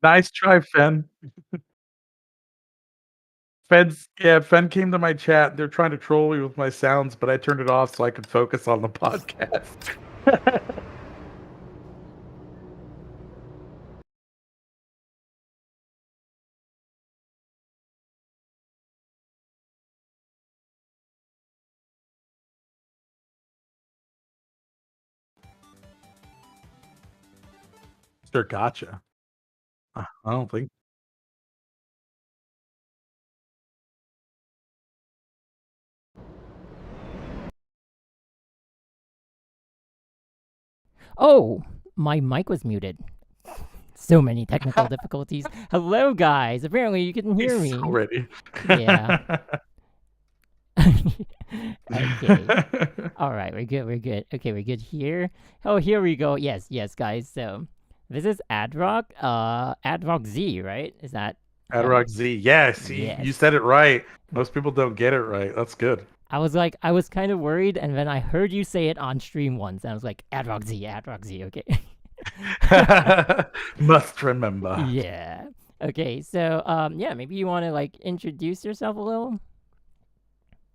Nice try, Fen. Fen came to my chat. They're trying to troll me with my sounds, but I turned it off so I could focus on the podcast. Mr. Gotcha. I don't think Oh, my mic was muted. So many technical difficulties. Hello, guys. Apparently, you can hear he's me. so ready. Yeah. Okay. All right, we're good. We're good. Okay, we're good here. Oh, here we go. Yes, yes, guys. So this is adRocZ, right? Is that? Yep. adRocZ. Yeah, see, you Yes. said it right. Most people don't get it right. That's good. I was kind of worried, and then I heard you say it on stream once, and I was like, adRocZ, adRocZ. Okay. Must remember. Yeah. Okay. So yeah, maybe you want to like introduce yourself a little,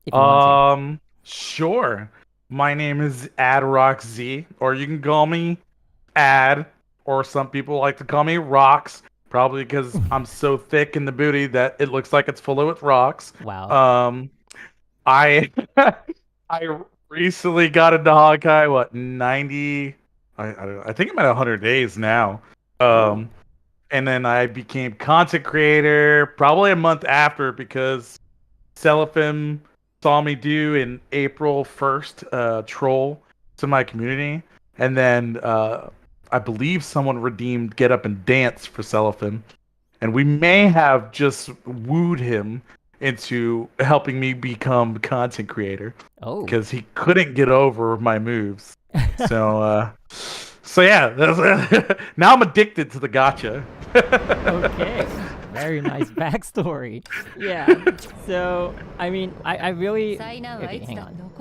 if you want to. Sure. My name is adRocZ, or you can call me Ad, or some people like to call me Rocks, probably because I'm so thick in the booty that it looks like it's full with rocks. Wow. Um, I I recently got into Honkai, what, 90? I think I'm at 100 days now. Oh. And then I became content creator probably a month after because Seraphim saw me do an April 1st troll to my community. And then I believe someone redeemed Get Up and Dance for Seraphim. And we may have just wooed him into helping me become content creator Oh. because he couldn't get over my moves. So yeah, now I'm addicted to the gacha. Okay. Very nice backstory. Yeah. So I mean, I really. Okay, hang on.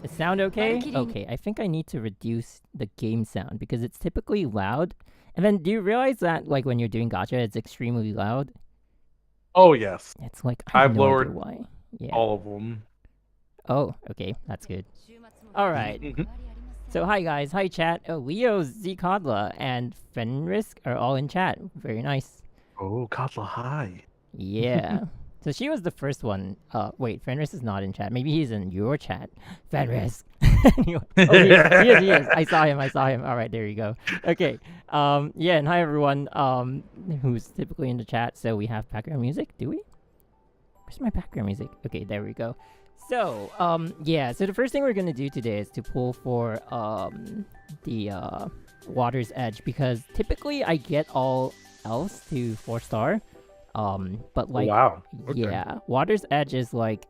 The sound okay? Okay. I think I need to reduce the game sound because it's typically loud. And then, do you realize that like when you're doing gacha, it's extremely loud? Oh yes, It's like I have I've no idea lowered why. Yeah. all of them. Oh, okay, that's good. All right. So hi guys, hi chat. Oh, Leo, Zcodla, and Fenrisk are all in chat. Very nice. Oh, Katla, hi. Yeah. So she was the first one. Wait, Fenris is not in chat. Maybe he's in your chat. Fenris. Anyway. Oh, he is. He is. I saw him. I saw him. All right, there you go. Okay. Yeah, and hi everyone. Who's typically in the chat? So we have background music. Do we? Where's my background music? Okay, there we go. So, yeah. So the first thing we're gonna do today is to pull for the Water's Edge because typically I get all else to 4-star. But like, Wow. Okay. yeah, Water's Edge is like,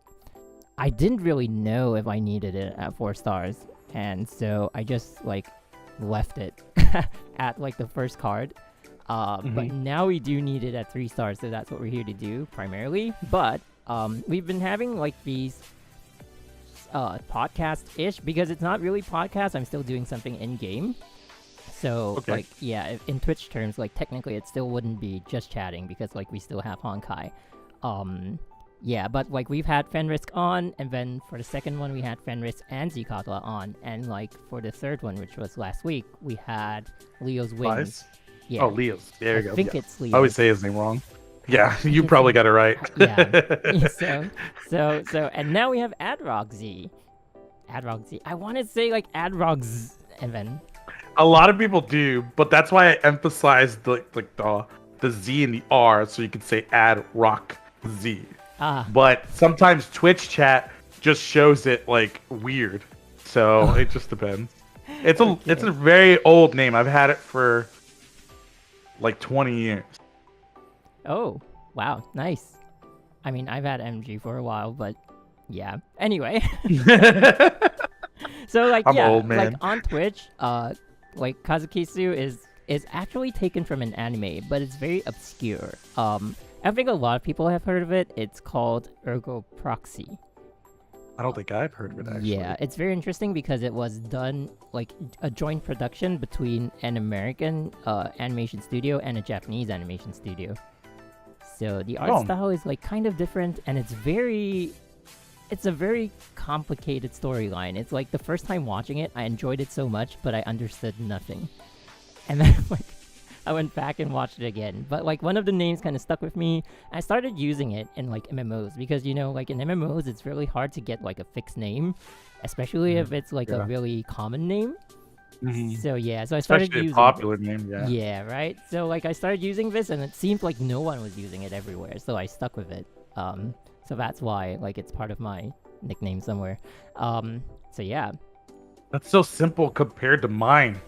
I didn't really know if I needed it at 4 stars, and so I just like left it at like the first card. But now we do need it at 3 stars, so that's what we're here to do primarily. But we've been having like these podcast-ish because it's not really podcast. I'm still doing something in game. So, Okay. like, yeah, in Twitch terms, like, technically it still wouldn't be just chatting because, like, we still have Honkai. Yeah, but, like, we've had Fenrisk on, and then for the second one, we had Fenrisk and Zcodla on, and, like, for the third one, which was last week, we had Leo's Wings. Lies? Yeah. Oh, Leo's. There you go. I think Yeah. it's Leo's. I always say his name wrong. Yeah, you probably got it right. Yeah. So, and now we have adRocZ. adRocZ. I want to say, like, adRocZ, and then... A lot of people do, but that's why I emphasized the Z and the R, so you could say adRocZ. But sometimes Twitch chat just shows it like weird, so it just depends. It's a very old name. I've had it for like 20 years. Oh, wow, nice. I mean, I've had MG for a while, but yeah. Anyway, so like I'm yeah, old, man. like on Twitch, like Kazukisu is actually taken from an anime, but it's very obscure. I think a lot of people have heard of it. It's called Ergo Proxy. I don't think I've heard of it actually. Yeah, it's very interesting because it was done like a joint production between an American animation studio and a Japanese animation studio. So the art style is like kind of different, and it's a very complicated storyline. It's like the first time watching it, I enjoyed it so much, but I understood nothing. And then like I went back and watched it again. But like one of the names kind of stuck with me. I started using it in like MMOs because like in MMOs it's really hard to get like a fixed name, especially if it's like a really common name. So yeah, so I started using a popular name, Yeah, right. So like I started using this, and it seemed like no one was using it everywhere, so I stuck with it. So that's why like it's part of my nickname somewhere. So yeah. That's so simple compared to mine.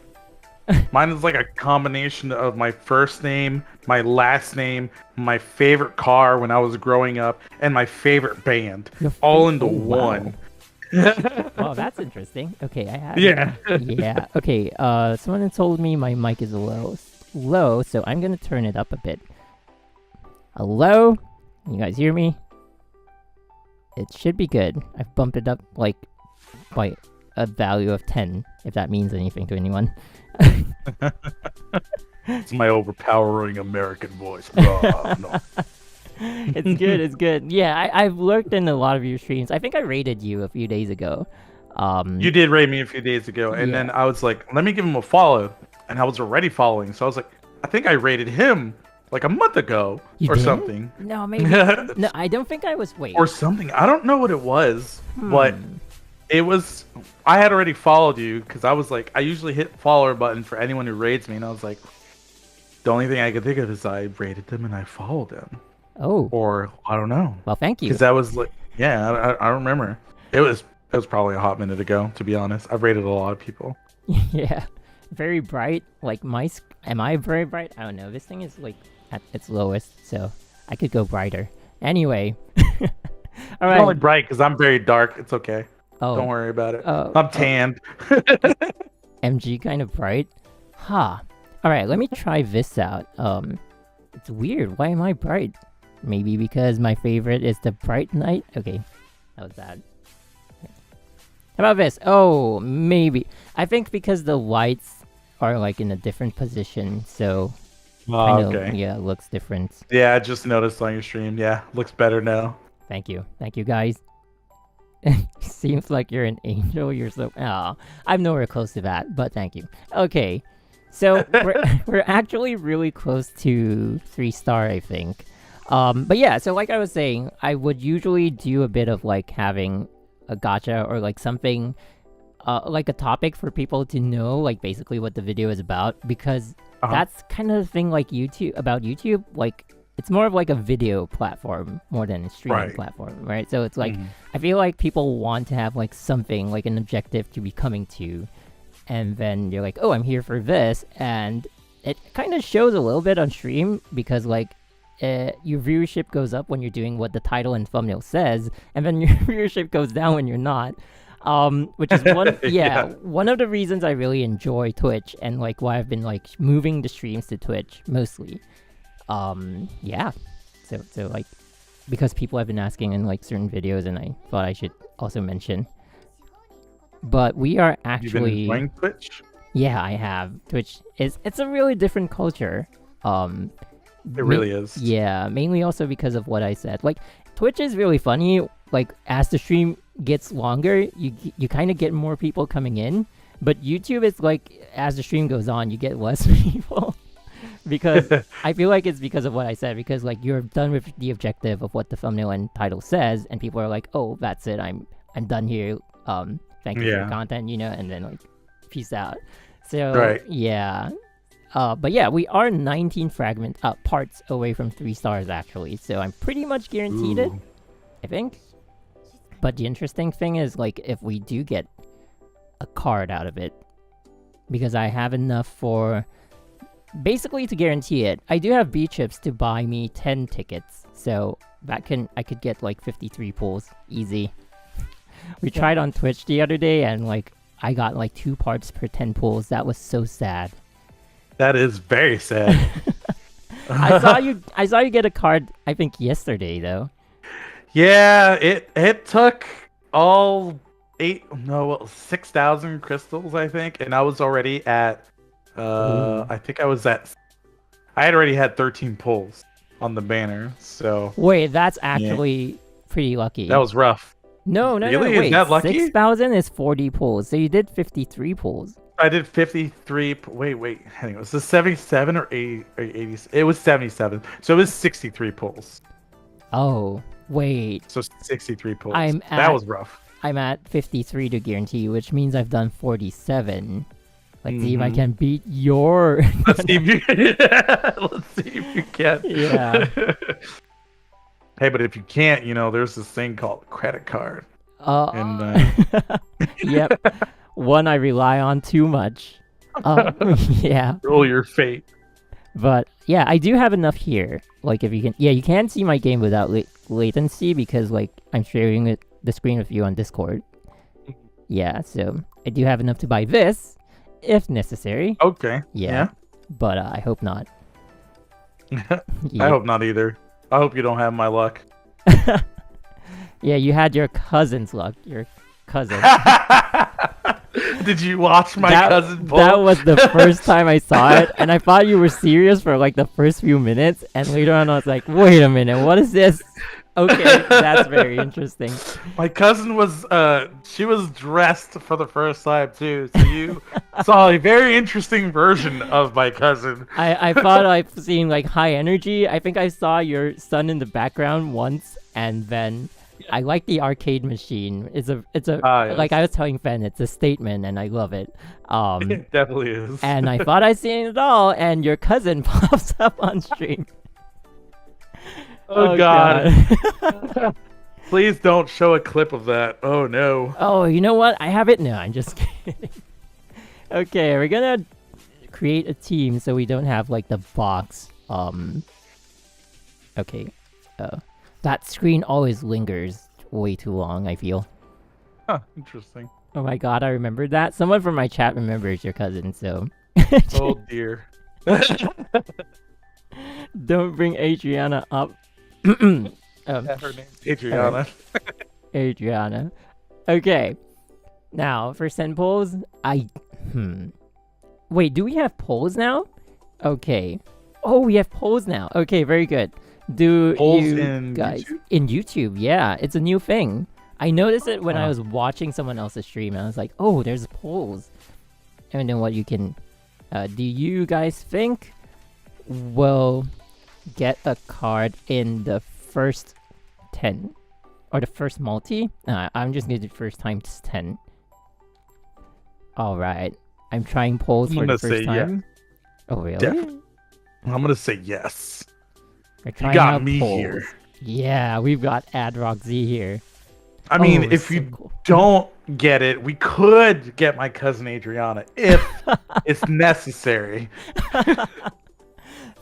Mine is like a combination of my first name, my last name, my favorite car when I was growing up, and my favorite band, all into one. Wow, that's interesting. Okay, I have. Yeah. Okay. Someone had told me my mic is low, so I'm gonna turn it up a bit. Hello, you guys hear me? It should be good. I've bumped it up like by a value of 10, if that means anything to anyone. It's my overpowering American voice. No. It's good. It's good. Yeah, I've lurked in a lot of your streams. I think I rated you a few days ago. You did rate me a few days ago, and then I was like, let me give him a follow, and I was already following. So I was like, I think I rated him like a month ago something. No, maybe. No, I don't think I was. Wait. Or something. I don't know what it was, but it was. I had already followed you because I was like, I usually hit follower button for anyone who rates me, and I was like, the only thing I could think of is I rated them and I followed them. Oh. Or I don't know. Well, thank you. Because that was like, I don't remember. It was probably a hot minute ago, to be honest. I've rated a lot of people. Yeah, very bright. Like am I very bright? I don't know. This thing is like at its lowest, so I could go brighter. Anyway. All right. It's only bright because I'm very dark. It's okay. Oh. Don't worry about it. I'm tanned. MG kind of bright. Huh. All right, let me try this out. It's weird. Why am I bright? Maybe because my favorite is the Bright Knight. Okay, that was bad. How about this? Oh, maybe. I think because the lights are like in a different position, so okay. Yeah, it looks different. Yeah, I just noticed on your stream. Yeah, looks better now. Thank you, guys. Seems like you're an angel. You're so. Oh, I'm nowhere close to that, but thank you. Okay, so we're actually really close to 3-star, I think. But yeah, so like I was saying, I would usually do a bit of like having a gacha or like something, like a topic for people to know, like basically what the video is about, because that's kind of the thing like YouTube, like it's more of like a video platform more than a streaming platform, right? So it's like, I feel like people want to have like something, like an objective to be coming to, and then you're like, oh, I'm here for this, and it kind of shows a little bit on stream because like, your viewership goes up when you're doing what the title and thumbnail says, and then your viewership goes down when you're not. Which is one of the reasons I really enjoy Twitch and like why I've been like moving the streams to Twitch mostly. So like because people have been asking in like certain videos, and I thought I should also mention. But we are actually. You've been playing Twitch? Yeah, I have. Twitch it's a really different culture. It really is. Yeah, mainly also because of what I said. Like, Twitch is really funny. Like, as the stream gets longer, you kind of get more people coming in. But YouTube is like, as the stream goes on, you get less people. Because I feel like it's because of what I said. Because, like, you're done with the objective of what the thumbnail and title says. And people are like, oh, that's it. I'm done here. Thank you for your content, and then, like, peace out. So, yeah. But yeah, we are 19 parts away from 3 stars actually, so I'm pretty much guaranteed it, I think. But the interesting thing is, like, if we do get a card out of it, because I have enough for basically to guarantee it. I do have B chips to buy me 10 tickets, so I could get like 53 pulls easy. We tried on Twitch the other day, and like I got like 2 parts per 10 pulls. That was so sad. That is very sad. I saw you get a card, I think yesterday though. Yeah, it took all 6,000 crystals, I think, and I was already at. Ooh. I think I was at. I had already had 13 pulls on the banner, so Wait, that's yeah, actually pretty that lucky. was rough. No, no, no. Really, is Wait, that lucky? 6,000 is 40 pulls. So you did 53 pulls. I did 53. Wait. Hang on. Was this 77 or 80 or 80? It was 77. So it was 63 pulls. Oh, wait. So 63 pulls. I'm That at was rough. I'm at 53 to guarantee, which means I've done 47. Let's see if I Mhm. can beat your. Let's see if you. Let's see if you can. Yeah. Hey, but if you can't, there's this thing called credit card. And Yep. One I rely on too much. Yeah. Roll your fate. But yeah, I do have enough here. Like if you can, yeah, you can see my game without latency because like I'm sharing the screen with you on Discord. Yeah, so I do have enough to buy this, if necessary. Okay. Yeah. But I hope not. I Yeah. hope not either. I hope you don't have my luck. Yeah, you had your cousin's luck. Your cousin. Did you watch my cousin pull? That was the first time I saw it, and I thought you were serious for like the first few minutes, and later on I was like, wait a minute, what is this? Okay, that's very interesting. My cousin was she was dressed for the first time too, so you saw a very interesting version of my cousin. I thought I've seen like high energy. I think I saw your son in the background once, and then I like the arcade machine. It's a Yes. like I was telling Fen, it's a statement, and I love it. It definitely is. And I thought I'd seen it all, and your cousin pops up on stream. Oh God. Please don't show a clip of that. Oh no. Oh, you know what? I have it. No, I'm just kidding. Okay, we're gonna create a team so we don't have like the box. Okay. That screen always lingers way too long, I feel. Huh, interesting. Oh my god, I remembered that. Someone from my chat remembers your cousin, so. Oh dear. Don't bring Adriana up. Her name's Adriana. Adriana. Okay. Now, for send polls, Wait, do we have polls now? Okay. Oh, we have polls now. Okay, very good. Do Polls you in guys YouTube? in YouTube? Yeah, it's a new thing. I noticed it when I was watching someone else's stream, and I was like, "Oh, there's polls." I don't know what you can. Do you guys think we'll get a card in the first 10 or the first multi? I'm just gonna do first times 10. All right, I'm trying polls for the first time. Oh really? Definitely. I'm gonna say yes. We're You trying got out me polls. here. Yeah, we've got adRocZ here. I mean, Oh, if so you cool. don't get it, we could get my cousin Adriana if it's necessary.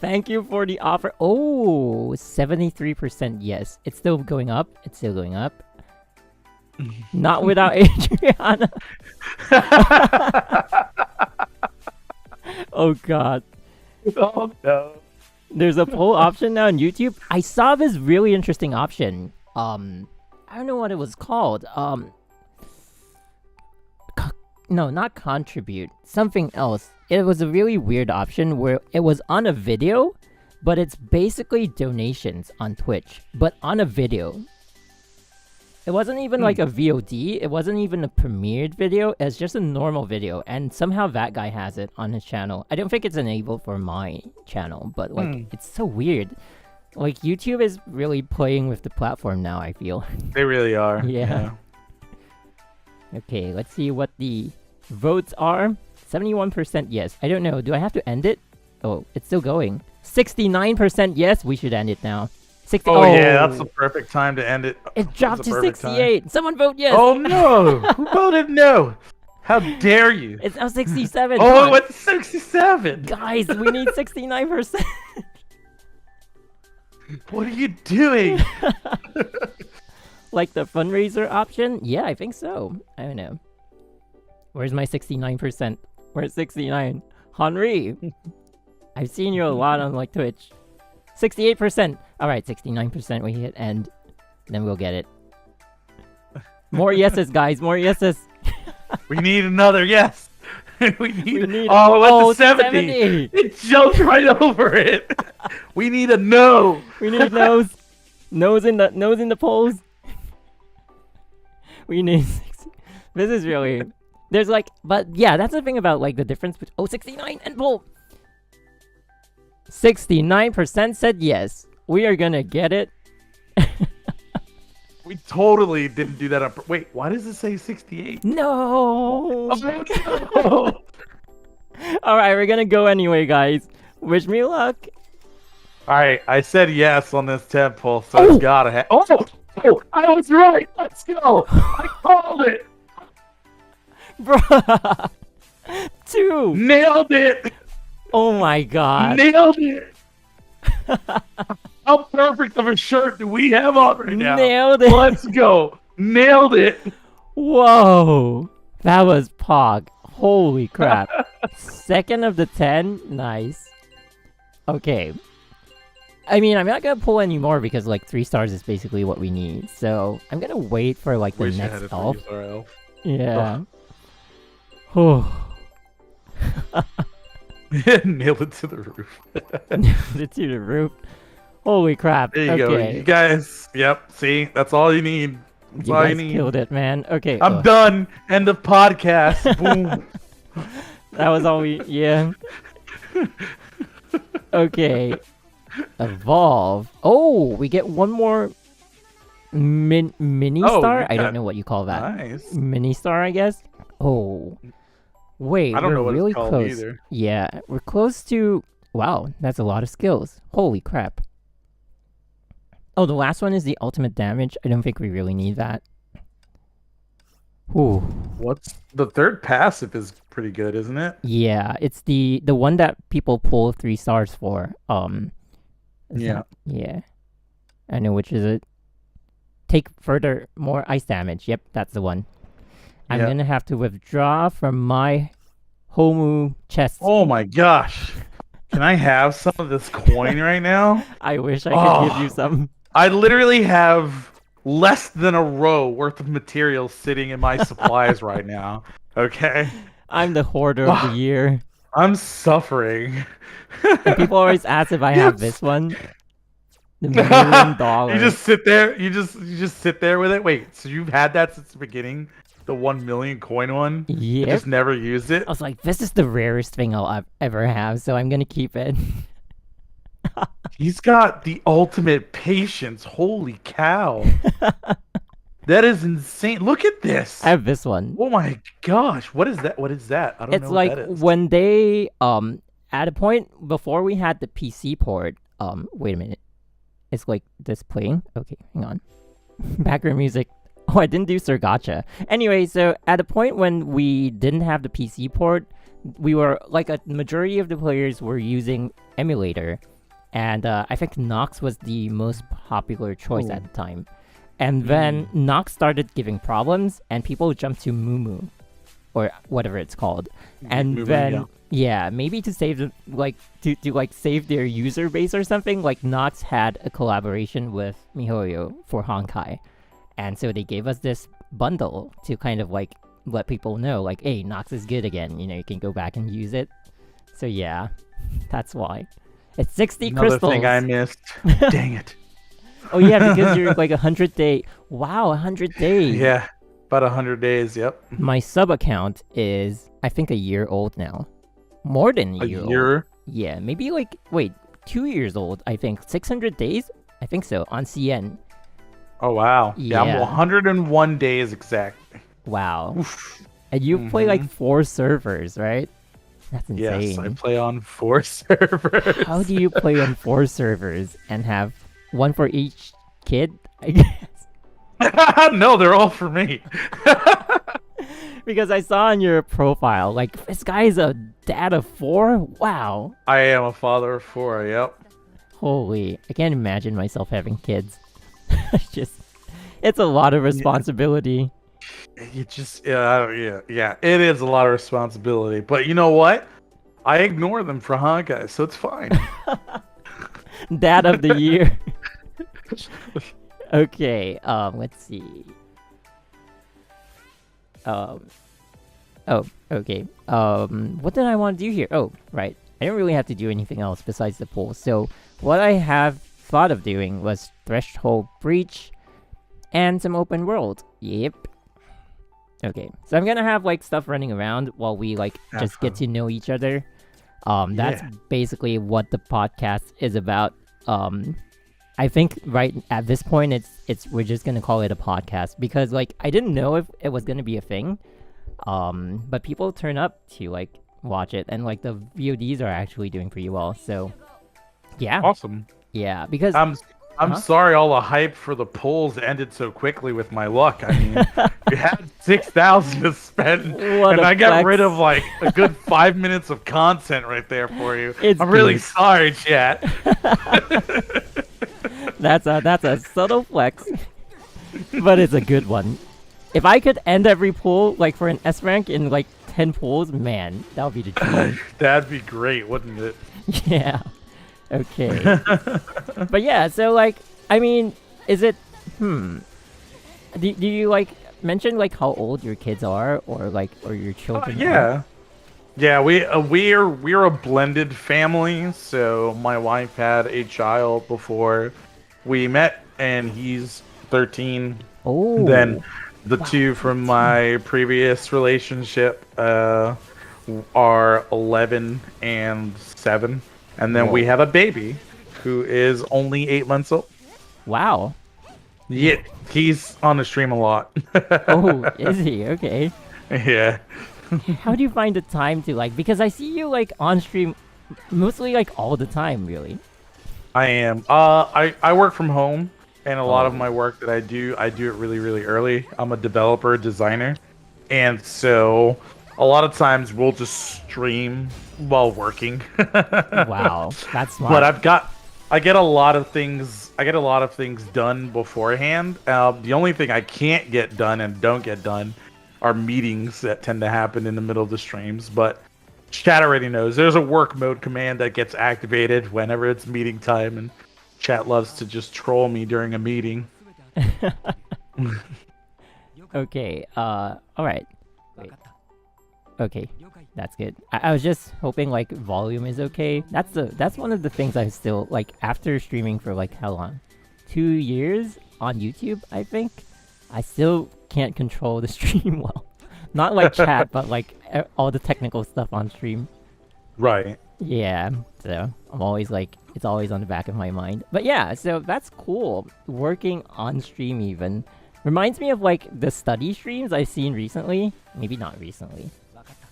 Thank you for the offer. Oh, 73% yes. It's still going up. It's still going up. Not without Adriana. Oh god. Oh no. There's a poll option now on YouTube. I saw this really interesting option. I don't know what it was called. No, not contribute. Something else. It was a really weird option where it was on a video, but it's basically donations on Twitch, but on a video. It wasn't even like a VOD. It wasn't even a premiered video. It's just a normal video, and somehow that guy has it on his channel. I don't think it's enabled for my channel, but like it's so weird. Like YouTube is really playing with the platform now, I feel. They really are. Yeah. Okay, let's see what the votes are. 71% yes. I don't know. Do I have to end it? Oh, it's still going. 69% yes. We should end it now. 60. Oh yeah, that's the perfect time to end it. It dropped That's the to perfect time. 68. Someone vote yes. Oh no! Who voted no? How dare you? It's now 67. Oh, Come it on. went to 67. Guys, we need 69%. What are you doing? Like the fundraiser option? Yeah, I think so. I don't know. Where's my 69%? Where's 69? Henri! I've seen you a lot on like Twitch. 68%! Alright, 69% we hit end. Then we'll get it. More yeses, guys. More yeses. We need another yes. We need oh, it went to 70. It jumped right over it. We need a no. We need nose. Nose in the polls. We need 60. This is really there's like but yeah, that's the thing about like the difference between 69 and poll. 69% said yes. We are gonna get it. We totally didn't do that on wait, why does it say 68? No. Oh, no. Alright, we're gonna go anyway, guys. Wish me luck. Alright, I said yes on this temple, so it's gotta have. Oh, I was right. Let's go. I called it. Bruh. 2. Nailed it. Oh my god. Nailed it. How perfect of a shirt do we have on right now? Nailed it. Let's go. Nailed it. Whoa. That was Pog. Holy crap. 2nd of the 10. Nice. Okay. I mean, I'm not gonna pull any more because like 3 stars is basically what we need. So I'm gonna wait for like the next elf. Yeah. Oh. Nailed it to the roof. Nailed it to the roof. Holy crap. There you go. You guys, yep, see? That's all you need. That's all you need. Killed it, man. Okay. I'm done. End of podcast. Boom. That was all we... Yeah. Okay. Evolve. Oh, we get one more mini star? I don't know what you call that. Nice. Mini star, I guess? Oh. Wait, I don't know we're what really it's called close. either. Yeah, we're close to... Wow, that's a lot of skills. Holy crap. Oh, the last one is the ultimate damage. I don't think we really need that. Ooh. What's the third passive is pretty good, isn't it? Yeah, it's the one that people pull 3 stars for. Yeah. Yeah. I know which is it. Take further more ice damage. Yep, that's the one. I'm gonna have to withdraw from my Homu chest. Oh my gosh. Can I have some of this coin right now? I wish I could give you some. I literally have less than a row worth of material sitting in my supplies right now. Okay? I'm the hoarder of the year. I'm suffering. And people always ask if I have this one. The $1 million. You just sit there. You just sit there with it. Wait, so you've had that since the beginning? The 1 million coin one? Yeah. Just never used it? I was like, this is the rarest thing I'll ever have, so I'm gonna keep it. He's got the ultimate patience. Holy cow. That is insane. Look at this. I have this one. Oh my gosh. What is that? What is that? I don't know It's what like that is. when they at a point before we had the PC port, wait a minute. It's like this playing. Okay, hang on. Background music. Oh, I didn't do Sir Gacha. Anyway, so at a point when we didn't have the PC port, we were like a majority of the players were using emulator, and I think Nox was the most popular choice at the time. And then Nox started giving problems, and people jumped to Mumu, or whatever it's called. And Mumu, then maybe to save the to like save their user base or something. Like Nox had a collaboration with MiHoYo for Honkai. And so they gave us this bundle to kind of like let people know, like, hey, Nox is good again. You know, you can go back and use it. So yeah, that's why. It's 60 Another crystals. thing I missed. Dang it. Oh yeah, because you're like 100 day. Wow, 100 days. Yeah, about 100 days. Yep. My sub account is, I think, a year old now. More than a year old. Yeah, maybe like 2 years old. I think 600 days. I think so on CN. Oh wow. Yeah, I'm 101 days exactly. Wow. Oof. And you play like 4 servers, right? That's insane. Yes, I play on 4 servers. How do you play on 4 servers and have one for each kid? I guess. No, they're all for me. Because I saw on your profile, like, this guy's a dad of 4? Wow. I am a father of 4, yep. Holy, I can't imagine myself having kids. It's a lot of responsibility. Yeah, it is a lot of responsibility. But you know what? I ignore them for Honkai, so it's fine. Dad of the year. Okay, let's see. Um. Oh, okay. What did I want to do here? Oh, right. I don't really have to do anything else besides the pool. So what I have thought of doing was Threshold Breach and some open world. Yep. Okay. So I'm gonna have like stuff running around while we like just get to know each other. That's basically what the podcast is about. I think right at this point it's we're just gonna call it a podcast because like I didn't know if it was gonna be a thing. But people turn up to like watch it, and like the VODs are actually doing pretty well. So, yeah, Awesome. yeah. Because I'm sorry all the hype for the polls ended so quickly with my luck. I mean, you had 6,000 to spend, and I got rid of like a good 5 minutes of content right there for you. I'm really sorry, chat. That's a subtle flex, but it's a good one. If I could end every pool like for an S rank in like 10 pools, man, that would be the dream. That'd be great, wouldn't it? Yeah. Okay. But yeah, so like, I mean, is it? Do you like mention like how old your kids are, or like, or your children? Yeah. Yeah, we're a blended family. So my wife had a child before we met, and he's 13. Oh. Then the two from my previous relationship are 11 and 7. And then we have a baby who is only 8 months old. Wow. Yeah, he's on the stream a lot. Oh, is he? Okay. Yeah. How do you find the time to like, because I see you like on stream mostly like all the time, really. I am. I work from home. And a lot of my work that I do it really, really early. I'm a developer, designer. And so a lot of times we'll just stream while working. Wow, that's smart. But I get a lot of things done beforehand. The only thing I can't get done and don't get done are meetings that tend to happen in the middle of the streams. But chat already knows there's a work mode command that gets activated whenever it's meeting time, and chat loves to just troll me during a meeting. Okay, alright. Wait. Okay, that's good. I was just hoping like volume is okay. That's one of the things I still like after streaming for like how long? 2 years on YouTube, I think. I still can't control the stream well. Not like chat, but like all the technical stuff on stream. Right. Yeah, so I'm always like, it's always on the back of my mind. But yeah, so that's cool. Working on stream even. Reminds me of like the study streams I've seen recently. Maybe not recently.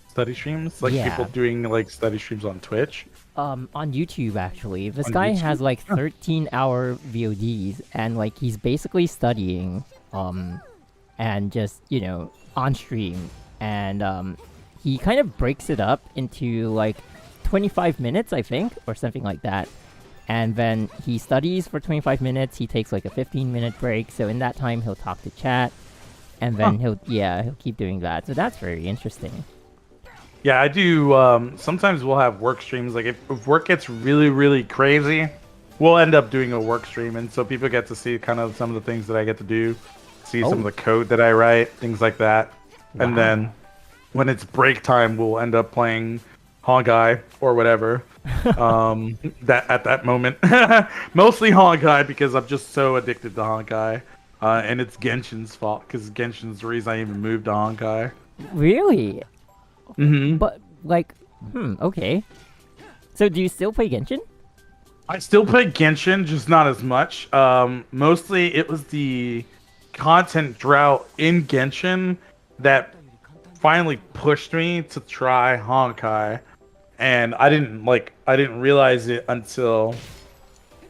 Study streams? Like people doing like study streams on Twitch? On YouTube actually. This guy has like 13-hour VODs, and like he's basically studying and just, you know, on stream. And he kind of breaks it up into like 25 minutes, I think, or something like that. And then he studies for 25 minutes. He takes like a 15-minute break. So in that time, he'll talk to chat, and then he'll keep doing that. So that's very interesting. Yeah, I do. Sometimes we'll have work streams. Like if work gets really, really crazy, we'll end up doing a work stream, and so people get to see kind of some of the things that I get to do, see some of the code that I write, things like that. Wow. And then when it's break time, we'll end up playing Honkai or whatever. That at that moment, mostly Honkai because I'm just so addicted to Honkai, and it's Genshin's fault because Genshin's the reason I even moved to Honkai. Really? Mm-hmm. But like, okay. So do you still play Genshin? I still play Genshin, just not as much. Mostly it was the content drought in Genshin that finally pushed me to try Honkai. And I didn't realize it until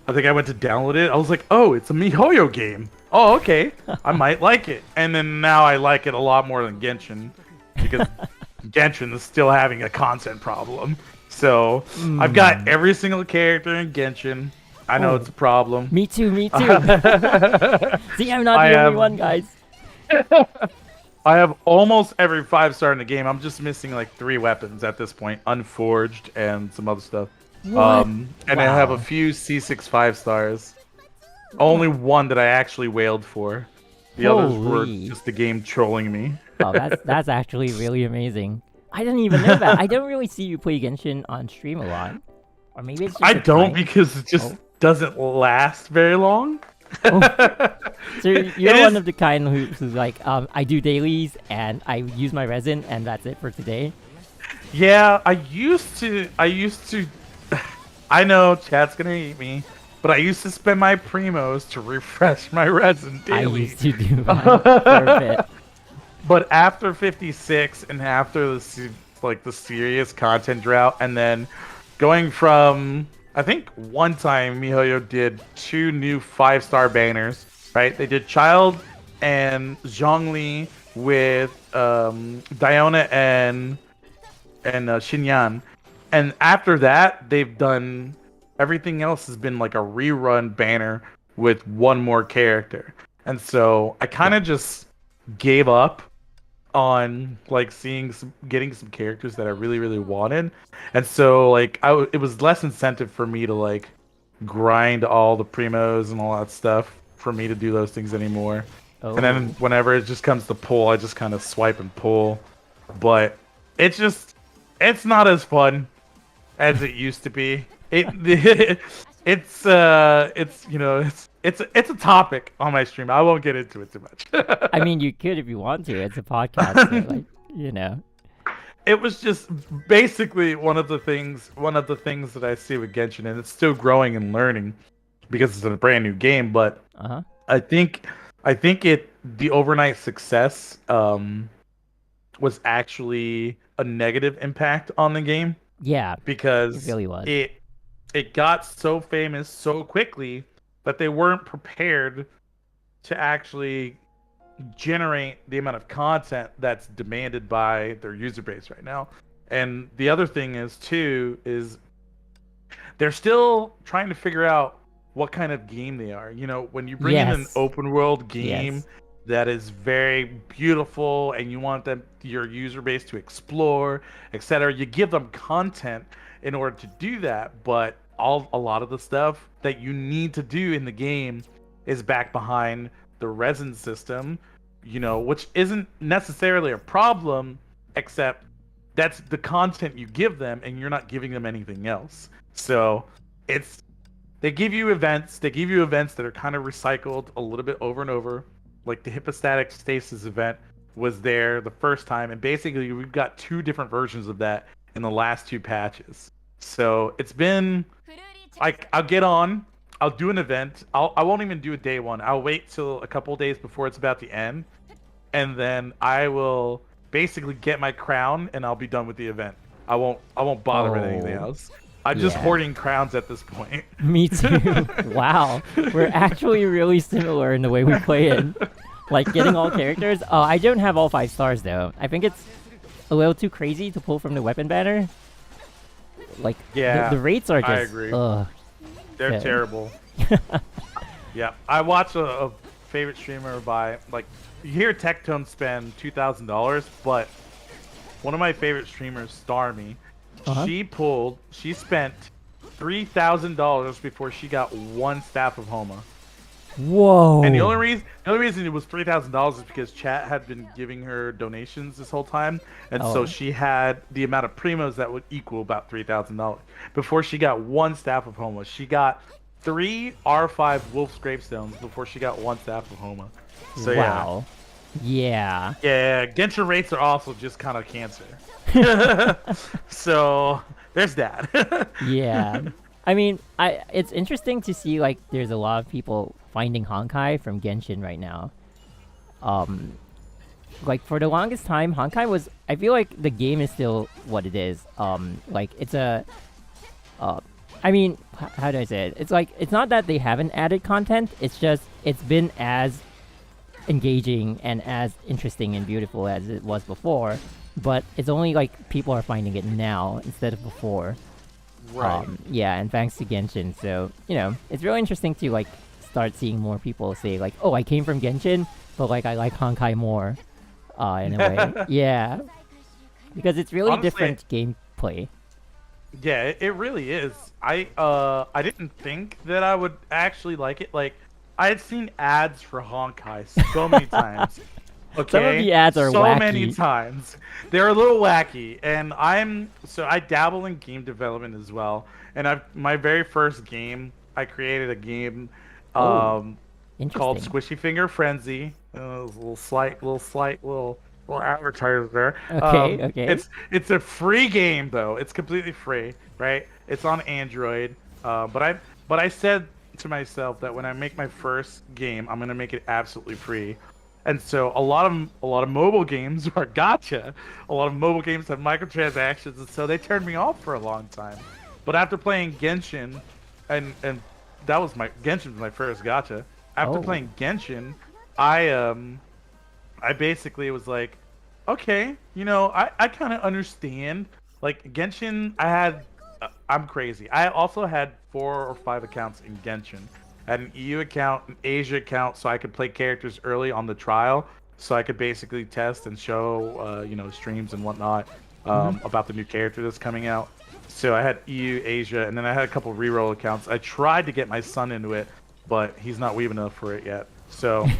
I think I went to download it. I was like, oh, it's a MiHoYo game. Oh, okay. I might like it. And then now I like it a lot more than Genshin because Genshin is still having a content problem. So I've got every single character in Genshin. I know it's a problem. Me too. See, I'm not the only one, guys. I have almost every 5-star in the game. I'm just missing like 3 weapons at this point, Unforged and some other stuff. And I have a few C6 5-stars. Only one that I actually wailed for. The others were Holy. just the game trolling me. Oh, that's actually really amazing. I didn't even know that. I don't really see you play Genshin on stream a lot. Or maybe it's just I a don't time. because it just Oh. doesn't last very long. Oh. So you're It one is- of the kind who's like, I do dailies and I use my resin and that's it for today. Yeah, I used to. I know chat's gonna eat me, but I used to spend my primos to refresh my resin I daily. used to do that for a bit. But after 56 and after the serious content drought, and then going from I think one time MiHoYo did 2 new 5-star banners, right? They did Child and Zhongli with Diona and Xinyan, and after that they've done everything else has been like a rerun banner with one more character, and so I kind of just gave up on like getting some characters that I really wanted, and so like it was less incentive for me to like grind all the primos and all that stuff for me to do those things anymore. And then Oh. whenever it just comes to pull, I just kind of swipe and pull, but it's not as fun as it used to be. It's it's a topic on my stream. I won't get into it too much. I mean, you could if you want to. It's a podcast, so like, you know. It was just basically one of the things that I see with Genshin, and it's still growing and learning because it's a brand new game. But Uh-huh. I think the overnight success was actually a negative impact on the game Yeah, because it really was. it got so famous so quickly that they weren't prepared to actually generate the amount of content that's demanded by their user base right now. And the other thing is too is they're still trying to figure out what kind of game they are. You know, when you bring in an Yes. open world game Yes. that is very beautiful and you want your user base to explore, etc., you give them content in order to do that, but a lot of the stuff that you need to do in the game is back behind the resin system, you know, which isn't necessarily a problem, except that's the content you give them and you're not giving them anything else. So it's they give you events that are kind of recycled a little bit over and over. Like the Hippostatic Stasis event was there the first time, and basically we've got 2 different versions of that in the last 2 patches. So it's been like I'll get on, I'll do an event. I won't even do a day one. I'll wait till a couple days before it's about to end, and then I will basically get my crown and I'll be done with the event. I won't bother with anything Oh. else. I'm just Yeah. hoarding crowns at this point. Me too. Wow. We're actually really similar in the way we play it. Like getting all characters. Oh, I don't have all 5 stars though. I think it's a little too crazy to pull from the weapon banner. Like Yeah, the rates are just I agree. ugh. They're Yeah. terrible. Yeah, I watch a favorite streamer buy like you hear Tectone spend $2,000, but one of my favorite streamers, Starmie, Uh-huh. she spent $3,000 before she got 1 staff of Homa. Whoa. And the only reason it was $3,000 is because chat had been giving her donations this whole time, and so Oh. she had the amount of primos that would equal about $3,000 before she got 1 staff of Homa. She got 3 R5 Wolf's Gravestones before she got 1 staff of Homa. So wow. Yeah. yeah, Genshin rates are also just kind of cancer. So there's that. Yeah. I mean, it's interesting to see like there's a lot of people finding Honkai from Genshin right now. Like for the longest time, Honkai was. I feel like the game is still what it is. Like it's a. I mean, how do I say it? It's like it's not that they haven't added content. It's just it's been as engaging and as interesting and beautiful as it was before. But it's only like people are finding it now instead of before. Right. Yeah, and thanks to Genshin. So, you know, it's really interesting to like start seeing more people say like, "Oh, I came from Genshin, but like I like Honkai more." In a way. Yeah. Because it's really Honestly, different gameplay. Yeah, it really is. I didn't think that I would actually like it. Like I had seen ads for Honkai so many times. Okay, Some of the ads are so many wacky. times. They're a little wacky, and I dabble in game development as well. And my very first game, I created a game, Oh, um, called interesting. Squishy Finger Frenzy. It was a little advertiser there. Okay, okay. It's a free game though. It's completely free, right? It's on Android. But I said to myself that when I make my first game, I'm gonna make it absolutely free. And so a lot of mobile games are gacha. A lot of mobile games have microtransactions, and so they turned me off for a long time. But after playing Genshin, and that was my Genshin was my first gacha. After Oh, playing Genshin, I basically was like, okay, I kind of understand. Like Genshin, I'm crazy. I also had 4 or 5 accounts in Genshin. I had an EU account, an Asia account, so I could play characters early on the trial, so I could basically test and show, streams and whatnot, mm-hmm. about the new character that's coming out. So I had EU, Asia, and then I had a couple reroll accounts. I tried to get my son into it, but he's not weeb enough for it yet. So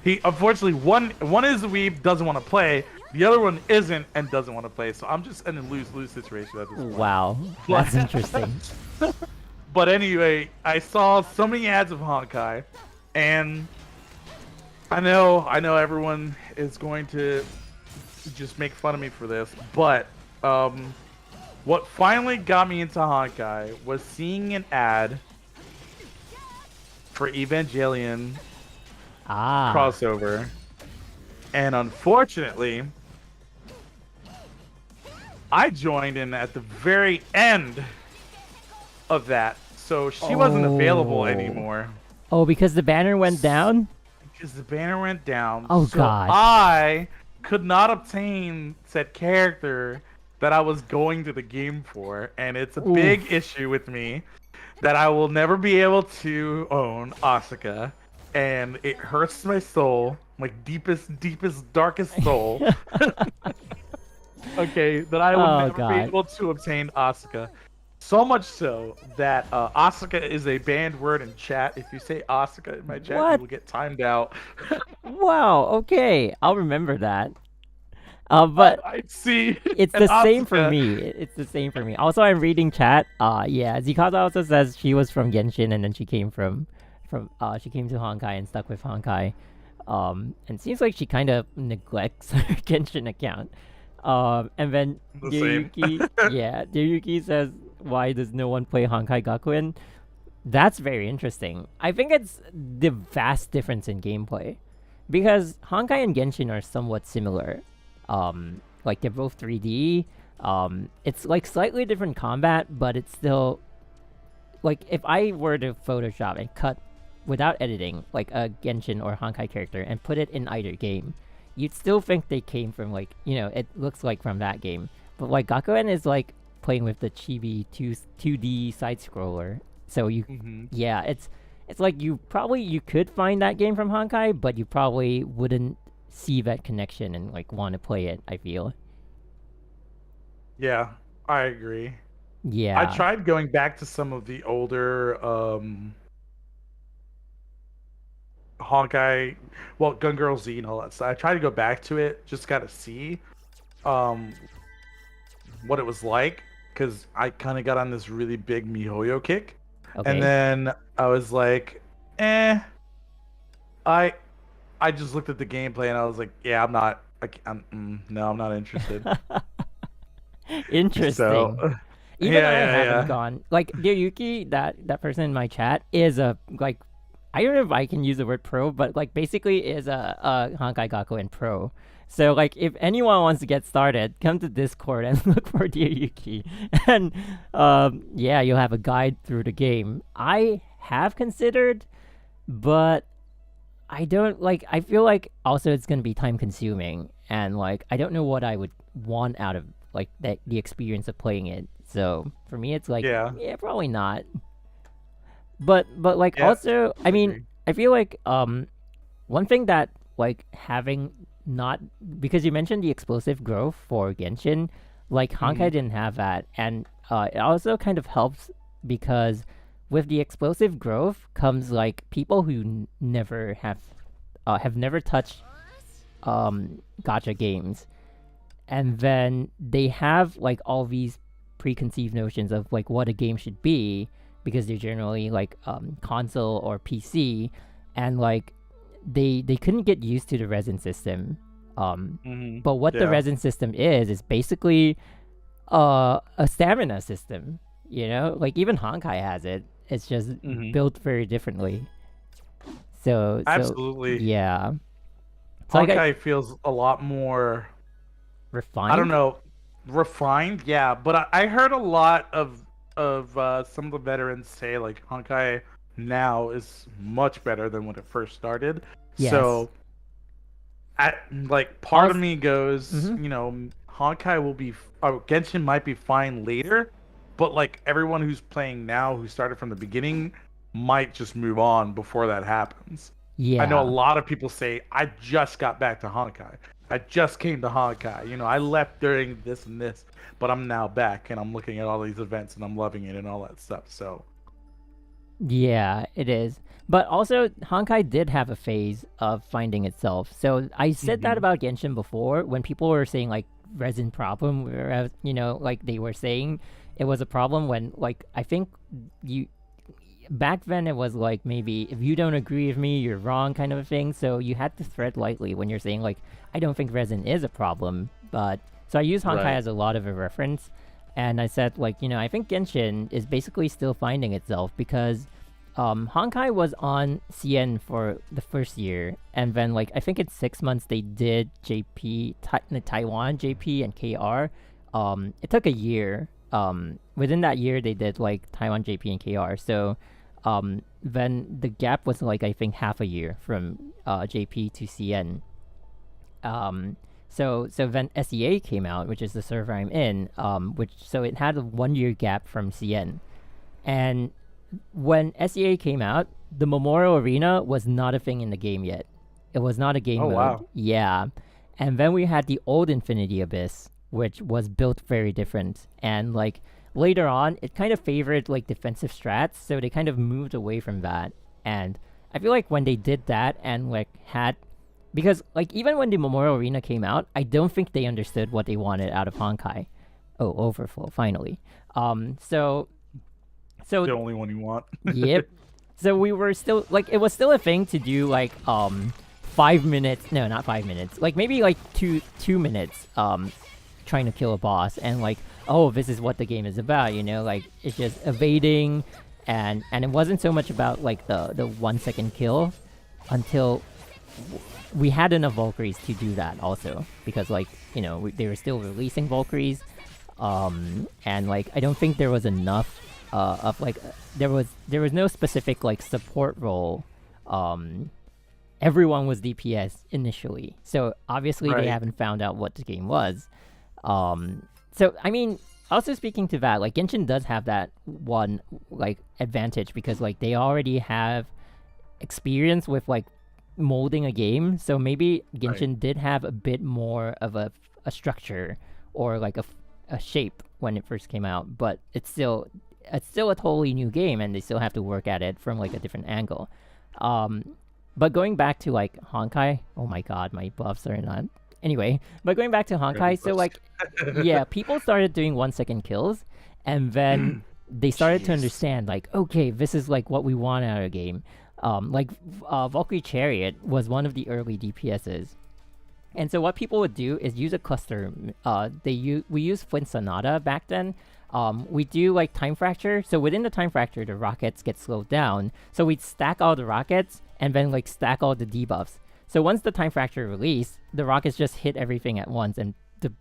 he unfortunately one is a weeb, doesn't want to play. The other one isn't and doesn't want to play. So I'm just in a lose-lose situation at this point. Wow, that's interesting. But anyway, I saw so many ads of Honkai, and I know everyone is going to just make fun of me for this, but what finally got me into Honkai was seeing an ad for Evangelion Ah, crossover, and unfortunately, I joined in at the very end of that, so she wasn't available oh, anymore oh, because the banner went down. because the banner went down. Oh So God. I could not obtain said character that I was going to the game for, and it's a big Oof. issue with me that I will never be able to own Asuka, and it hurts my soul, my deepest, darkest soul. Okay, that I will Oh never be God. able to obtain Asuka. So much so that Asuka is a banned word in chat. If you say Asuka in my chat, you What? will get timed out. Wow. Okay, I'll remember that. But I see it's an the same for Asuka. me. It's the same for me. Also, I'm reading chat. Yeah, Zikaza also says she was from Genshin and then she came she came to Honkai and stuck with Honkai. And it seems like she kind of neglects her Genshin account. And then The same. Ryuki says, why does no one play Honkai Gakuen? That's very interesting. I think it's the vast difference in gameplay. Because Honkai and Genshin are somewhat similar. Like they're both 3D. It's like slightly different combat, but it's still like if I were to Photoshop and cut without editing like a Genshin or Honkai character and put it in either game, you'd still think they came from like it looks like from that game. But like Gakuen is like playing with the chibi 2D side scroller. So Hmm. yeah, it's like you could find that game from Honkai, but you probably wouldn't see that connection and like want to play it, I feel. Yeah, I agree. I Yeah. tried going back to some of the older Honkai, well, Gun Girl Z and all that stuff. I tried to go back to it, just got to see um what it was like, because I kind of got on this really big MiHoYo kick, and Okay. then I was like, I I just looked at the gameplay and I was like, yeah, I'm not. No, I'm not interested. So, Interesting. yeah, Even I yeah, haven't yeah. gone. Like Ryuki, that person in my chat is a like I don't know if I can use the word pro, but like basically is a Honkai Gakuen pro. So like if anyone wants to get started, come to Discord and look for Ryuki, and yeah, you'll have a guide through the game. I have considered, but I don't like. I feel like also it's gonna be time consuming, and like I don't know what I would want out of like the experience of playing it. So for me, it's like Yeah, yeah, probably not. But like yeah, also, I I mean, agree. I feel like one thing that like having not because you mentioned the explosive growth for Genshin, like Hmm. Honkai didn't have that, and it also kind of helps because with the explosive growth comes like people who never have never touched gacha games, and then they have like all these preconceived notions of like what a game should be because they're generally like console or PC, and like they couldn't get used to the resin system. But what the resin system is basically a stamina system. You know, like even Honkai has it. It's just built very differently. So absolutely, yeah. So Honkai feels a lot more refined. I don't know, refined. Yeah, but I heard a lot of some of the veterans say like Honkai now is much better than when it first started. Yes. So, part of me goes, you know, Honkai will be, Genshin might be fine later, but like everyone who's playing now, who started from the beginning, might just move on before that happens. Yeah. I know a lot of people say, I just got back to Honkai. I just came to Honkai. You know, I left during this and this, but I'm now back and I'm looking at all these events and I'm loving it and all that stuff. So, yeah, it is. But also, Honkai did have a phase of finding itself. So I said that about Genshin before when people were saying like resin problem, whereas you know, like they were saying it was a problem when like I think you back then it was like maybe if you don't agree with me, you're wrong kind of a thing. So you had to tread lightly when you're saying like I don't think resin is a problem. But so I use Honkai as a lot of a reference, and I said like you know I think Genshin is basically still finding itself because Honkai was on CN for the first year, and then like I think in 6 months they did JP, Taiwan JP and KR. It took a year. Within that year they did like Taiwan JP and KR. So then the gap was like I think half a year from JP to CN. So then SEA came out, which is the server I'm in. So it had a 1 year gap from CN, and when SEA came out, the Memorial Arena was not a thing in the game yet. It was not a game mode. Wow. Yeah. And then we had the old Infinity Abyss, which was built very different. And like later on, it kind of favored like defensive strats, so they kind of moved away from that. And I feel like when they did that and like had because like even when the Memorial Arena came out, I don't think they understood what they wanted out of Honkai. Oh, overflow, finally. So the only one you want. Yep. So we were still like it was still a thing to do like 5 minutes. No, not 5 minutes. Like maybe like two minutes trying to kill a boss and like oh this is what the game is about, you know, like it's just evading and it wasn't so much about like the 1 second kill until we had enough Valkyries to do that also because like you know they were still releasing Valkyries and like I don't think there was enough of like there was no specific like support role. Everyone was DPS initially, so obviously they haven't found out what the game was. So I mean, also speaking to that, like Genshin does have that one like advantage because like they already have experience with like molding a game, so maybe Genshin did have a bit more of a structure or like a shape when it first came out, but it's still a totally new game and they still have to work at it from like a different angle. But going back to like Honkai, oh my god, my buffs are not. Anyway, but going back to Honkai, so like, yeah, people started doing 1 second kills, and then they started to understand like, okay, this is like what we want out of a game. Valkyrie Chariot was one of the early DPSs. And so what people would do is use a cluster. We used Flint Sonata back then. We do like time fracture. So within the time fracture, the rockets get slowed down. So we'd stack all the rockets and then like stack all the debuffs. So once the time fracture released, the rockets just hit everything at once, and the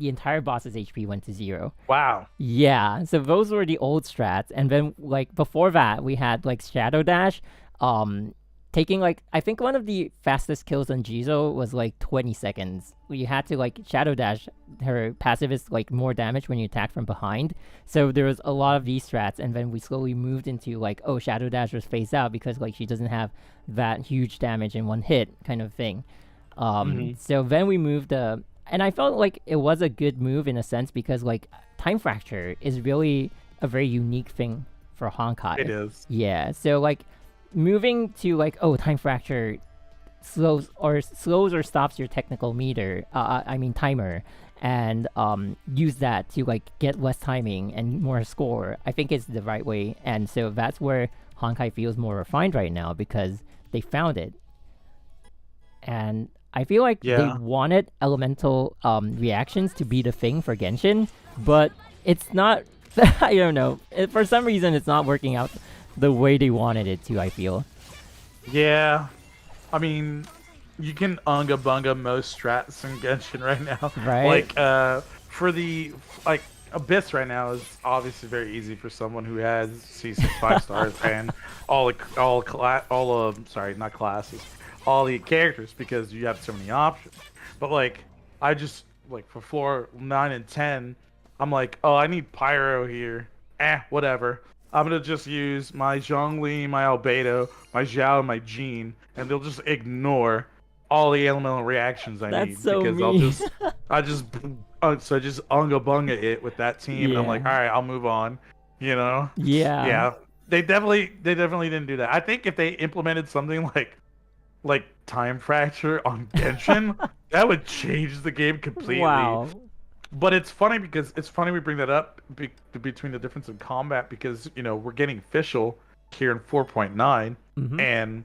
entire boss's HP went to 0. Wow. Yeah. So those were the old strats, and then like before that, we had like Shadow Dash. Taking like I think one of the fastest kills on Jizo was like 20 seconds. You had to like Shadow Dash. Her passive is like more damage when you attack from behind. So there was a lot of these strats, and then we slowly moved into like Shadow Dash was phased out because like she doesn't have that huge damage in one hit kind of thing. So then we moved and I felt like it was a good move in a sense because like time fracture is really a very unique thing for Honkai. It is. Yeah, so like moving to like time fracture slows or stops your technical meter. I mean timer, and use that to like get less timing and more score. I think it's the right way, and so that's where Honkai feels more refined right now because they found it. And I feel like they wanted elemental reactions to be the thing for Genshin, but it's not. I don't know. For some reason, it's not working out the way they wanted it to, I feel. Yeah. I mean, you can unga bunga most strats in Genshin right now. Right. Like, for the like Abyss right now is obviously very easy for someone who has C6 5 stars and all the characters because you have so many options. But like, I just like for floor 9 and 10, I'm like, oh, I need Pyro here. Whatever. I'm gonna just use my Zhongli, my Albedo, my Zhao, and my Jean, and they'll just ignore all the elemental reactions I need so because mean. I just unga bunga it with that team. And I'm like, all right, I'll move on. You know? Yeah. Yeah. They definitely didn't do that. I think if they implemented something like time fracture on Genshin, that would change the game completely. Wow. But it's funny because we bring that up between the difference in combat because we're getting official here in 4.9 and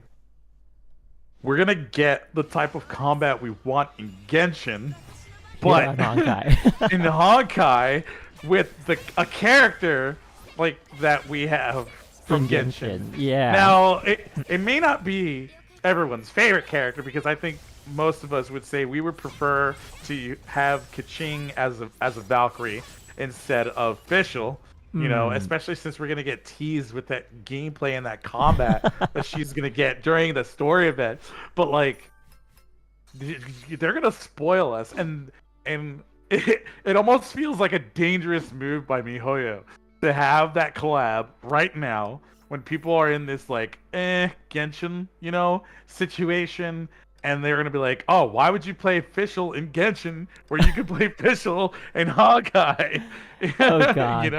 we're gonna get the type of combat we want in Genshin, but in Honkai. in Honkai with a character like that we have from Genshin. Yeah. Now it may not be everyone's favorite character because I think most of us would say we would prefer to have Kaching as a Valkyrie instead of Fischl, especially since we're gonna get teased with that gameplay and that combat that she's gonna get during the story event. But like, they're gonna spoil us, and it almost feels like a dangerous move by MiHoYo to have that collab right now when people are in this like Genshin situation. And they're gonna be like, "Oh, why would you play Fischl in Genshin where you could play Fischl in Honkai?" Oh God.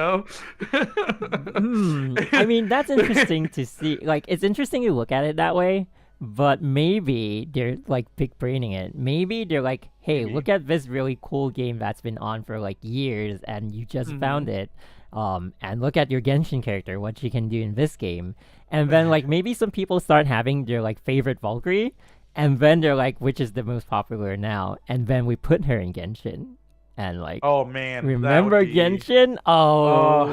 I mean, that's interesting to see. Like, it's interesting to look at it that way. But maybe they're like big braining it. Maybe they're like, "Hey, look at this really cool game that's been on for like years, and you just found it. And look at your Genshin character, what she can do in this game." And then like maybe some people start having their like favorite Valkyrie. And then they're like, which is the most popular now? And then we put her in Genshin. And like, oh man, remember Genshin? Oh.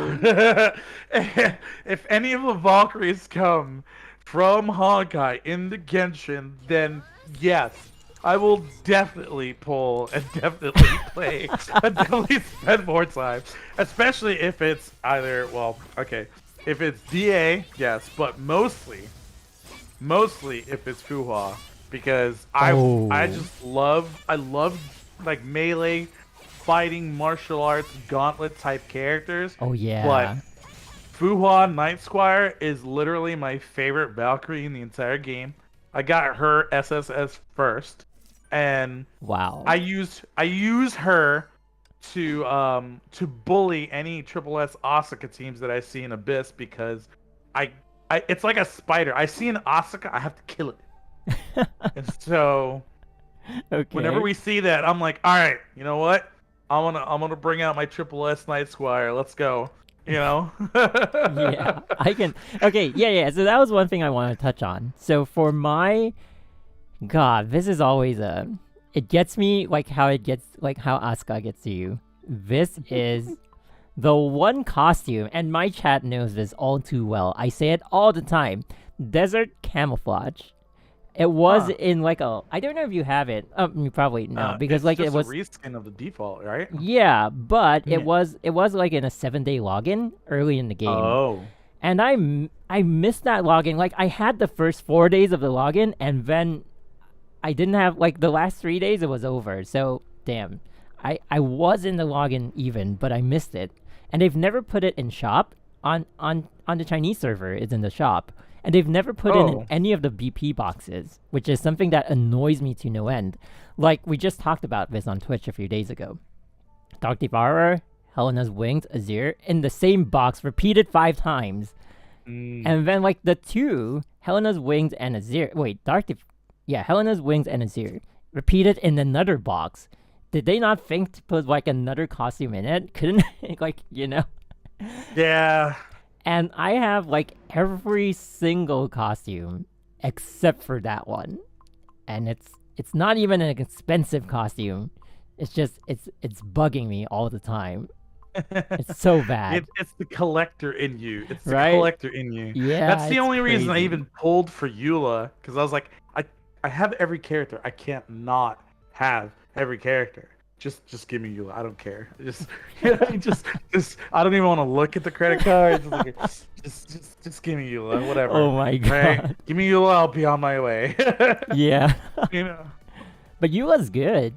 If any of the Valkyries come from Honkai into Genshin, then yes, I will definitely pull and definitely play and definitely spend more time. Especially if it's either, if it's DA, yes, but mostly if it's Fuhua. Because I love like melee fighting martial arts gauntlet type characters. Oh yeah. But Fuhua Night Squire is literally my favorite Valkyrie in the entire game. I got her SSS first, and wow. I use her to bully any Triple S Asuka teams that I see in Abyss because it's like a spider. I see an Asuka, I have to kill it. And so whenever we see that, I'm like, all right, you know what? I'm gonna bring out my Triple S Night Squire. Let's go. Yeah, I can. Okay, yeah. So that was one thing I want to touch on. So for my God, this is always it gets me like how Asuka gets to you. This is the one costume, and my chat knows this all too well. I say it all the time. Desert camouflage. It was in like I don't know if you have it. You probably no, because like it was a reskin of the default, right? Yeah, but it was like in a 7-day login early in the game. Oh. And I missed that login. Like I had the first 4 days of the login, and then I didn't have like the last 3 days. It was over. So damn, I was in the login even, but I missed it. And they've never put it in shop on the Chinese server. It's in the shop. And they've never put it in any of the BP boxes, which is something that annoys me to no end. Like, we just talked about this on Twitch a few days ago. Dark Devourer, Helena's Wings, Azir, in the same box, repeated 5 times. Mm. And then like the two, Helena's wings and Azir. Wait, yeah, Helena's wings and Azir repeated in another box. Did they not think to put like another costume in it? Couldn't like Yeah. And I have like every single costume except for that one, and it's not even an expensive costume. It's just it's bugging me all the time. It's so bad. It's the collector in you. It's the Right? collector in you. Yeah, That's the it's only reason I crazy. even pulled for Eula, because I was like, I have every character. I can't not have every character. Just give me Eula. I don't care. Just just I don't even want to look at the credit card. Just give me Eula. Whatever. Oh my god. Right? Give me Eula. I'll be on my way. Yeah. You know. But Eula's good.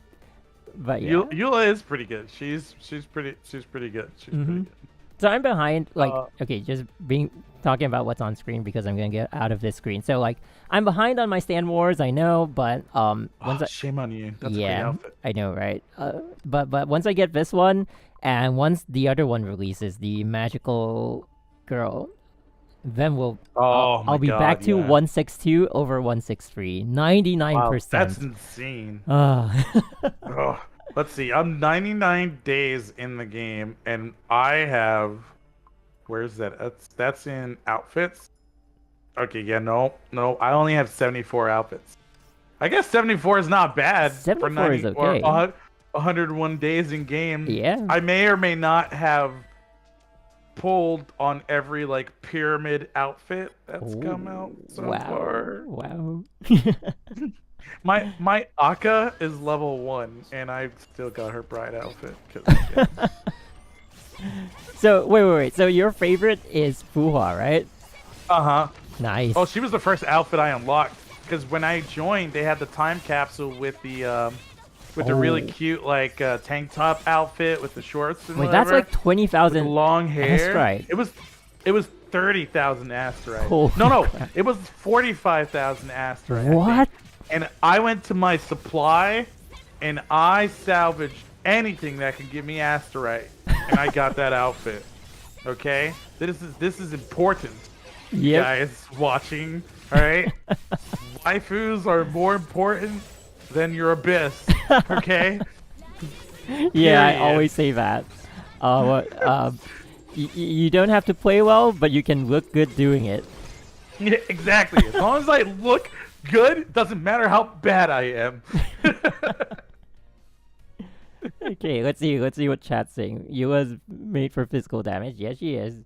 But yeah. Eula is pretty good. She's pretty good. She's pretty good. So I'm behind, like, Uh, okay, just talking about what's on screen because I'm gonna get out of this screen. So like, I'm behind on my Stand Wars, I know, but shame on you. That's a great yeah, outfit. I know, right? But once I get this one, and once the other one releases, the magical girl, then I'll be back to 162 over 163, 99%. Wow, that's insane. Ah. Oh, let's see. I'm 99 days in the game, and I have. Where's that? That's in outfits. Okay, yeah, no. I only have 74 outfits. I guess 74 is not bad 74 for 90 is okay. or 101 days in game. Yeah. I may or may not have pulled on every like pyramid outfit that's come out so far. Wow. My Akka is level 1, and I've still got her bride outfit. 'Cause, yeah. So wait. So your favorite is Fuhua, right? Uh-huh. Nice. Oh, she was the first outfit I unlocked. Because when I joined, they had the time capsule with the really cute like tank top outfit with the shorts and Wait, whatever. that's like 20,000 long hair. Astrite. It was 30,000 Astrite. Holy No, crap. it was 45,000 Astrite. What? And I went to my supply, and I salvaged anything that could give me Astrite, and I got that outfit. Okay, this is important. Yep. Guys watching, all right? Waifus are more important than your abyss. Okay. Yeah, I Period. always say that. You don't have to play well, but you can look good doing it. Yeah, exactly. As long as I look good, it doesn't matter how bad I am. Okay, let's see what chat's saying. Yula's made for physical damage. Yes, she is.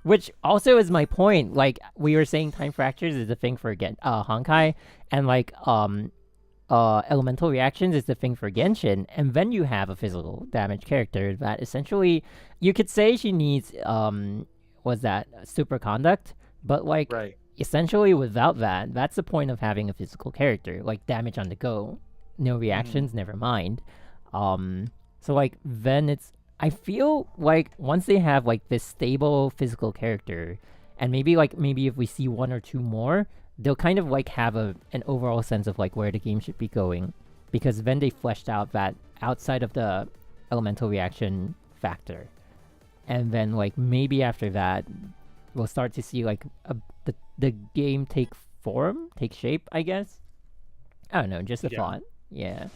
Which also is my point. Like we were saying, time fractures is a thing for Honkai, and like elemental reactions is the thing for Genshin. And then you have a physical damage character that essentially you could say she needs was that super conduct, but like Right. essentially without that, that's the point of having a physical character, like damage on the go, no reactions, never mind. So like then I feel like once they have like this stable physical character, and maybe if we see one or two more, they'll kind of like have an overall sense of like where the game should be going, because then they fleshed out that outside of the elemental reaction factor, and then like maybe after that we'll start to see like the game take shape, I guess. I don't know, just a thought. Yeah.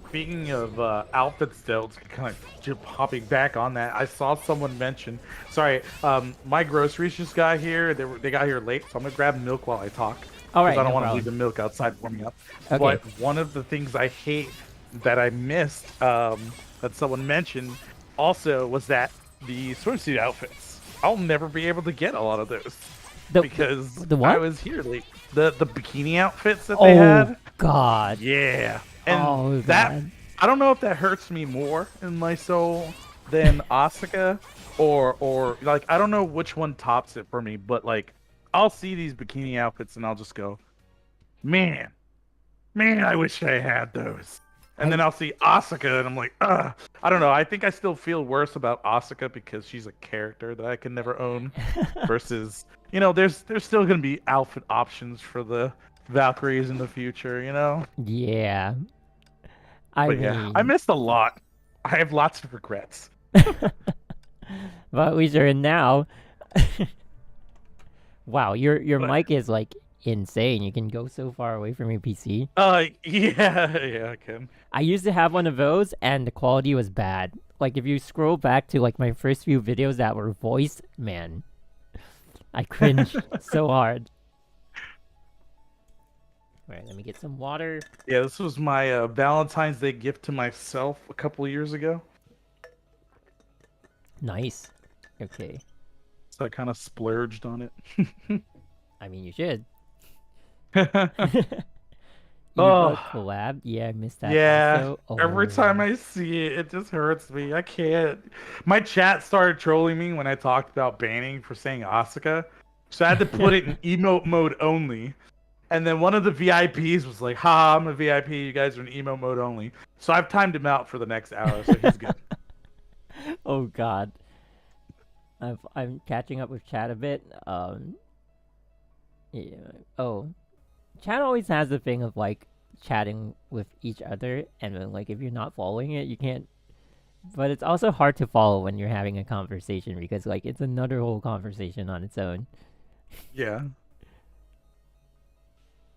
Speaking of outfits, though, kind of hopping back on that, I saw someone mention. Sorry, my groceries just got here. They got here late, so I'm gonna grab milk while I talk. All right, I don't no want to problem. leave the milk outside warming up. Okay. But one of the things I hate that I missed that someone mentioned also was that the swimsuit outfits. I'll never be able to get a lot of those because the what? I was here late. The bikini outfits that they had. God. Yeah. And Oh, that God. I don't know if that hurts me more in my soul than Asuka or like I don't know which one tops it for me, but like I'll see these bikini outfits and I'll just go, man, I wish I had those. And then I'll see Asuka and I'm like, ugh. I don't know. I think I still feel worse about Asuka because she's a character that I can never own versus, there's still going to be outfit options for the Valkyries in the future, Yeah. I missed a lot. I have lots of regrets. But at least you're in now. Wow, your But, mic is like insane. You can go so far away from your PC. yeah, I can. I used to have one of those, and the quality was bad. Like if you scroll back to like my first few videos that were voiced, man, I cringed so hard. All right, let me get some water. Yeah, this was my Valentine's Day gift to myself a couple of years ago. Nice. Okay. So I kind of splurged on it. I mean, you should. Oh, Eva collab. Yeah, I missed that. yeah. Also. Every time Oh. I see it, it just hurts me. I can't. My chat started trolling me when I talked about banning for saying Asuka. So I had to put it in emote mode only. And then one of the VIPs was like, "Ha, I'm a VIP. You guys are in emote mode only." So I've timed him out for the next hour, so he's good. Oh God. I'm catching up with chat a bit. Yeah. Oh, chat always has the thing of like chatting with each other, and then like if you're not following it, you can't. But it's also hard to follow when you're having a conversation because like it's another whole conversation on its own. Yeah.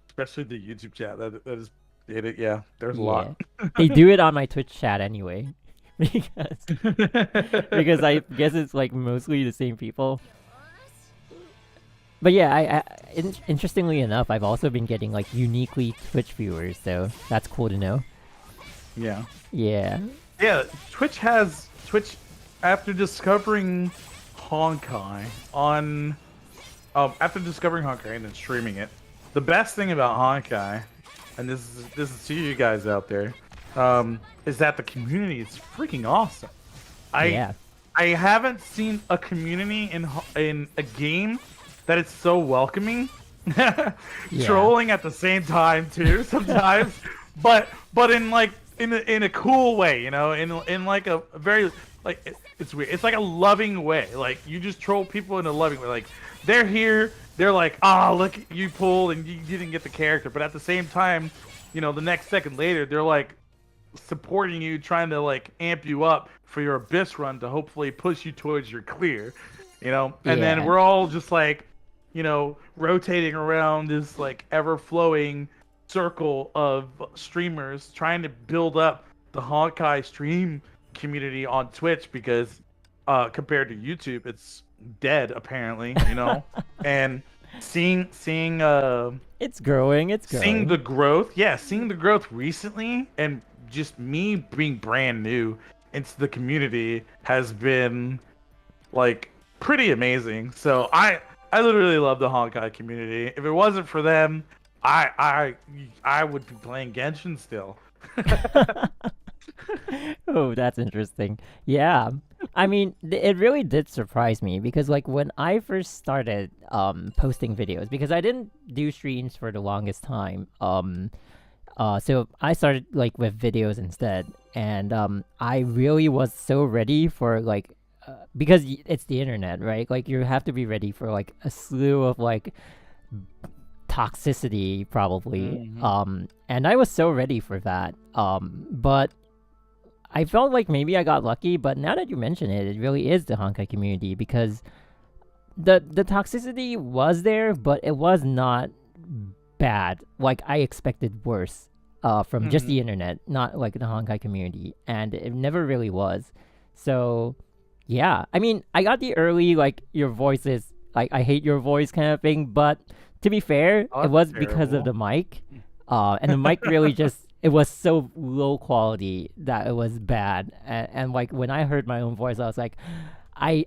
Especially the YouTube chat. That is it. Yeah, there's a Yeah, lot. they do it on my Twitch chat anyway, because because I guess it's like mostly the same people. But yeah, interestingly enough, I've also been getting like uniquely Twitch viewers, so that's cool to know. Yeah. Yeah. Yeah, Twitch after discovering Honkai after discovering Honkai and then streaming it. The best thing about Honkai, and this is to you guys out there, is that the community is freaking awesome. Yeah. I haven't seen a community in a game that is so welcoming. Trolling at the same time too sometimes, but in a cool way, you know, in like a very like it's weird. It's like a loving way. Like you just troll people in a loving way. Like they're here, they're like, ah, look, you pulled and you didn't get the character, but at the same time, you know, the next second later, they're like supporting you, trying to like amp you up for your abyss run to hopefully push you towards your clear, you know. And then we're all just like, you know, rotating around this like ever flowing circle of streamers trying to build up the Honkai stream community on Twitch because compared to YouTube it's dead apparently, you know. And seeing it's growing. seeing the growth, seeing the growth recently and just me being brand new into the community has been like pretty amazing. So I literally love the Honkai community. If it wasn't for them, I would be playing Genshin still. Oh, that's interesting. Yeah. I mean, it really did surprise me because like when I first started posting videos, because I didn't do streams for the longest time. So I started like with videos instead, and I really was so ready for like because it's the internet, right? Like you have to be ready for like a slew of like toxicity probably. And I was so ready for that. But I felt like maybe I got lucky, but now that you mention it, it really is the Honkai community because the toxicity was there, but it was not bad. Like I expected worse from just the internet, not like the Honkai community, and it never really was. So yeah, I mean, I got the early like your voice is like I hate your voice kind of thing, but to be fair, it was because of the mic, and the mic really just it was so low quality that it was bad, and like when I heard my own voice, I was like, I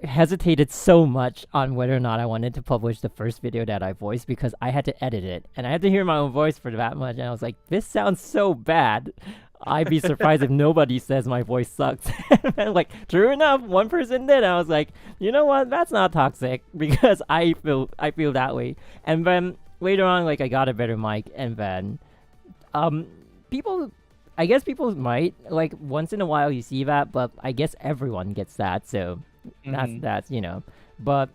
hesitated so much on whether or not I wanted to publish the first video that I voiced because I had to edit it and I had to hear my own voice for that much, and I was like, this sounds so bad. I'd be surprised if nobody says my voice sucks. And like, true enough, one person did. I was like, you know what? That's not toxic because I feel that way. And then later on, like I got a better mic, and then people, I guess people might like once in a while you see that, but I guess everyone gets that. So that's you know, but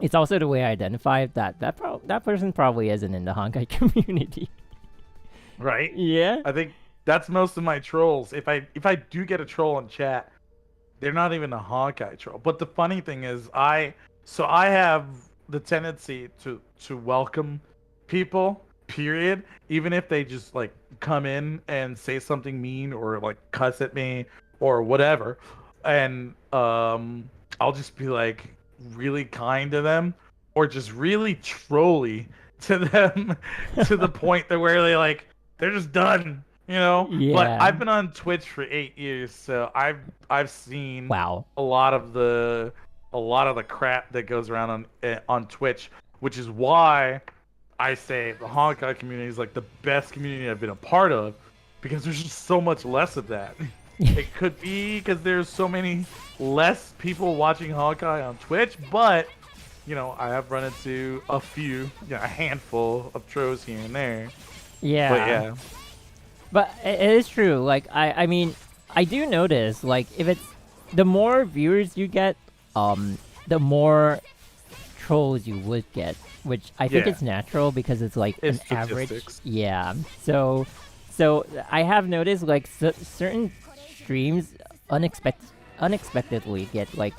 it's also the way I identify that person probably isn't in the Honkai community. Right? Yeah. I think that's most of my trolls. If I do get a troll in chat, they're not even a Honkai troll. But the funny thing is, I have the tendency to welcome people, period, even if they just like come in and say something mean or like cuss at me or whatever, and I'll just be like really kind to them or just really trolly to them to the point that where they're just done, you know. But Yeah. I've been on Twitch for 8 years, so I've seen Wow. a lot of the crap that goes around on Twitch, which is why I say the Honkai community is like the best community I've been a part of, because there's just so much less of that. It could be because there's so many less people watching Honkai on Twitch, but I have run into a handful of trolls here and there. But Yeah. yeah, But it is true. Like I mean, I do notice like if it's the more viewers you get, the more trolls you would get, which I think yeah, it's natural because it's like it's an average. statistics. Yeah. So I have noticed like certain streams unexpectedly get like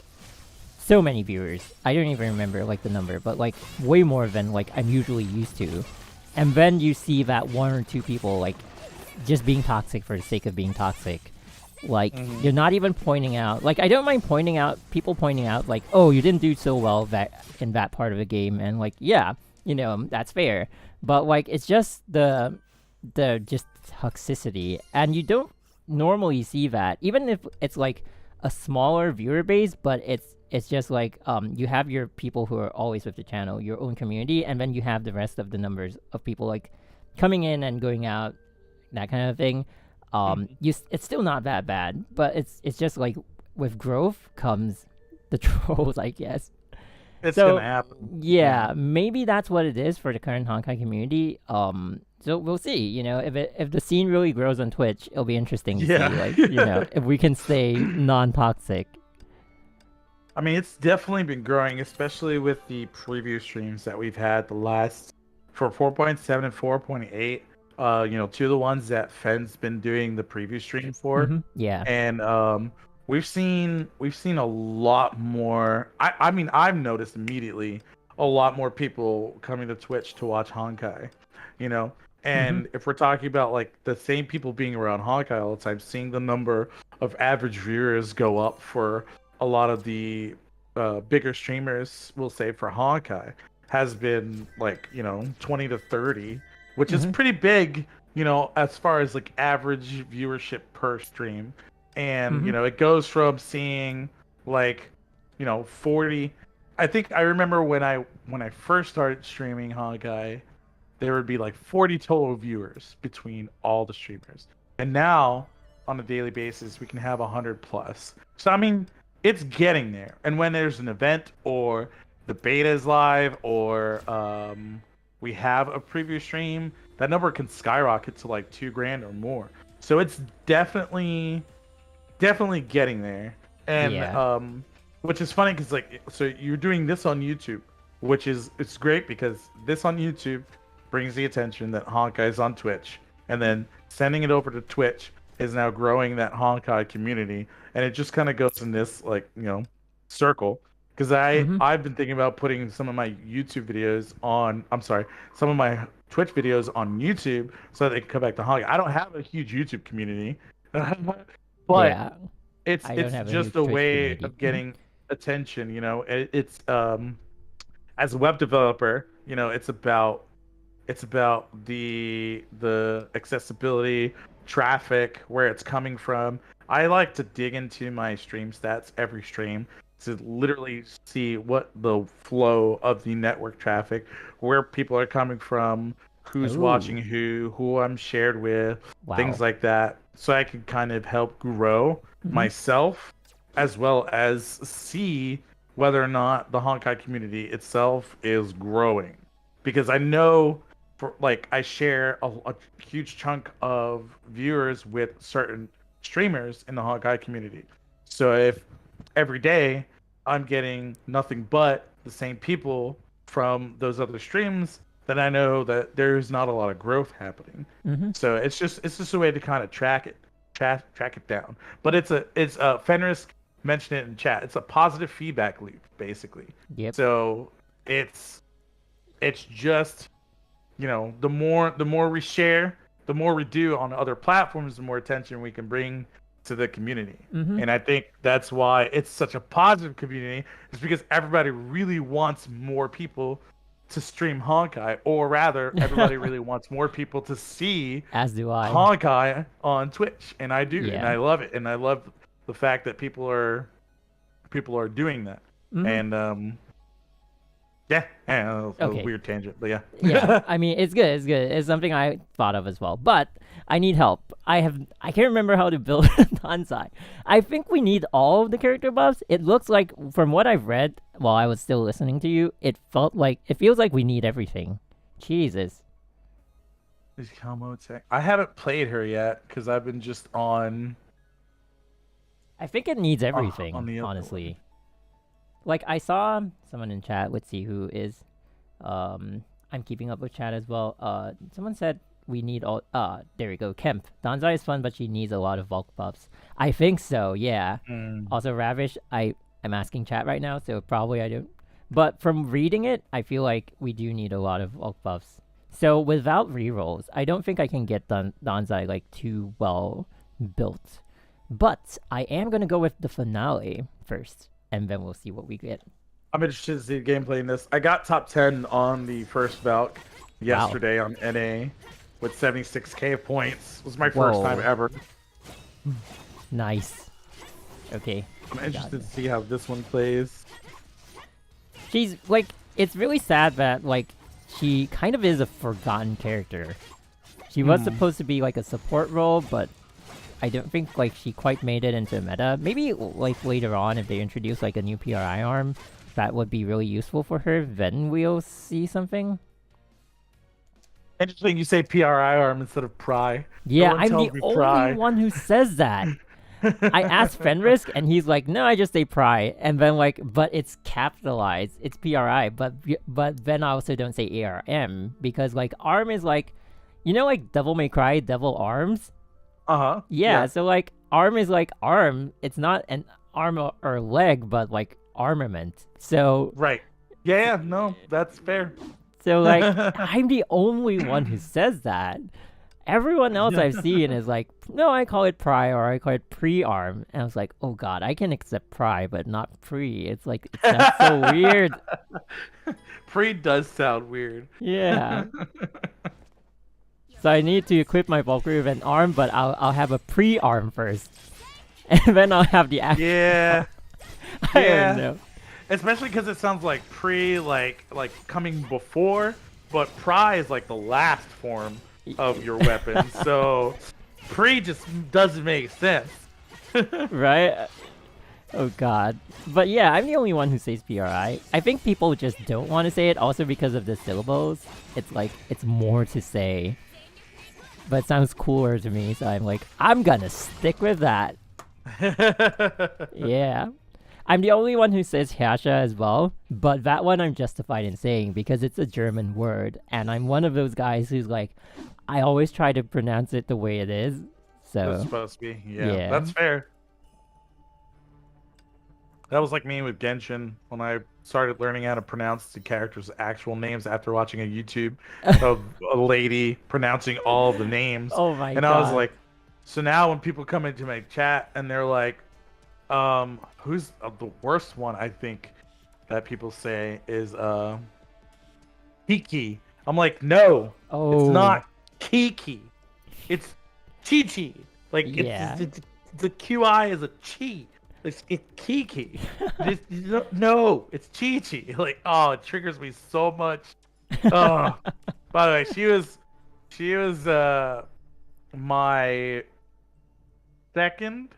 so many viewers. I don't even remember like the number, but like way more than like I'm usually used to. And then you see that one or two people like just being toxic for the sake of being toxic. Like you're not even pointing out. Like I don't mind pointing out people pointing out like, oh, you didn't do so well that in that part of the game, and like yeah, that's fair. But like it's just the just toxicity, and you don't normally see that even if it's like a smaller viewer base, but it's just like you have your people who are always with the channel, your own community, and then you have the rest of the numbers of people like coming in and going out, that kind of thing. It's still not that bad, but it's just like with growth comes the trolls, I guess. It's So gonna happen. yeah, maybe that's what it is for the current Honkai community. So we'll see. If the scene really grows on Twitch, it'll be interesting to see, Yeah. like, if we can stay non-toxic. I mean, it's definitely been growing, especially with the preview streams that we've had the last for 4.7 and 4.8. Two of the ones that Fen's been doing the preview stream for, Yeah. and we've seen a lot more. I mean, I've noticed immediately a lot more people coming to Twitch to watch Honkai, you know. hmm And if we're talking about like the same people being around Honkai all the time, seeing the number of average viewers go up for a lot of the bigger streamers, we'll say for Honkai, has been like 20 to 30, which is hmm pretty big, as far as like average viewership per stream. And hmm it goes from seeing like 40. I think I remember when I first started streaming Honkai, there would be like 40 total viewers between all the streamers. And now on a daily basis we can have 100 plus. So I mean, it's getting there. And when there's an event or the beta is live or we have a preview stream, that number can skyrocket to like 2 grand or more. So it's definitely getting there. And Yeah. which is funny because like, so you're doing this on YouTube, which is, it's great because this on YouTube brings the attention that Honkai is on Twitch, and then sending it over to Twitch is now growing that Honkai community, and it just kind of goes in this like circle. Because hmm I've been thinking about putting some of my YouTube videos on, I'm sorry, some of my Twitch videos on YouTube so that they can come back to Honkai. I don't have a huge YouTube community, but Yeah. it's I don't it's have a just huge a Twitch way community. of getting attention. It's as a web developer, it's about the accessibility, traffic, where it's coming from. I like to dig into my stream stats every stream to literally see what the flow of the network traffic, where people are coming from, who's watching Oh, who I'm shared with, things wow. like that, so I can kind of help grow hmm myself as well as see whether or not the Honkai community itself is growing. Because I know, for like, I share a huge chunk of viewers with certain streamers in the Honkai community. So if every day I'm getting nothing but the same people from those other streams, then I know that there's not a lot of growth happening. hmm So it's just a way to kind of track it down. But it's a Fenris mentioned it in chat. It's a positive feedback loop, basically. Yep. So it's just, the more we share, the more we do on other platforms, the more attention we can bring to the community. Mm-hmm. And I think that's why it's such a positive community. It's because everybody really wants more people to stream Honkai, or rather, everybody really wants more people to see As do I. Honkai on Twitch, and I do, and Yeah. I love it, and I love the fact that people are doing that, Mhm. and yeah, a Okay. weird tangent, but yeah. Yeah, I mean, it's good. It's good. It's something I thought of as well. But I need help. I can't remember how to build Danzai. I think we need all of the character buffs. It looks like, from what I've read while I was still listening to you, it feels like we need everything. Jesus. Is Calmo tech? I haven't played her yet because I've been just on I think it needs on everything, the other honestly. Like, I saw someone in chat. Let's see who is. I'm keeping up with chat as well. Someone said we need all. There we go. Kemp. Danzai is fun, but she needs a lot of bulk buffs. I think so. Yeah. one. Also, Ravish. I'm asking chat right now, so probably I don't. But from reading it, I feel like we do need a lot of bulk buffs. So without rerolls, I don't think I can get Danzai like too well built. But I am gonna go with the finale first, and then we'll see what we get. I'm interested to see gameplay in this. I got top 10 on the first Valk yesterday on NA with 76k points. It was my first time ever. Nice. Okay. I'm interested to see how this one plays. She's like, it's really sad that like she kind of is a forgotten character. She was supposed to be like a support role, but I don't think like she quite made it into meta. Maybe like later on, if they introduce like a new PRI arm, that would be really useful for her. Then we'll see something. Interesting you say PRI arm instead of Pry. Yeah, No one I'm tells the me only Pry. one who says that. I asked Fenrisk, and he's like, "No, I just say Pry." And then like, but it's capitalized. It's PRI, but then I also don't say ARM because like arm is like, like Devil May Cry, Devil Arms. Uh-huh. Yeah, so like arm is like arm. It's not an arm or leg, but like armament. So Right. Yeah, no, that's fair. so like I'm the only one who says that. Everyone else I've seen is like, no, I call it pry or I call it pre-arm. And I was like, oh god, I can accept pry, but not pre. It's like, it sounds so weird. Pre does sound weird. Yeah. So I need to equip my Valkyrie with an arm, but I'll have a pre-arm first. And then I'll have the actual. Yeah. I don't know. Especially because it sounds like pre, like coming before, but pry is like the last form of your weapon. So pre just doesn't make sense. Right? Oh god. But yeah, I'm the only one who says PRI. I think people just don't want to say it also because of the syllables. It's like, it's more to say. But it sounds cooler to me, so I'm like, I'm gonna stick with that. Yeah. I'm the only one who says Herrscher as well, but that one I'm justified in saying because it's a German word, and I'm one of those guys who's like, I always try to pronounce it the way it is. So That's supposed to be. Yeah, yeah. That's fair. That was like me with Genshin when I started learning how to pronounce the characters' actual names after watching a YouTube of a lady pronouncing all the names. Oh my god. And I was like, so now when people come into my chat and they're like, who's the worst one I think that people say is Kiki. I'm like, no, it's not Kiki. It's Chi-Chi. Like, Yeah. the QI is a Chi. It's Kiki. No, it's Chi-Chi. Like, oh, it triggers me so much. Oh, by the way, she was my second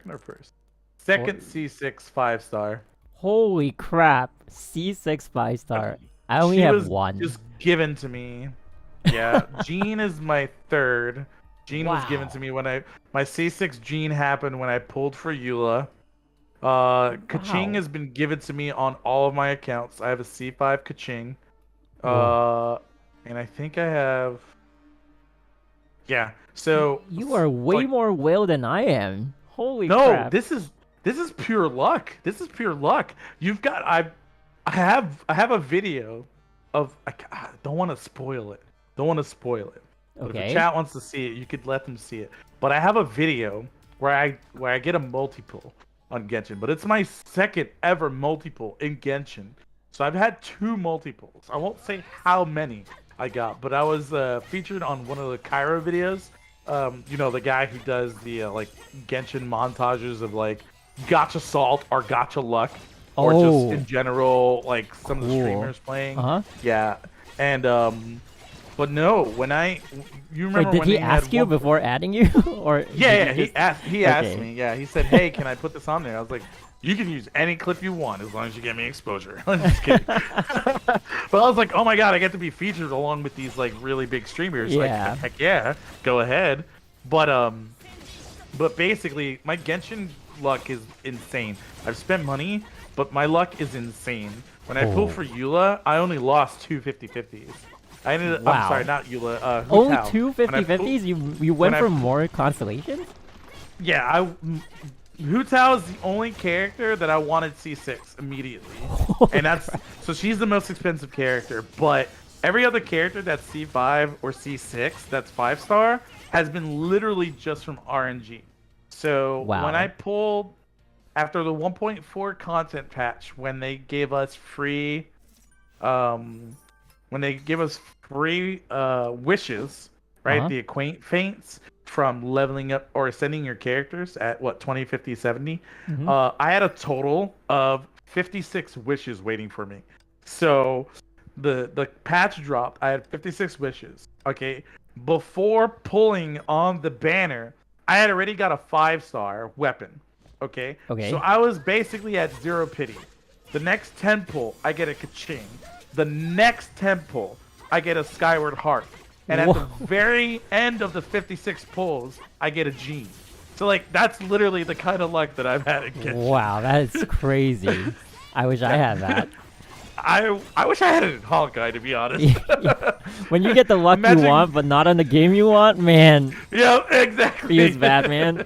or first? Second C6 5-star. Holy crap. C6 5-star. I only She have was one. just given to me. Yeah, Jean is my third. Jean was given to me when my C6 Jean happened when I pulled for Eula. Kaching has been given to me on all of my accounts. I have a C5 Kaching. And I think I have. Yeah. So You are way more whale than I am. Holy no, crap. this is This is pure luck. This is pure luck. You've got I have a video of I don't want to spoil it. Don't want to spoil it. But if the Okay. chat wants to see it, you could let them see it. But I have a video where I get a multiple on Genshin, but it's my second ever multiple in Genshin. So I've had 2 multiples. I won't say how many I got, but I was featured on one of the Cairo videos. You know, the guy who does the like Genshin montages of like Gacha Salt or Gacha Luck, or just Oh, in general, like some of the cool. streamers playing. Uh-huh. Yeah, and but no, you Wait, remember did when he they had ask you one. before adding you, or Yeah, did yeah, just... he asked Okay. me. Yeah, he said, "Hey, can I put this on there?" I was like, "You can use any clip you want as long as you get me exposure." I'm just kidding. But I was like, "Oh my god, I get to be featured along with these like really big streamers." Yeah. Like, heck yeah, go ahead. But basically, my Genshin luck is insane. I've spent money, but my luck is insane. When I pulled Oh. for Eula, I only lost 2 50-50s. I ended up, Wow. I'm sorry, not Eula. Only Hu Tao. 2 When I pulled- 50-50s? You when went I for pu- more constellations? Yeah, Hu Tao is the only character that I wanted C6 immediately. And that's so she's the most expensive character, but every other character that's C5 or C6 that's 5-star has been literally just from RNG. So Wow. when I pulled after the 1.4 content patch, when they gave us free wishes, right? Uh-huh. The acquaint feints from leveling up or ascending your characters at what 20, 50, 70. Mhm. I had a total of 56 wishes waiting for me. So the patch dropped. I had 56 wishes. Okay. Before pulling on the banner, I had already got a 5-star weapon. Okay. Okay. So I was basically at 0 pity. The next 10 pull, I get a Kaching. The next 10 pull, I get a Skyward Heart. And at the Whoa. very end of the 56 pulls, I get a Gene. So like that's literally the kind of luck that I've had in Genshin. Wow, that is crazy. I wish I had that. I wish I had it in Honkai, to be honest. Yeah. When you get the luck Imagine- you want, but not on the game you want, man, Yeah, exactly. feels bad, man.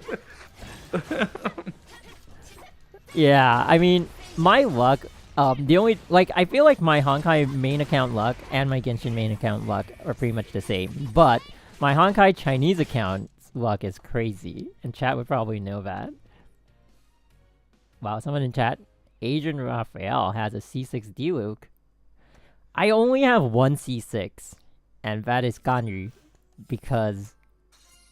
Yeah, I mean, my luck, the only, like, I feel like my Honkai main account luck and my Genshin main account luck are pretty much the same, but my Honkai Chinese account luck is crazy, and chat would probably know that. Wow, someone in chat, Adrian Raphael has a C6 D-Luke. I only have one C6, and that is Ganyu, because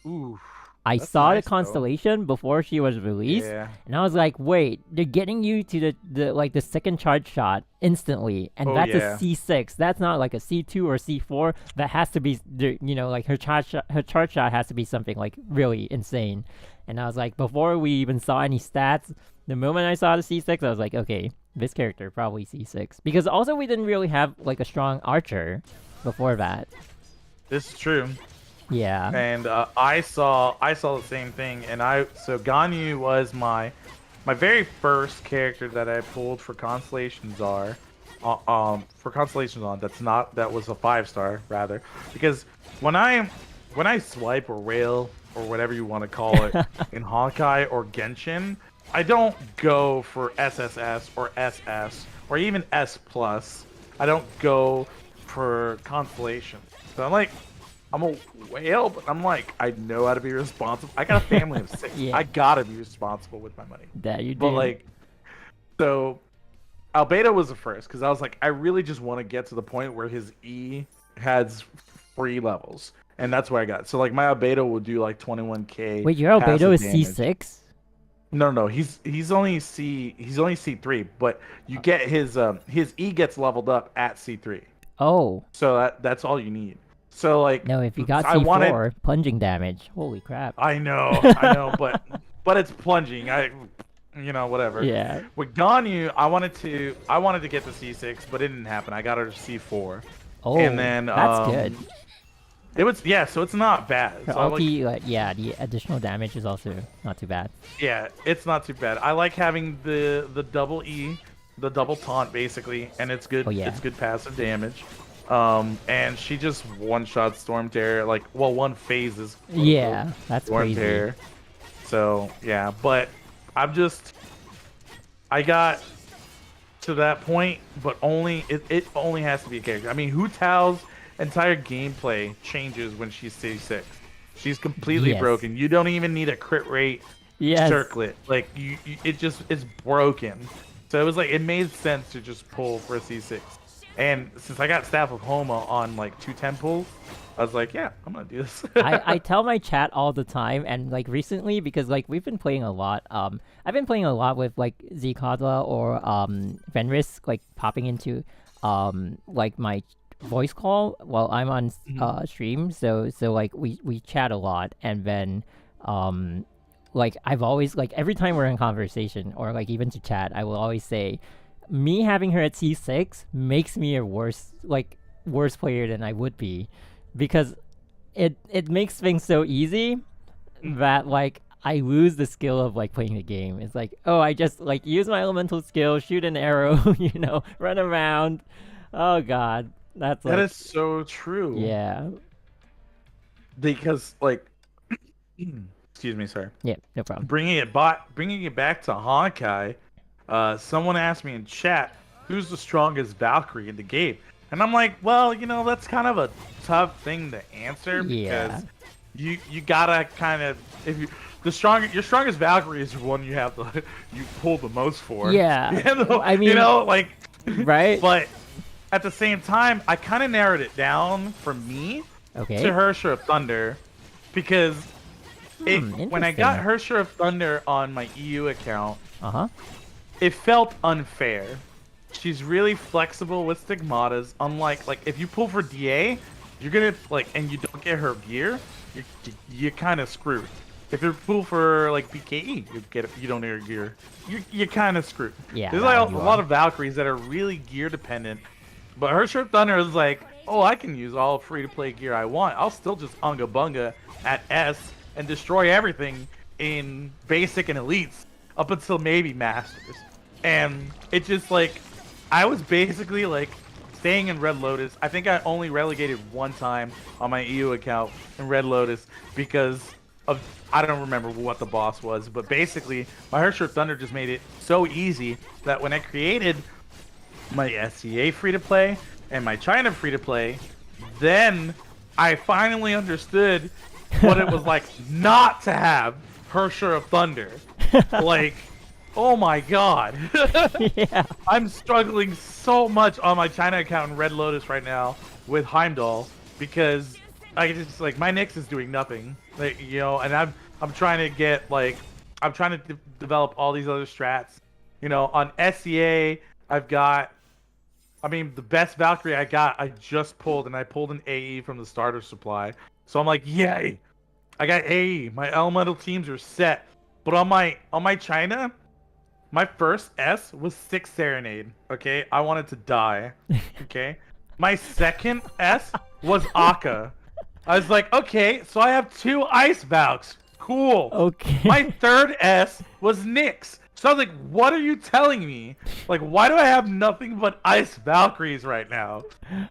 Ooh, I that's saw nice, the though. constellation before she was released, yeah. and I was like, wait, they're getting you to the second charge shot instantly, and Oh, that's yeah. a C6. That's not like a C2 or C4. That has to be, like her charge shot has to be something like really insane. And I was like, before we even saw any stats, the moment I saw the C6, I was like, okay, this character probably C6, because also we didn't really have like a strong archer before that. This is true. Yeah. And I saw the same thing, and so Ganyu was my very first character that I pulled for constellations that was a 5-star rather, because when I swipe or rail or whatever you want to call it in Honkai or Genshin, I don't go for SSS or SS or even S plus. I don't go for constellations. So I'm a whale, but I'm like, I know how to be responsible. I got a family of 6. Yeah. I gotta be responsible with my money. That you But do. like, so Albedo was the first, because I was like, I really just want to get to the point where his E has 3 levels, and that's where I got. So like my Albedo will do like 21k. Wait, your passive Albedo is damage. C6? No, he's only C3, but you get his E gets leveled up at C3. Oh. So that's all you need. So like, No, if you got I C4, wanted- plunging damage. Holy crap. I know, but it's plunging. Whatever. Yeah. With Ganyu, I wanted to get to C6, but it didn't happen. I got her to C4. Oh, And then that's good. It was so it's not bad. Her So the additional damage is also not too bad. yeah, it's not too bad. I like having the double E, the double taunt basically, and it's good. Oh, yeah. It's good passive damage. And she just one-shot Storm Terror, one phase is Yeah, that's Storm crazy. Terror. So yeah, but I'm just I got to that point, but it only has to be a character. I mean, Hu Tao's entire gameplay changes when she's C6. She's completely Yes. broken. You don't even need a crit rate Yes. circlet. Like it's broken. So it was like it made sense to just pull for a C6. And since I got Staff of Homa on like 210 pulls, I was like, yeah, I'm gonna do this. I tell my chat all the time, and like recently, because like we've been playing a lot. I've been playing a lot with like Zkadla or Fenris, like popping into like my voice call while I'm on stream. So like we chat a lot, and then like I've always like every time we're in conversation or like even to chat, I will always say, me having her at C6 makes me a worse player than I would be. Because it makes things so easy that like I lose the skill of like playing the game. It's like, oh, I just like use my elemental skill, shoot an arrow, run around. Oh god, that's like, that is so true. yeah. Because like, excuse me, sorry. Yeah, no problem. Bringing it back to Honkai, someone asked me in chat, who's the strongest Valkyrie in the game? And I'm like, well, that's kind of a tough thing to answer because you gotta kind of your strongest Valkyrie is the one you pull the most for. Yeah. I mean, like right. But at the same time, I kind of narrowed it down for me to Hersher of Thunder because when I got Hersher of Thunder on my EU account, it felt unfair. She's really flexible with stigmatas. Unlike like if you pull for DA, you're gonna and you don't get her gear, you're kind of screwed. If you pull for like BKE, you don't get her gear. You're kind of screwed. Yeah. There's like a lot of Valkyries that are really gear dependent, but Hersher Thunder is like, oh, I can use all free to play gear I want. I'll still just unga bunga at S and destroy everything in basic and elites up until maybe masters. And it just like. I was basically like staying in Red Lotus. I think I only relegated one time on my EU account in Red Lotus because of I don't remember what the boss was, but basically my Hersher Thunder just made it so easy that when I created my SCA free to play and my China free to play, then I finally understood what it was like not to have Hersher of Thunder. Like, oh my god. Yeah. I'm struggling so much on my China account in Red Lotus right now with Heimdall because I just like my Nyx is doing nothing. Like, and I'm trying to get like I'm trying to develop all these other strats. On SCA I've got the best Valkyrie I just pulled, and I pulled an AE from the starter supply. So I'm like, yay. I got AE. My elemental teams are set. But on my China, my first S was 6 Serenade, okay? I wanted to die, okay? My second S was Akka. I was like, okay, so I have 2 Ice Valks. Cool. Okay. My third S was Nyx. So I was like, what are you telling me? Like, why do I have nothing but Ice Valkyries right now?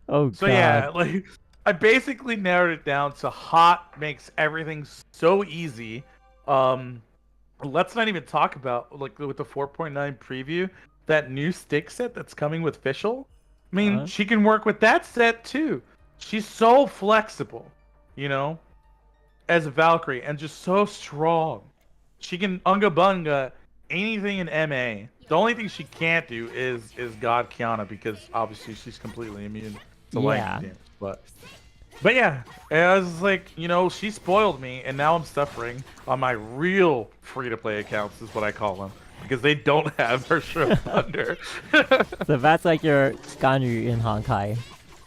Oh, God. So yeah, like, I basically narrowed it down to hot makes everything so easy. Let's not even talk about, like, with the 4.9 preview, that new stick set that's coming with Fischl. I mean, she can work with that set, too. She's so flexible, as a Valkyrie, and just so strong. She can unga bunga anything in MA. The only thing she can't do is God Kiana, because obviously she's completely immune to lightning damage. But yeah, I was like, she spoiled me, and now I'm suffering on my real free-to-play accounts, is what I call them, because they don't have Hersher of Thunder. So that's like your Ganyu in Honkai.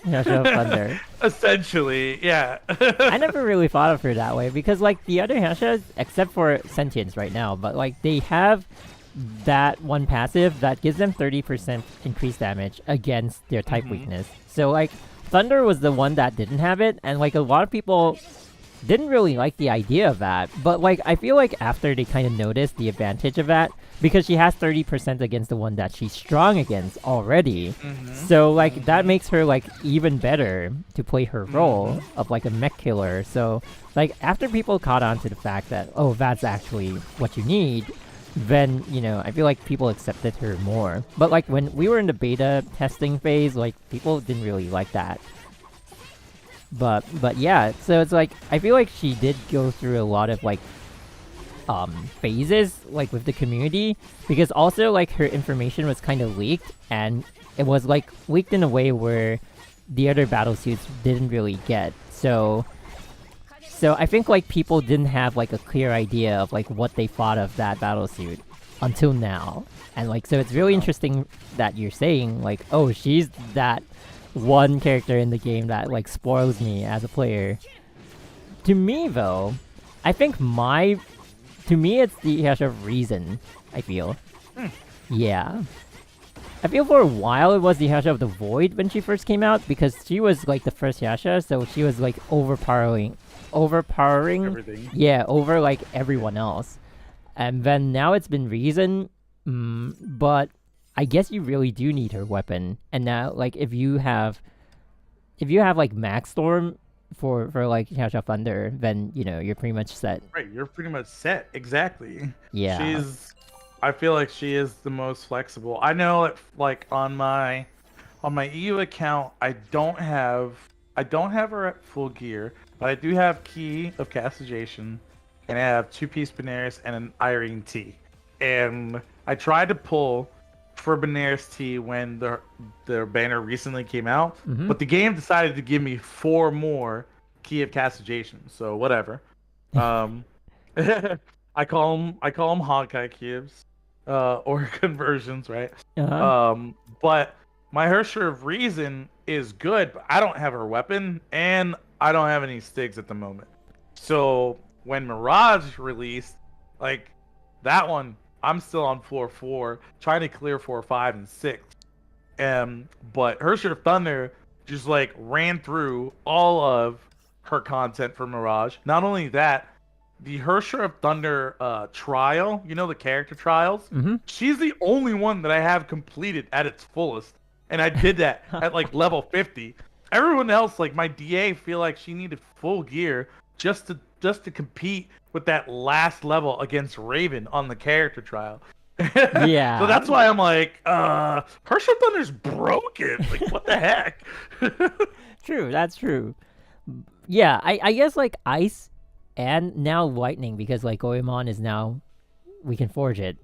Hersher of Thunder. Essentially, yeah. I never really thought of her that way, because like the other Hershas, except for Sentience right now, but like they have that one passive that gives them 30% increased damage against their type weakness. So like Thunder was the one that didn't have it, and like a lot of people didn't really like the idea of that, but like I feel like after they kind of noticed the advantage of that, because she has 30% against the one that she's strong against already, so like that makes her like even better to play her role of like a mech killer. So like after people caught on to the fact that, oh, that's actually what you need, then I feel like people accepted her more. But like when we were in the beta testing phase, like people didn't really like that. But yeah, so it's like I feel like she did go through a lot of like phases like with the community, because also like her information was kind of leaked, and it was like leaked in a way where the other battlesuits didn't really get. So I think like people didn't have like a clear idea of like what they thought of that battlesuit until now. And like so it's really interesting that you're saying like, oh, she's that one character in the game that like spoils me as a player. To me though, I think to me it's the Yasha of Reason, I feel. Yeah. I feel for a while it was the Yasha of the Void when she first came out, because she was like the first Yasha, so she was like overpowering Everything. yeah, over like everyone else. And then now it's been Reason, but I guess you really do need her weapon. And now like if you have like Max Storm for like Yasha Thunder, then you're pretty much set. Right, you're pretty much set. Exactly. Yeah. I feel like she is the most flexible. I know it, like on my EU account, I don't have her at full gear, but I do have Key of Castigation, and I have 2-piece Benares and an Irene T. And I tried to pull for Benares T when the banner recently came out, but the game decided to give me 4 more Key of Castigation. So whatever. I call them Honkai cubes, or conversions, right? But my Hersher of Reason is good, but I don't have her weapon, and I don't have any Stigs at the moment. So when Mirage released, like that one, I'm still on floor 4, trying to clear 4, 5, and 6. But Hersher of Thunder just like ran through all of her content for Mirage. Not only that, the Hersher of Thunder trial, the character trials, she's the only one that I have completed at its fullest. And I did that at like level 50. Everyone else, like my DA, feel like she needed full gear just to compete with that last level against Raven on the character trial. Yeah. So that's why I'm like, Hersher of Thunder's broken. Like, what the heck? True, that's true. Yeah, I guess like Ice and now Lightning, because like Goemon is now, we can forge it.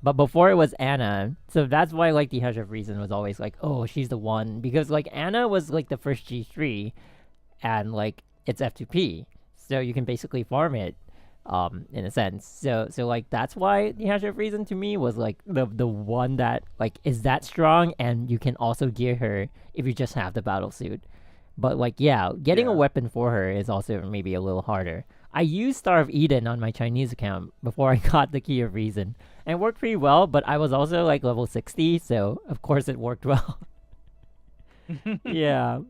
But before it was Anna, so that's why like the Hush of Reason was always like, oh, she's the one, because like Anna was like the first G3, and like it's F2P, so you can basically farm it, in a sense. So like that's why the Hush of Reason to me was like the one that like is that strong, and you can also gear her if you just have the battle suit. But like yeah, getting a weapon for her is also maybe a little harder. I used Star of Eden on my Chinese account before I got the Key of Reason. And it worked pretty well, but I was also like level 60, so of course it worked well. Yeah.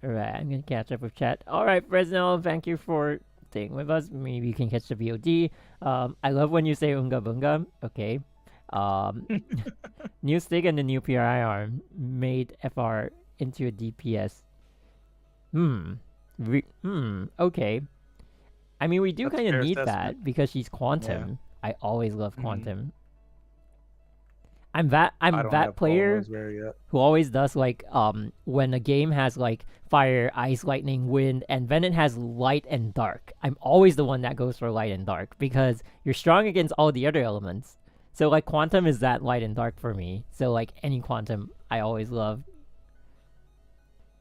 Alright, I'm gonna catch up with chat. Alright, Fresno, thank you for staying with us. Maybe you can catch the VOD. I love when you say Unga Bunga. Okay. New stick and the new PRI arm made FR into a DPS. Okay. I mean, we do kind of need that because she's Quantum. Yeah. I always love Quantum. I'm that player who always does like when a game has like fire, ice, lightning, wind, and then it has light and dark. I'm always the one that goes for light and dark because you're strong against all the other elements. So like Quantum is that light and dark for me. So like any Quantum, I always love.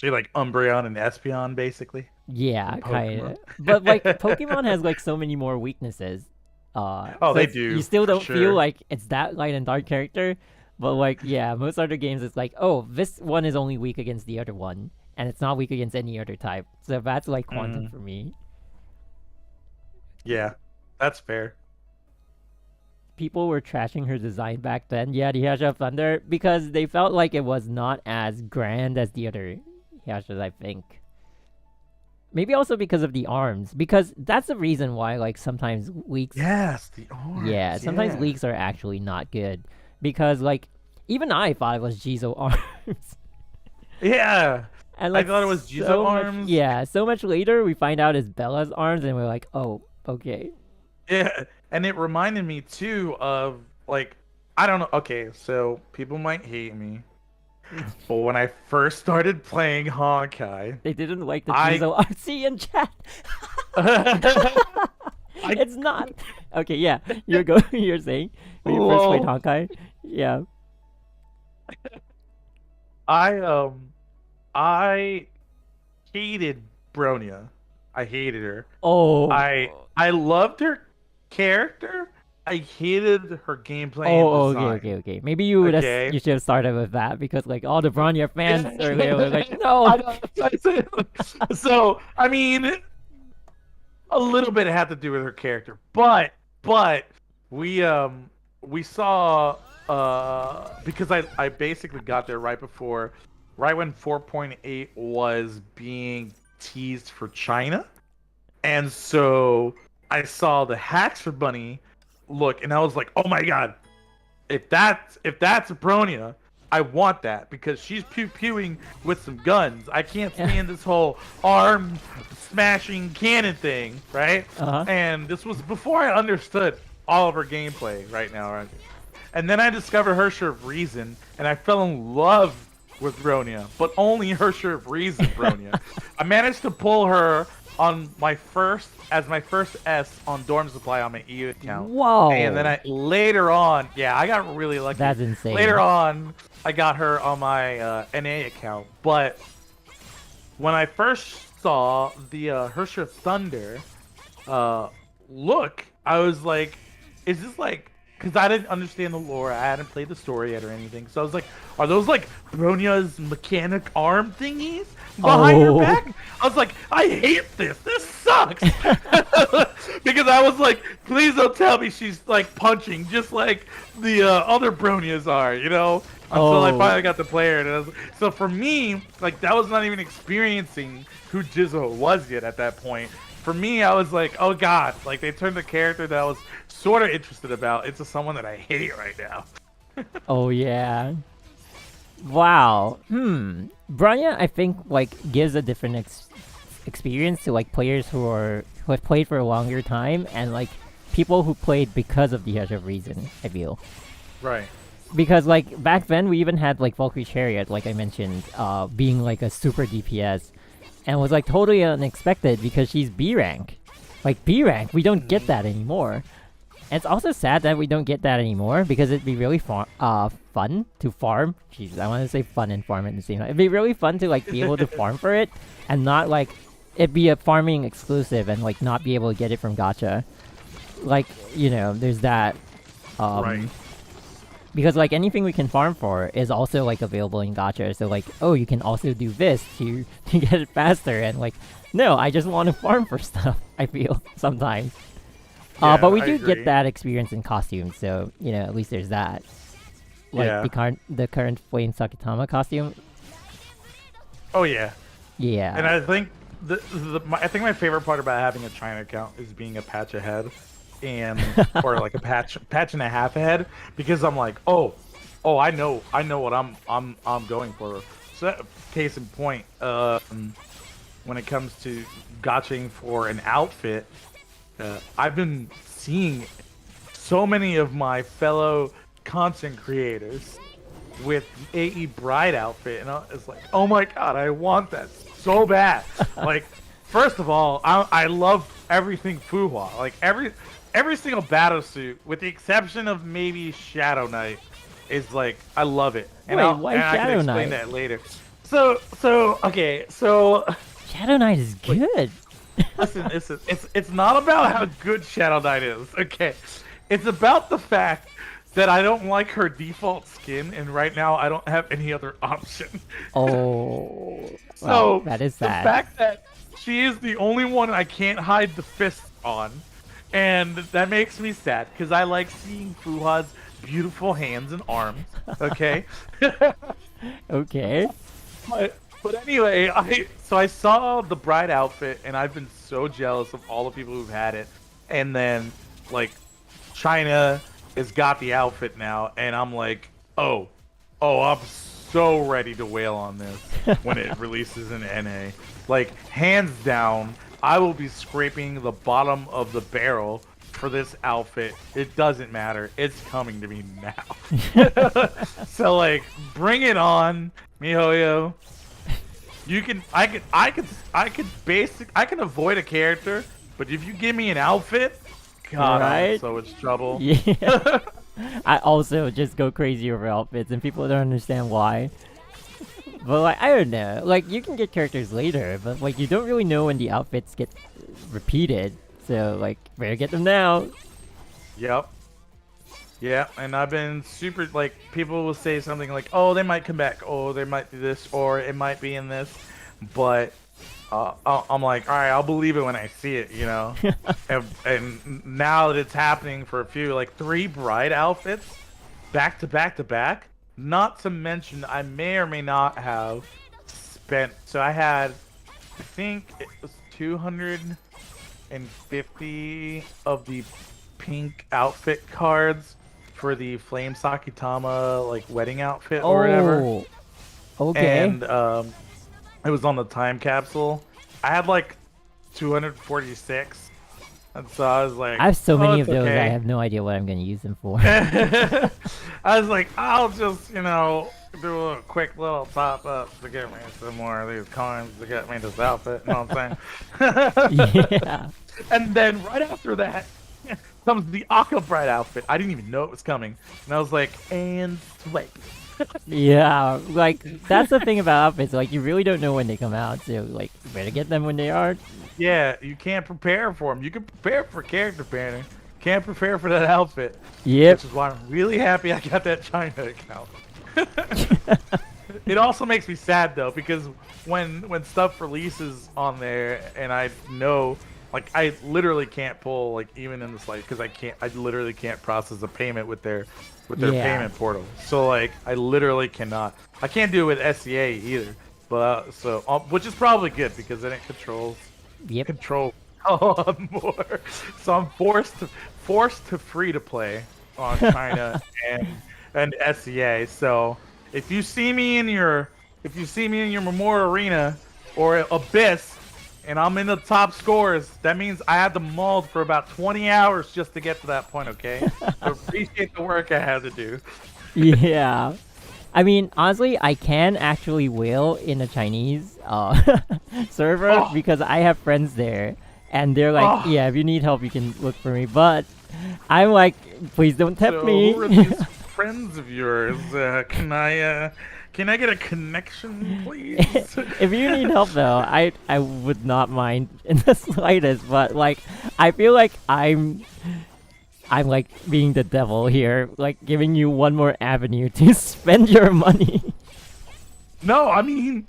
So you like Umbreon and Espeon, basically? Yeah, kind of. But like Pokemon has like so many more weaknesses. So they do. You still don't feel like it's that light and dark character, but like yeah, most other games it's like, oh, this one is only weak against the other one, and it's not weak against any other type. So that's like Quantum for me. Yeah, that's fair. People were trashing her design back then. Yeah, the Yasha of Thunder, because they felt like it was not as grand as the other Yashas, I think. Maybe also because of the arms, because that's the reason why like sometimes leaks. Yes, the arms. Yeah, sometimes leaks are actually not good, because like even I thought it was Jizo arms. Yeah, and like I thought it was Jizo arms. Yeah, so much later we find out it's Bella's arms, and we're like, oh, okay. Yeah, and it reminded me too of like I don't know. Okay, so people might hate me, but when I first started playing Honkai, They didn't like the I Jizo RC in chat. I It's not. Okay, yeah. You're saying when you first played lol, Honkai? Yeah. I I hated Bronya. I hated her. Oh. I loved her character. I hated her gameplay and Oh, okay, design. okay, okay. Maybe you would have Okay. you should have started with that because like all the Bronya fans Yeah. earlier were like, no. I know. So I mean, a little bit had to do with her character, but we we saw because I basically got there right when 4.8 was being teased for China, and so I saw the Haxor Bunny look, and I was like, oh my god, if that's Bronya, I want that because she's pew pewing with some guns. I can't stand this whole arm smashing cannon thing, right? Uh-huh. And this was before I understood all of her gameplay right now, right? And then I discovered Hersher of Reason, and I fell in love with Bronya, but only Hersher of Reason Bronya. I managed to pull her on my first S on Dorm Supply on my EU account. And then Whoa. I later on, yeah, I got really lucky. That's insane. Later on, I got her on my NA account. But when I first saw the Hersher Thunder look, I was like, is this like, because I didn't understand the lore, I hadn't played the story yet or anything, so I was like, are those like Bronya's mechanic arm thingies behind her Oh. back? I was like, I hate this. This sucks. Because I was like, please don't tell me she's like punching just like the other Bronias are, you know? Until I Oh. finally got to play her. And so for me, like that was not even experiencing who Jizo was yet at that point. For me, I was like, oh god, like they turned the character that I was sort of interested about into someone that I hate right now. Oh yeah. Wow. Bronya, I think like gives a different experience to like players who have played for a longer time and like people who played because of the Edge of Reason. I feel Right. because like back then we even had like Valkyrie Chariot, like I mentioned, being like a super DPS, and was like totally unexpected because she's B rank. Like B rank, we don't get that anymore. And it's also sad that we don't get that anymore because it'd be really fun to farm. Jeez, I want to say fun and farm at the same time. It'd be really fun to like be able to farm for it and not like it be a farming exclusive and like not be able to get it from Gacha. Like, you know, there's that. Right. Because like anything we can farm for is also like available in Gacha. So like, oh, you can also do this to get it faster. And like, no, I just want to farm for stuff. I feel sometimes. Yeah, But we I do agree. get that experience in costumes, so you know at least there's that. Like Yeah. the current Flame Sakatama costume. Oh yeah. Yeah. And I think I think my favorite part about having a China account is being a patch ahead, and or like a patch and a half ahead, because I'm like, oh, I know what I'm going for. So case in point, when it comes to gotching for an outfit, I've been seeing so many of my fellow content creators with AE Bride outfit, and it's like, oh my god, I want that so bad. Like, first of all, I love everything Fuhua. Like every single battle suit, with the exception of maybe Shadow Knight, is like I love it. And Wait, why and I Shadow can explain Knight? that later. So okay, so Shadow Knight is good. listen, it's not about how good Shadow Knight is. Okay, it's about the fact that I don't like her default skin, and right now I don't have any other option. Oh, So well, that is the sad. fact that she is the only one I can't hide the fist on, and that makes me sad because I like seeing Fuha's beautiful hands and arms. Okay. Okay. But anyway, I saw the bride outfit, and I've been so jealous of all the people who've had it, and then like China has got the outfit now, and I'm like, oh, I'm so ready to wail on this when it releases in NA. Like hands down, I will be scraping the bottom of the barrel for this outfit. It doesn't matter. It's coming to me now. So like, bring it on, MiHoYo. You can, I can avoid a character, but if you give me an outfit, God, I'm in Right? so much trouble. Yeah. I also just go crazy over outfits, and people don't understand why. But like, I don't know. Like, you can get characters later, but like, you don't really know when the outfits get repeated. So like, better get them now. Yep. Yeah, and I've been super, like, people will say something like, oh, they might come back, oh, they might do this, or it might be in this, but I'm like, all right, I'll believe it when I see it, you know? and now that it's happening for a few, like 3 bride outfits, back to back to back, not to mention I may or may not have spent, so I had, I think it was 250 of the pink outfit cards for the Flame Sakitama like wedding outfit or whatever. Oh, okay. And it was on the time capsule. I had like 246, and so I was like, I have so many it's of those. okay. I have no idea what I'm gonna use them for. I was like, I'll just, you know, do a quick little top up to get me some more of these coins to get me this outfit. You know what I'm saying? Yeah. And then right after that comes the Aqua Bride outfit. I didn't even know it was coming, and I was like, and swipe. Yeah, like that's the thing about outfits. Like, you really don't know when they come out, so like, you better get them when they are. Yeah, you can't prepare for them. You can prepare for character painting. Can't prepare for that outfit. Yep. Which is why I'm really happy I got that China account. It also makes me sad though, because when stuff releases on there and I know, like, I literally can't pull, like, even in the slight, because I literally can't process a payment with their payment portal. So like, I literally cannot. I can't do it with SCA either. But so which is probably good, because then it controls a lot more. So I'm forced to free to play on China and SCA. So if you see me in your Memorial Arena or Abyss and I'm in the top scores, that means I had to mold for about 20 hours just to get to that point, okay? So appreciate the work I had to do. Yeah. I mean, honestly, I can actually whale in a Chinese server because I have friends there, and they're like, yeah, if you need help, you can look for me. But I'm like, please don't tempt me. Who are these friends of yours? Can I get a connection, please? If you need help, though, I would not mind in the slightest. But like, I feel like I'm like being the devil here, like giving you one more avenue to spend your money. No, I mean,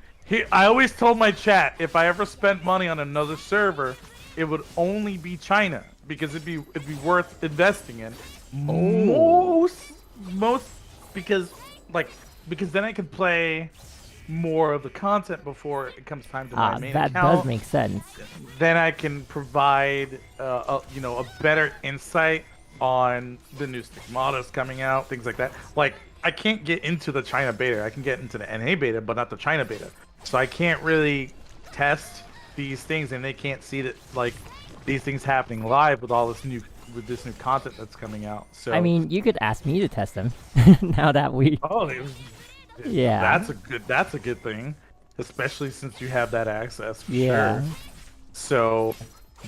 I always told my chat, if I ever spent money on another server, it would only be China, because it'd be worth investing in. Most because then I could play more of the content before it comes time to my main that account. does make sense. Then I can provide a better insight on the new stigmatas coming out, things like that. Like, I can't get into the China beta. I can get into the NA beta, but not the China beta. So I can't really test these things, and they can't see that, like, these things happening live with all this new content that's coming out. So I mean, you could ask me to test them. Now that we yeah, that's a good thing, especially since you have that access for yeah. sure. So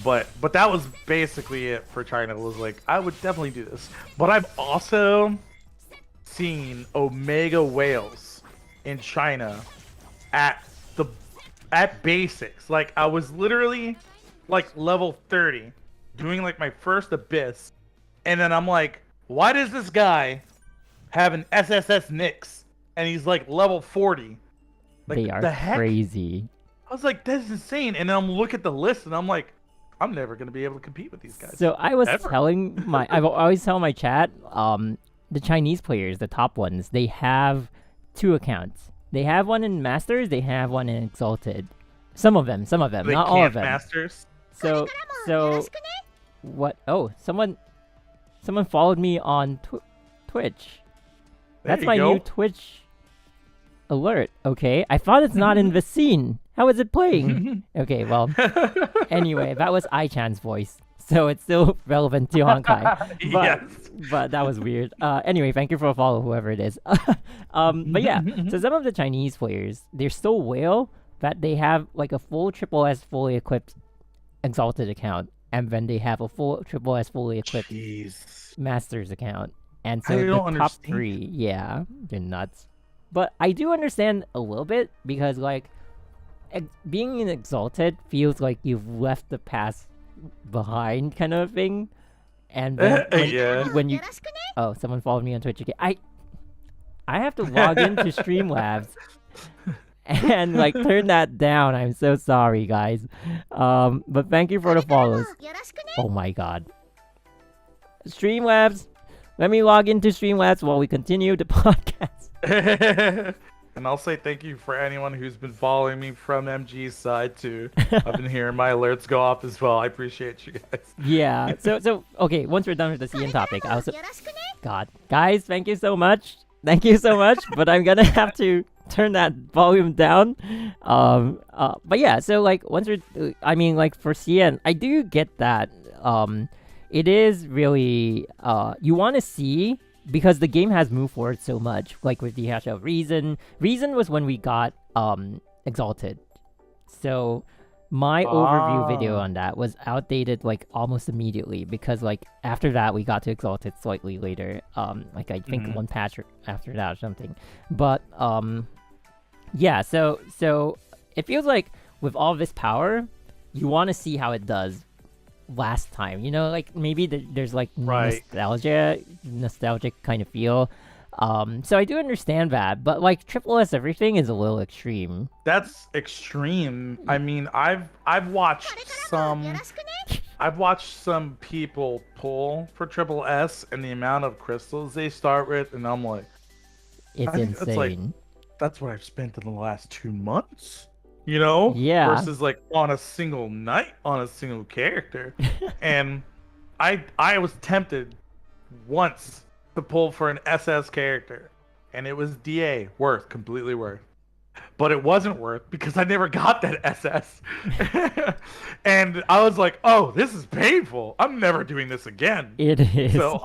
but that was basically it for China. It was like, I would definitely do this. But I've also seen Omega whales in China at basics. Like, I was literally like level 30 doing like my first Abyss, and then I'm like, why does this guy have an SSS Nyx and he's like level 40? Like, They are the heck? crazy. I was like, that's insane. And then I'm looking at the list and I'm like, I'm never gonna be able to compete with these guys. So I was Ever. telling I always tell my chat, the Chinese players, the top ones, they have 2 accounts. They have one in Masters, they have one in Exalted. Some of them, They not all can't of them. Masters. So what? Oh, someone followed me on Twitch. That's my new Twitch alert. Okay, I thought it's not in the scene. How is it playing? Okay, well, anyway, that was I-chan's voice. so it's still relevant to Honkai. Yes. But that was weird. Anyway, thank you for a follow, whoever it is. But yeah, so some of the Chinese players, they're so whale that they have like a full triple S fully equipped Exalted account, and then they have a full triple S fully equipped Jeez. Masters account. And I so the don't top understand. three, yeah, they're nuts. But I do understand a little bit because like being an Exalted feels like you've left the past behind, kind of thing. And then Yeah. when you someone followed me on Twitch again. I have to log into Streamlabs and like turn that down. I'm so sorry, guys. But thank you for the follows. Oh my god. Streamlabs. Let me log into Streamlabs while we continue the podcast. And I'll say thank you for anyone who's been following me from MG's side too. I've been hearing my alerts go off as well. I appreciate you guys. Yeah. So okay. Once we're done with the CN topic, I also God, guys, thank you so much. Thank you so much. But I'm gonna have to turn that volume down. But yeah. So like once we're, I mean, like for CN, I do get that. It is really you want to see. Because the game has moved forward so much, like with the Gacha of Reason. Reason was when we got Exalted. So my overview video on that was outdated like almost immediately because like after that we got to Exalted slightly later. Like I think one patch after that or something. But yeah, so it feels like with all this power, you want to see how it does last time, you know, like maybe there's like nostalgic kind of feel. So I do understand that, but like triple S everything is a little extreme. That's extreme. I mean, I've watched some people pull for triple S and the amount of crystals they start with, and I'm like, it's insane. That's what I've spent in the last 2 months. You know? Yeah. Versus like on a single night on a single character. And I was tempted once to pull for an SS character. And it was DA, completely worth. But it wasn't worth because I never got that SS. And I was like, oh, this is painful. I'm never doing this again. It is. So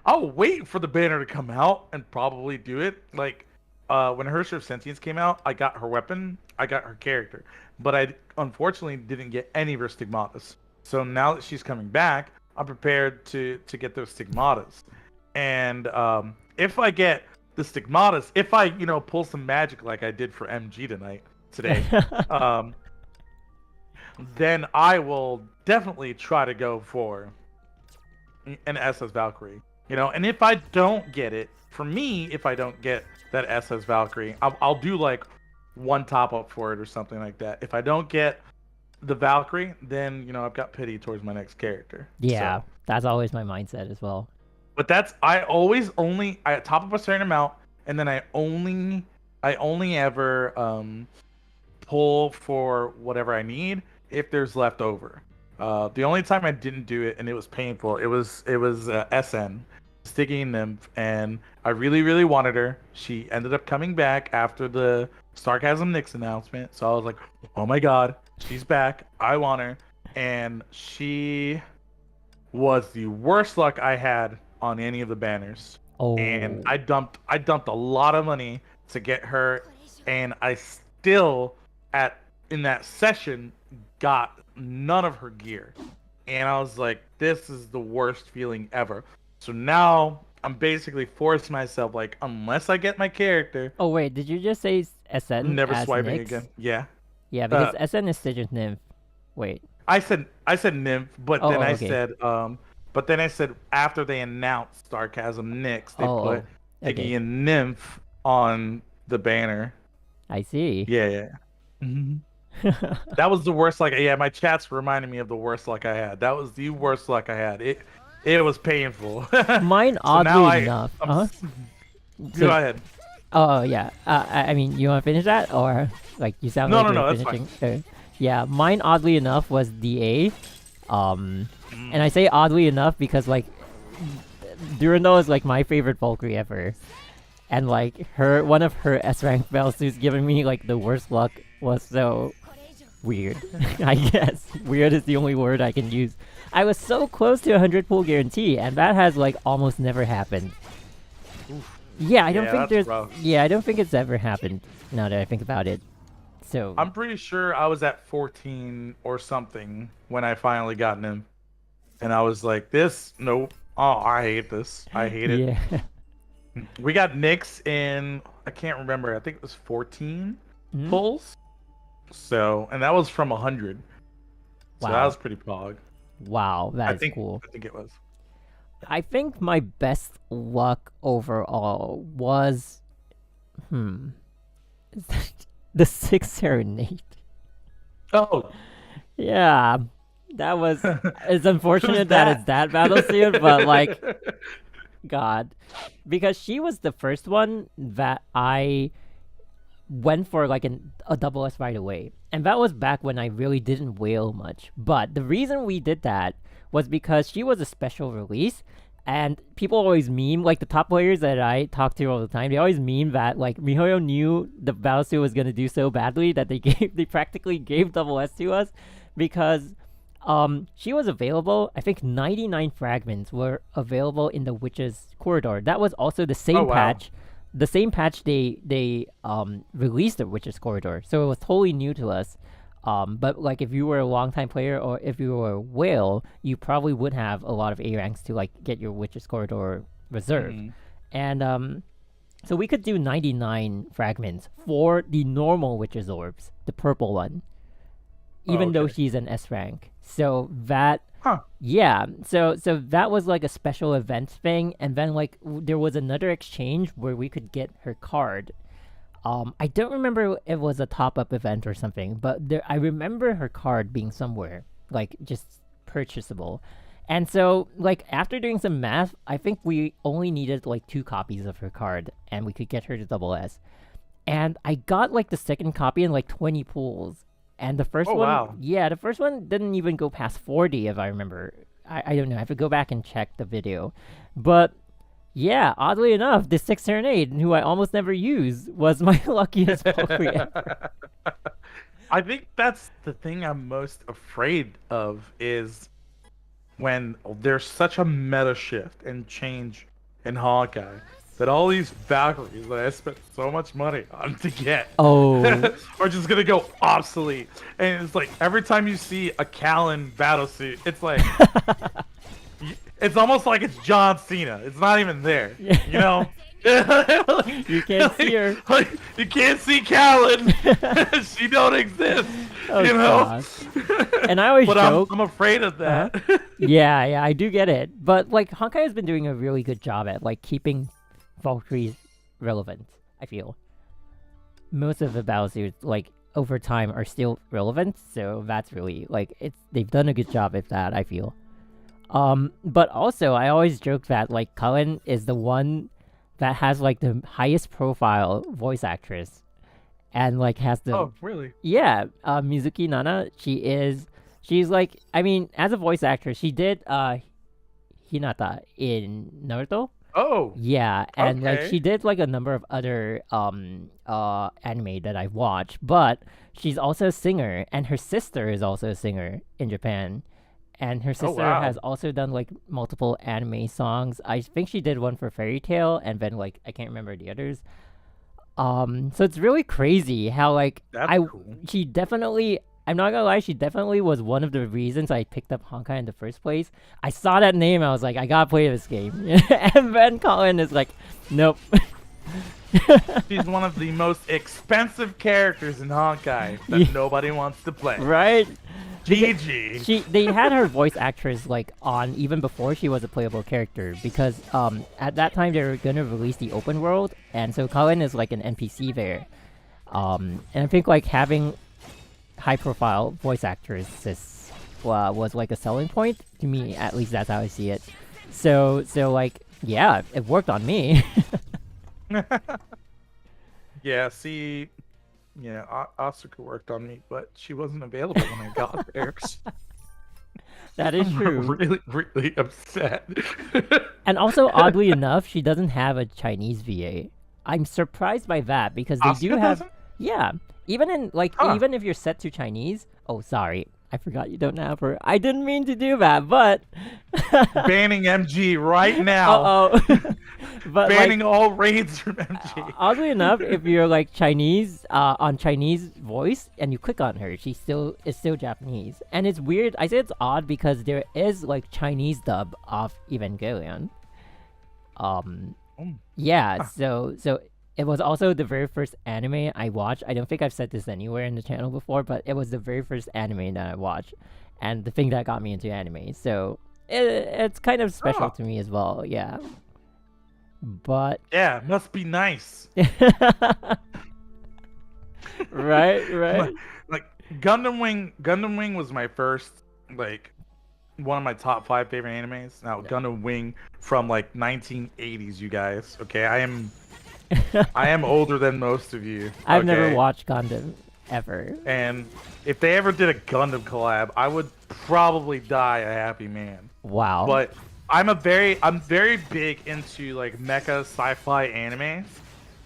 I'll wait for the banner to come out and probably do it. Like when Herrscher of Sentience came out, I got her weapon, I got her character, but I unfortunately didn't get any of her stigmatas. So now that she's coming back, I'm prepared to get those stigmatas. And if I get the stigmatas, if I pull some magic like I did for MG today, then I will definitely try to go for an SS Valkyrie. And if I don't get it, for me, if I don't get that SS Valkyrie, I'll do like one top up for it or something like that. If I don't get the Valkyrie, then I've got pity towards my next character. Yeah, so. That's always my mindset as well. But I always only top up a certain amount, and then I only ever pull for whatever I need if there's leftover. The only time I didn't do it and it was painful, it was SN. Sticky Nymph, and I really, really wanted her. She ended up coming back after the Sarcasm Nyx announcement, so I was like, oh my god, she's back. I want her. And she was the worst luck I had on any of the banners. Oh. And I dumped a lot of money to get her, and I still in that session got none of her gear. And I was like, this is the worst feeling ever. So now I'm basically forcing myself, like, unless I get my character. Oh wait, did you just say SN? I'm never as swiping Nyx? again. Yeah. Yeah, because SN is Stitcher's Nymph. Wait. I said Nymph, but then I okay. said after they announced Sarcasm Nyx, they put Iggy okay. and Nymph on the banner. I see. Yeah. Mm-hmm. That was the worst luck. Yeah, my chats reminded me of the worst luck I had. That was the worst luck I had. It was painful. Mine, oddly enough. Go ahead. Oh yeah. I mean, you want to finish that, or like you sound like you're finishing? That's fine. Yeah, mine, oddly enough, was DA. And I say oddly enough because like Durandal is like my favorite Valkyrie ever, and like one of her S rank bells who's giving me like the worst luck was so weird. I guess weird is the only word I can use. I was so close to 100 pull guarantee, and that has like almost never happened. Yeah, I don't think there's. rough. Yeah, I don't think it's ever happened. Now that I think about it, so I'm pretty sure I was at 14 or something when I finally gotten him, and I was like, "This, nope. Oh, I hate this. I hate it." yeah. We got Nyx in, I can't remember. I think it was 14 Mhm. pulls. So, and that was from 100. So that Wow. was pretty pog. Wow, that is cool. I think it was. I think my best luck overall was, the Sixth Serenade. Oh, Yeah, that was. It's unfortunate Who's that it's that battlesuit, but like, God, because she was the first one that I went for like a double S right away, and that was back when I really didn't whale much. But the reason we did that was because she was a special release. And people always meme, like the top players that I talk to all the time, they always meme that like MiHoYo knew the battlesuit was gonna do so badly that they practically gave double S to us because she was available. I think 99 fragments were available in the Witch's Corridor. That was also the same patch. The same patch they released the Witch's Corridor. So it was totally new to us. But like if you were a long-time player or if you were a whale, you probably would have a lot of A ranks to like get your Witch's Corridor reserve. And so we could do 99 fragments for the normal Witch's Orbs, the purple one, even though she's an S rank. So that yeah, so that was like a special event thing, and then like there was another exchange where we could get her card. I don't remember if it was a top-up event or something, but I remember her card being somewhere, like, just purchasable. And so, like, after doing some math, I think we only needed, like, 2 copies of her card, and we could get her to double S. And I got, like, the second copy in, like, 20 pulls. And the first the first one didn't even go past 40, if I remember. I don't know, I have to go back and check the video. But yeah, oddly enough, the Sixth Serenade, who I almost never use, was my luckiest Valkyrie ever. I think that's the thing I'm most afraid of is when there's such a meta shift and change in Honkai that all these Valkyries that I spent so much money on to get are just gonna go obsolete. And it's like every time you see a Callan battlesuit, it's like it's almost like it's John Cena. It's not even there. You know? You can't see her. Like, you can't see Callan. She don't exist. Oh, you know? gosh. And I always joke. I'm afraid of that. Yeah, I do get it. But like Honkai has been doing a really good job at like keeping Valkyries relevant, I feel. Most of the battlesuits, like over time, are still relevant, so that's really like they've done a good job at that, I feel. But also I always joke that like Cullen is the one that has like the highest profile voice actress and like has the really? Yeah, Mizuki Nana, she's like, I mean, as a voice actress, she did Hinata in Naruto. Oh. Yeah, and like she did like a number of other anime that I've watched, but she's also a singer, and her sister is also a singer in Japan. And her sister has also done like multiple anime songs. I think she did one for Fairy Tail, and then like I can't remember the others. So it's really crazy how like she definitely, I'm not gonna lie, she definitely was one of the reasons I picked up Honkai in the first place. I saw that name, I was like, I gotta play this game. And then Colin is like, nope. She's one of the most expensive characters in Honkai that nobody wants to play. Right? GG. They had her voice actress like on even before she was a playable character, because at that time they were gonna release the open world, and so Colin is like an NPC there. And I think like having high profile voice actresses was like a selling point to me, at least that's how I see it. So like yeah, it worked on me. Yeah, see, Asuka worked on me, but she wasn't available when I got there. That is true. I'm really, really upset. And also, oddly enough, she doesn't have a Chinese VA. I'm surprised by that, because they Asuka do have... doesn't? Yeah, even in like Huh. even if you're set to Chinese. Oh, sorry, I forgot you don't have her. I didn't mean to do that, but Banning MG right now. oh. But like Banning all raids from MG. oddly enough, if you're like Chinese on Chinese voice and you click on her, is still Japanese. And it's weird. I say it's odd because there is like Chinese dub of Evangelion. Yeah, so it was also the very first anime I watched. I don't think I've said this anywhere in the channel before, but it was the very first anime that I watched, and the thing that got me into anime. So it's kind of special to me as well. Yeah, but Yeah, must be nice. right. Like Gundam Wing was my first, like, one of my top 5 favorite animes. Now Gundam Wing from like 1980s, you guys. Okay, I am older than most of you. I've never okay? watched Gundam ever. And if they ever did a Gundam collab, I would probably die a happy man. Wow. But I'm very big into like mecha sci-fi animes,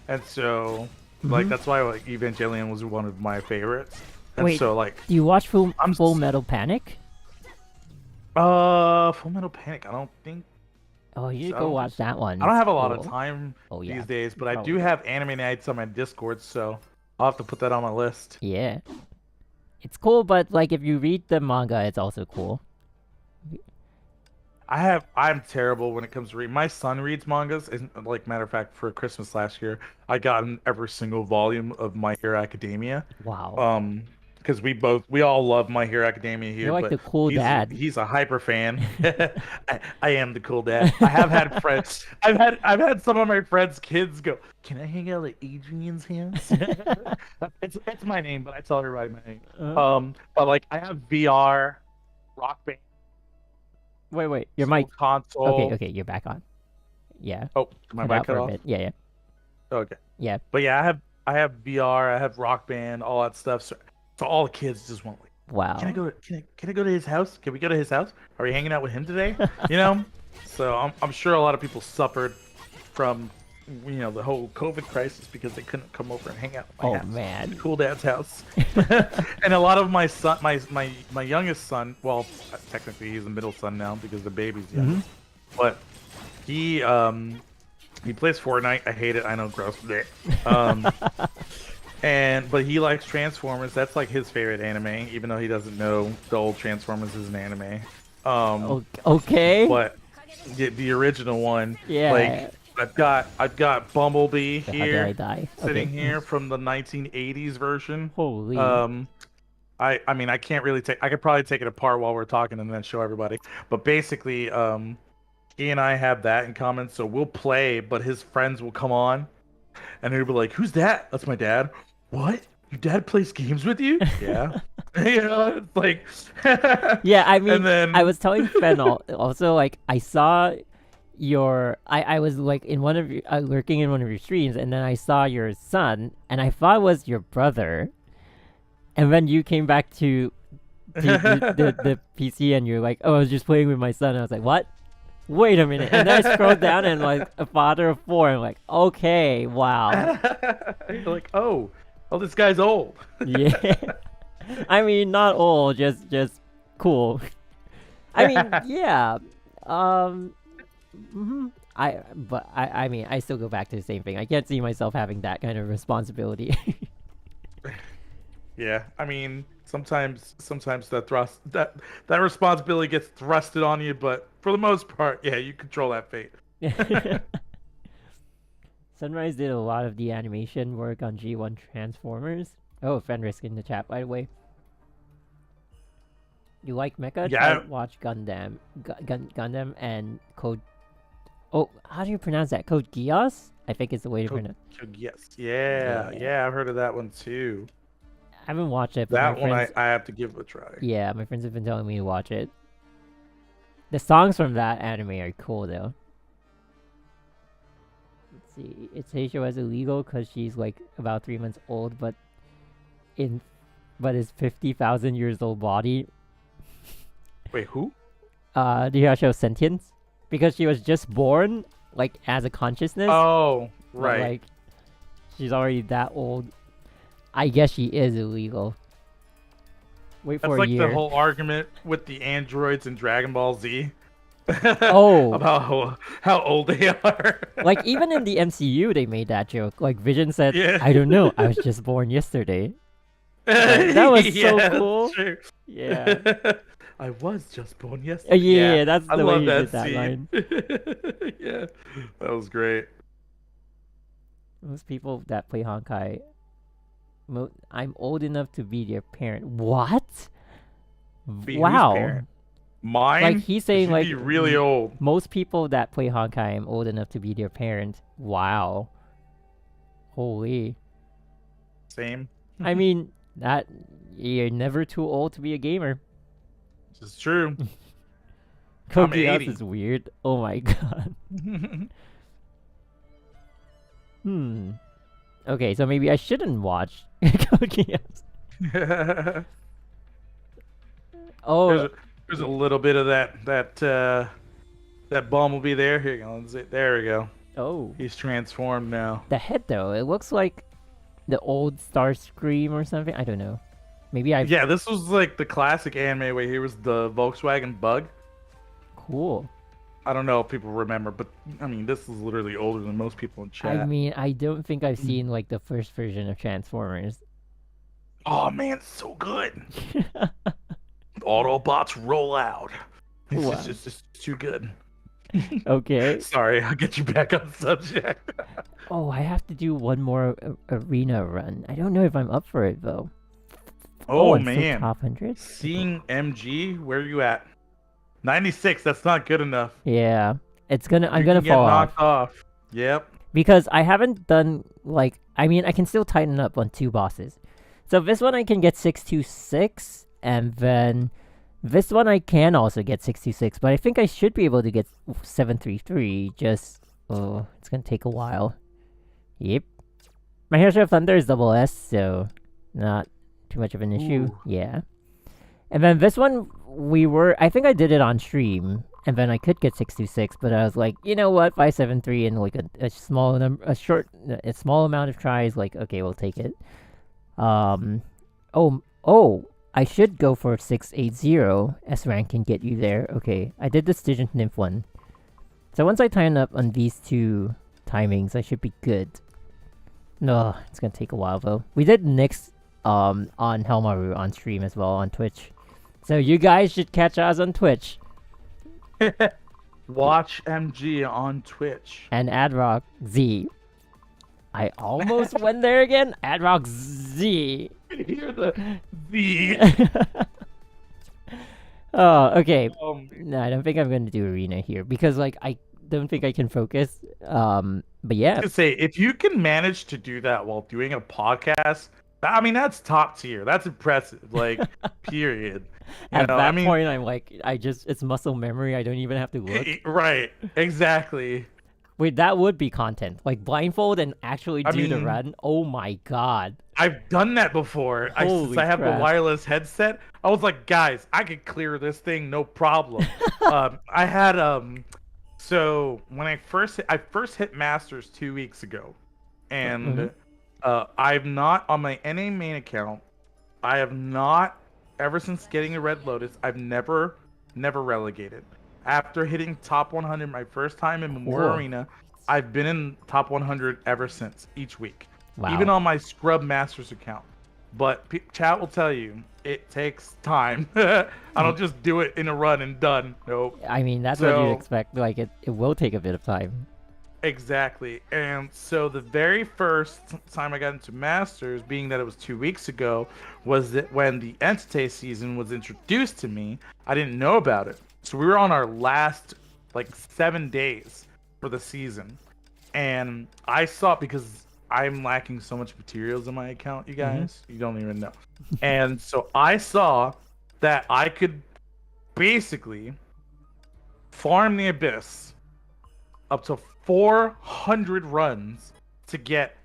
and so like that's why like Evangelion was one of my favorites. And Wait, so like do you watch Full Metal Panic? Full Metal Panic, I don't think. Oh, you should So, go watch that one. I don't It's have a lot of cool. time yeah, these days, but I probably. do have anime nights on my Discord, so I'll have to put that on my list. Yeah. It's cool, but like if you read the manga, it's also cool. I'm terrible when it comes to reading. My son reads mangas, and like matter of fact, for Christmas last year, I got every single volume of My Hero Academia. Wow. Because we all love My Hero Academia here. You're like but the cool dad. He's a hyper fan. I am the cool dad. I have had friends. I've had some of my friends' kids go, "Can I hang out at Adrian's house?" it's my name, but I tell everybody my name. But like I have VR, Rock Band. Wait. Your mic. Console. Okay, you're back on. Yeah. Oh, my mic cut off. Yeah. Okay. Yeah. But yeah, I have VR. I have Rock Band, all that stuff. So all the kids just want like, Wow. Can I go to his house? Can we go to his house? Are we hanging out with him today? You know? So I'm sure a lot of people suffered from the whole COVID crisis because they couldn't come over and hang out at my house. Man. Cool dad's house. And a lot of my son my youngest son, well, technically he's the middle son now because the baby's young. But he plays Fortnite. I hate it. I know, gross. But he likes Transformers. That's like his favorite anime, even though he doesn't know the old Transformers is an anime. Okay. But the original one. Yeah. Like I've got Bumblebee How dare here I die? sitting here from the 1980s version. Holy. I mean I can't really I could probably take it apart while we're talking and then show everybody. But basically, he and I have that in common, so we'll play, but his friends will come on, and he'll be like, "Who's that?" "That's my dad." "What? Your dad plays games with you?" "Yeah." It's like. Yeah, I mean, And then... I was telling Fen also, like, I saw I was like in one of your lurking in one of your streams, and then I saw your son, and I thought it was your brother, and then you came back to the PC, and you're like, "Oh, I was just playing with my son." And I was like, "What? Wait a minute!" And then I scrolled down, and like a father of 4, and I'm like, "Okay, wow." You're like, oh, this guy's old. Yeah. I mean, not old, just cool. I mean, yeah. I mean, I still go back to the same thing. I can't see myself having that kind of responsibility. Yeah, I mean, sometimes that responsibility gets thrusted on you, but for the most part, yeah, you control that fate. Sunrise did a lot of the animation work on G1 Transformers. Oh, Fenrisk in the chat, by the way. You like mecha? Yeah. Try watch Gundam, Gundam and Code. Oh, how do you pronounce that? Code Geass? I think it's the way to pronounce. Yes, yeah, I've heard of that one too. I haven't watched it, but That my one friends, I have to give it a try. yeah, my friends have been telling me to watch it. The songs from that anime are cool though. Let's see, it says she was illegal because she's like about 3 months old, but is 50,000 years old body. Wait, who? Do you show sentience? Because she was just born like as a consciousness. Oh, but, right. like she's already that old. I guess she is illegal. Wait That's for a like year. the whole argument with the androids in Dragon Ball Z. Oh. About how old they are. Like, even in the MCU, they made that joke. Like, Vision said, Yeah. I don't know, I was just born yesterday. That was so Yeah, cool. true. Yeah. I was just born yesterday. Yeah, that's I the way love he that did that scene. line. Yeah, that was great. Most people that play Honkai, I'm old enough to be their parent. What? Be whose Wow. parent? Mine? Like, he's saying, She'd like, be really old. most people that play Honkai, I'm old enough to be their parent. Wow. Holy. Same. I mean, that you're never too old to be a gamer. This is true. Code I'm Geass 80. is weird. Oh my god. Okay, so maybe I shouldn't watch Code Geass. Oh, there's a little bit of that bumblebee there. Here you go. Let's see. There we go. oh. He's transformed now. The head though, it looks like the old Starscream or something. I don't know. Maybe I. Yeah, this was like the classic anime where he was the Volkswagen Bug. Cool. I don't know if people remember, but I mean, this is literally older than most people in chat. I mean, I don't think I've seen like the first version of Transformers. Oh man, it's so good. Autobots roll out. It's Wow. just too good. Okay. Sorry, I'll get you back on subject. Oh, I have to do one more arena run. I don't know if I'm up for it though. Oh I'm still man, top 100. seeing MG, where are you at? 96. That's not good enough. Yeah, I'm gonna can get fall knocked off off. Yep. because I haven't done like. I mean, I can still tighten up on 2 bosses. So this one I can get 626, and then this one I can also get 626. But I think I should be able to get 733. Just it's gonna take a while. Yep. My Hero of Thunder is double S, so not too much of an issue. Ooh. Yeah. And then this one, I think I did it on stream, and then I could get 626, but I was like, you know what, 573 and like a small amount of tries, like, okay, we'll take it. I should go for 680. S rank can get you there. Okay, I did the Stygian Nymph one. So once I tighten up on these 2 timings, I should be good. No, it's gonna take a while though. We did Nyx on Helmaru on stream as well on Twitch. So you guys should catch us on Twitch. Watch MG on Twitch. And adRocZ. I almost went there again. adRocZ. Hear the Z. Oh, okay. Um, No, I don't think I'm gonna do arena here because like I don't think I can focus. But yeah. to say if you can manage to do that while doing a podcast, I mean that's top tier. That's impressive. Like, period. At that point, I'm like, it's muscle memory. I don't even have to look. Right. Exactly. Wait, that would be content. Like blindfold and actually do the mean, run. Oh my god. I've done that before. Since I have crap. the wireless headset, I was like, guys, I could clear this thing, no problem. I had so when I first hit Masters 2 weeks ago, and I've not on my NA main account. I have not ever since getting a Red Lotus. I've never relegated. After hitting top 100 my first time in Memorial Arena, I've been in top 100 ever since, each week. Wow. Even on my Scrub Masters account. But chat will tell you, it takes time. I don't just do it in a run and done. Nope. I mean, that's what you'd expect. Like, it will take a bit of time. Exactly. And so the very first time I got into Masters, being that it was 2 weeks ago, was that when the Entity season was introduced to me, I didn't know about it. So we were on our last, 7 days for the season. And I saw, because I'm lacking so much materials in my account, you guys. You don't even know. And so I saw that I could basically farm the Abyss up to 400 runs to get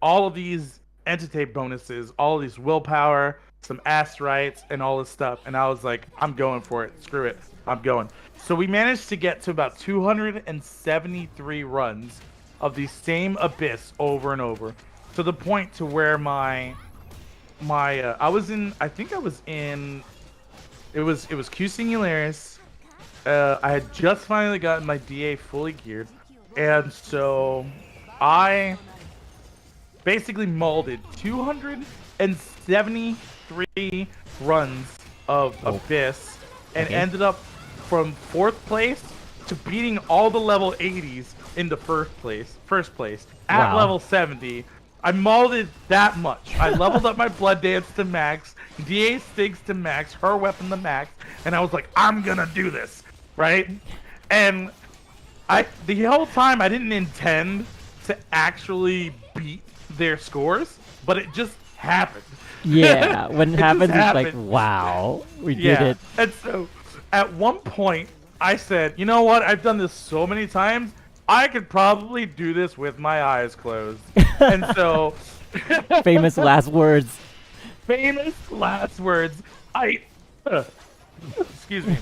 all of these entity bonuses, all of these willpower, some asteroids, and all this stuff. And I was like, I'm going for it. Screw it. I'm going. So we managed to get to about 273 runs of the same Abyss over and over, to the point to where my my I was in. I think I was in. It was Q Singularis. I had just finally gotten my DA fully geared, and so I basically molded 273 runs of Oh, Abyss, and okay. ended up from 4th place to beating all the level 80s into first place at Wow. level 70. I molded that much. I leveled up my Blood Dance to max, DA Stigs to max, her weapon to max, and I was like, I'm gonna do this, right? And the whole time I didn't intend to actually beat their scores, but it just happened. Yeah, when it It just happens, it's like, happened. wow, we did Yeah. it. And so at one point I said, you know what? I've done this so many times. I could probably do this with my eyes closed. And so Famous last words. famous last words. I excuse me.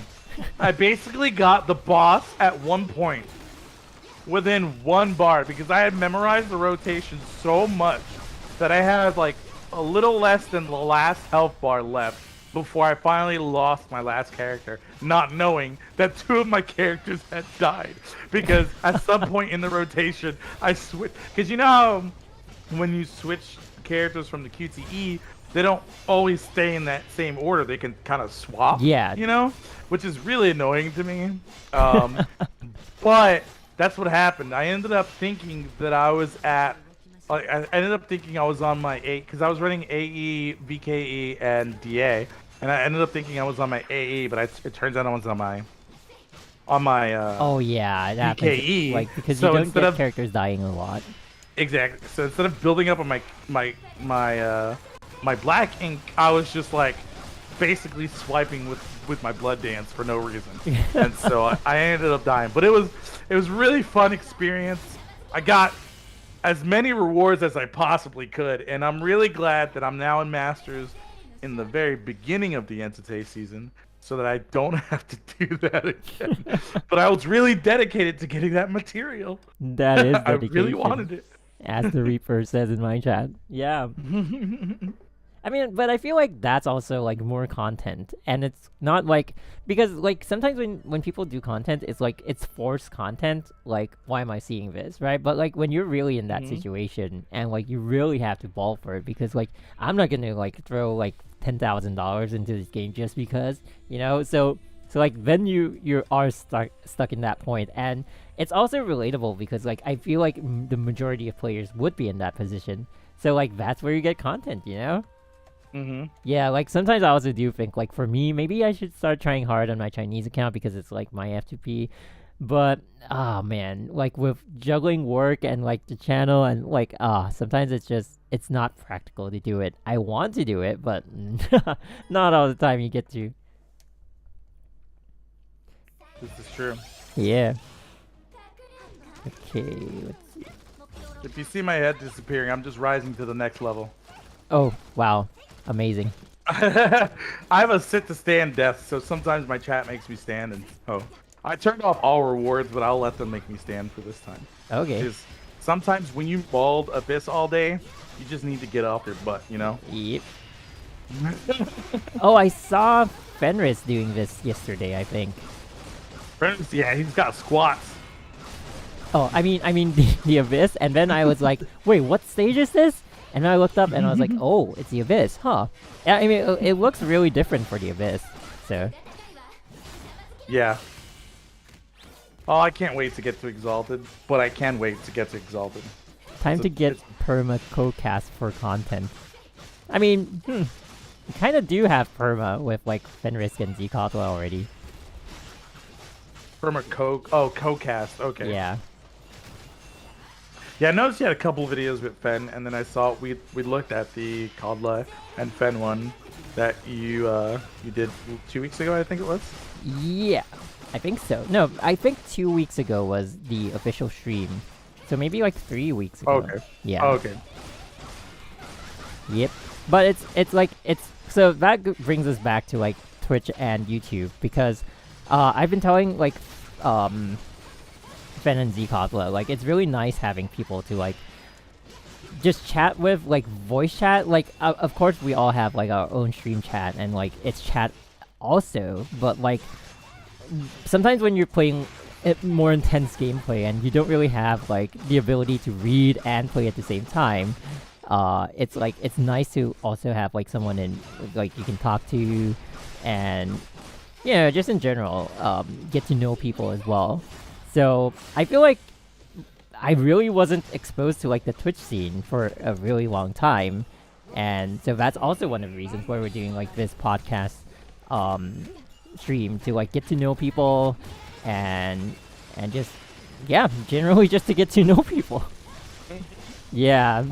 I basically got the boss at one point within 1 bar because I had memorized the rotation so much that I had like a little less than the last health bar left before I finally lost my last character, not knowing that 2 of my characters had died because at some point in the rotation I switched. Because you know how when you switch characters from the QTE, they don't always stay in that same order. They can kind of swap, Yeah. you know, which is really annoying to me. But that's what happened. I ended up thinking that I was at. I ended up thinking I was on my because I was running AE, VKE, and DA, and I ended up thinking I was on my AE, but it turns out I was on my Oh yeah, it happens. VKE. Like because you So don't instead get of characters dying a lot. exactly, so instead of building up on my black ink, I was just like basically swiping with my blood dance for no reason, and so I ended up dying. But it was really fun experience. I got as many rewards as I possibly could, and I'm really glad that I'm now in Masters in the very beginning of the Entity season, so that I don't have to do that again. But I was really dedicated to getting that material. That is I really dedication, wanted it. as the Reaper says in my chat. Yeah. I mean, but I feel like that's also like more content, and it's not like because like sometimes when people do content, it's like it's forced content. Like, why am I seeing this, right? But like when you're really in that situation and like you really have to ball for it because like I'm not gonna like throw like $10,000 into this game just because So like then you are stuck in that point, and it's also relatable because like I feel like the majority of players would be in that position. So like that's where you get content. Yeah, like sometimes I also do think like for me maybe I should start trying hard on my Chinese account because it's like my F2P. But man, like with juggling work and like the channel and like sometimes it's not practical to do it. I want to do it, but not all the time you get to. This is true. Yeah. Okay, let's see. If you see my head disappearing, I'm just rising to the next level. Oh, wow. Amazing. I have a sit to stand death, so sometimes my chat makes me stand, and I turned off all rewards, but I'll let them make me stand for this time. Okay. Because sometimes when you bald Abyss all day, you just need to get off your butt, you know? Yep. Oh, I saw Fenris doing this yesterday, I think. Yeah, he's got squats. Oh, I mean the Abyss, and then I was like, wait, what stage is this? And I looked up and I was like, oh, it's the Abyss, huh? Yeah, I mean, it looks really different for the Abyss, so. Yeah. Oh, I can't wait to get to Exalted, but I can wait to get to Exalted. Time to get perma co-cast for content. I mean, you kind of do have perma with like Fenris and Zcotla already. Perma co-cast, okay. Yeah. Yeah, I noticed you had a couple videos with Fen, and then I saw we looked at the Kodla and Fen one that you did 2 weeks ago, I think it was. Yeah, I think so. No, I think 2 weeks ago was the official stream. So maybe like 3 weeks ago. Okay. Yeah. Oh, okay. Yep. But it's so that brings us back to like Twitch and YouTube because I've been telling like Fen and Zcotla, like it's really nice having people to like just chat with, like voice chat. Like of course we all have like our own stream chat and like it's chat also, but like sometimes when you're playing more intense gameplay and you don't really have like the ability to read and play at the same time, it's like it's nice to also have like someone in like you can talk to, and just in general get to know people as well. So I feel like I really wasn't exposed to like the Twitch scene for a really long time, and so that's also one of the reasons why we're doing like this podcast stream, to like get to know people and just generally just to get to know people. Yeah.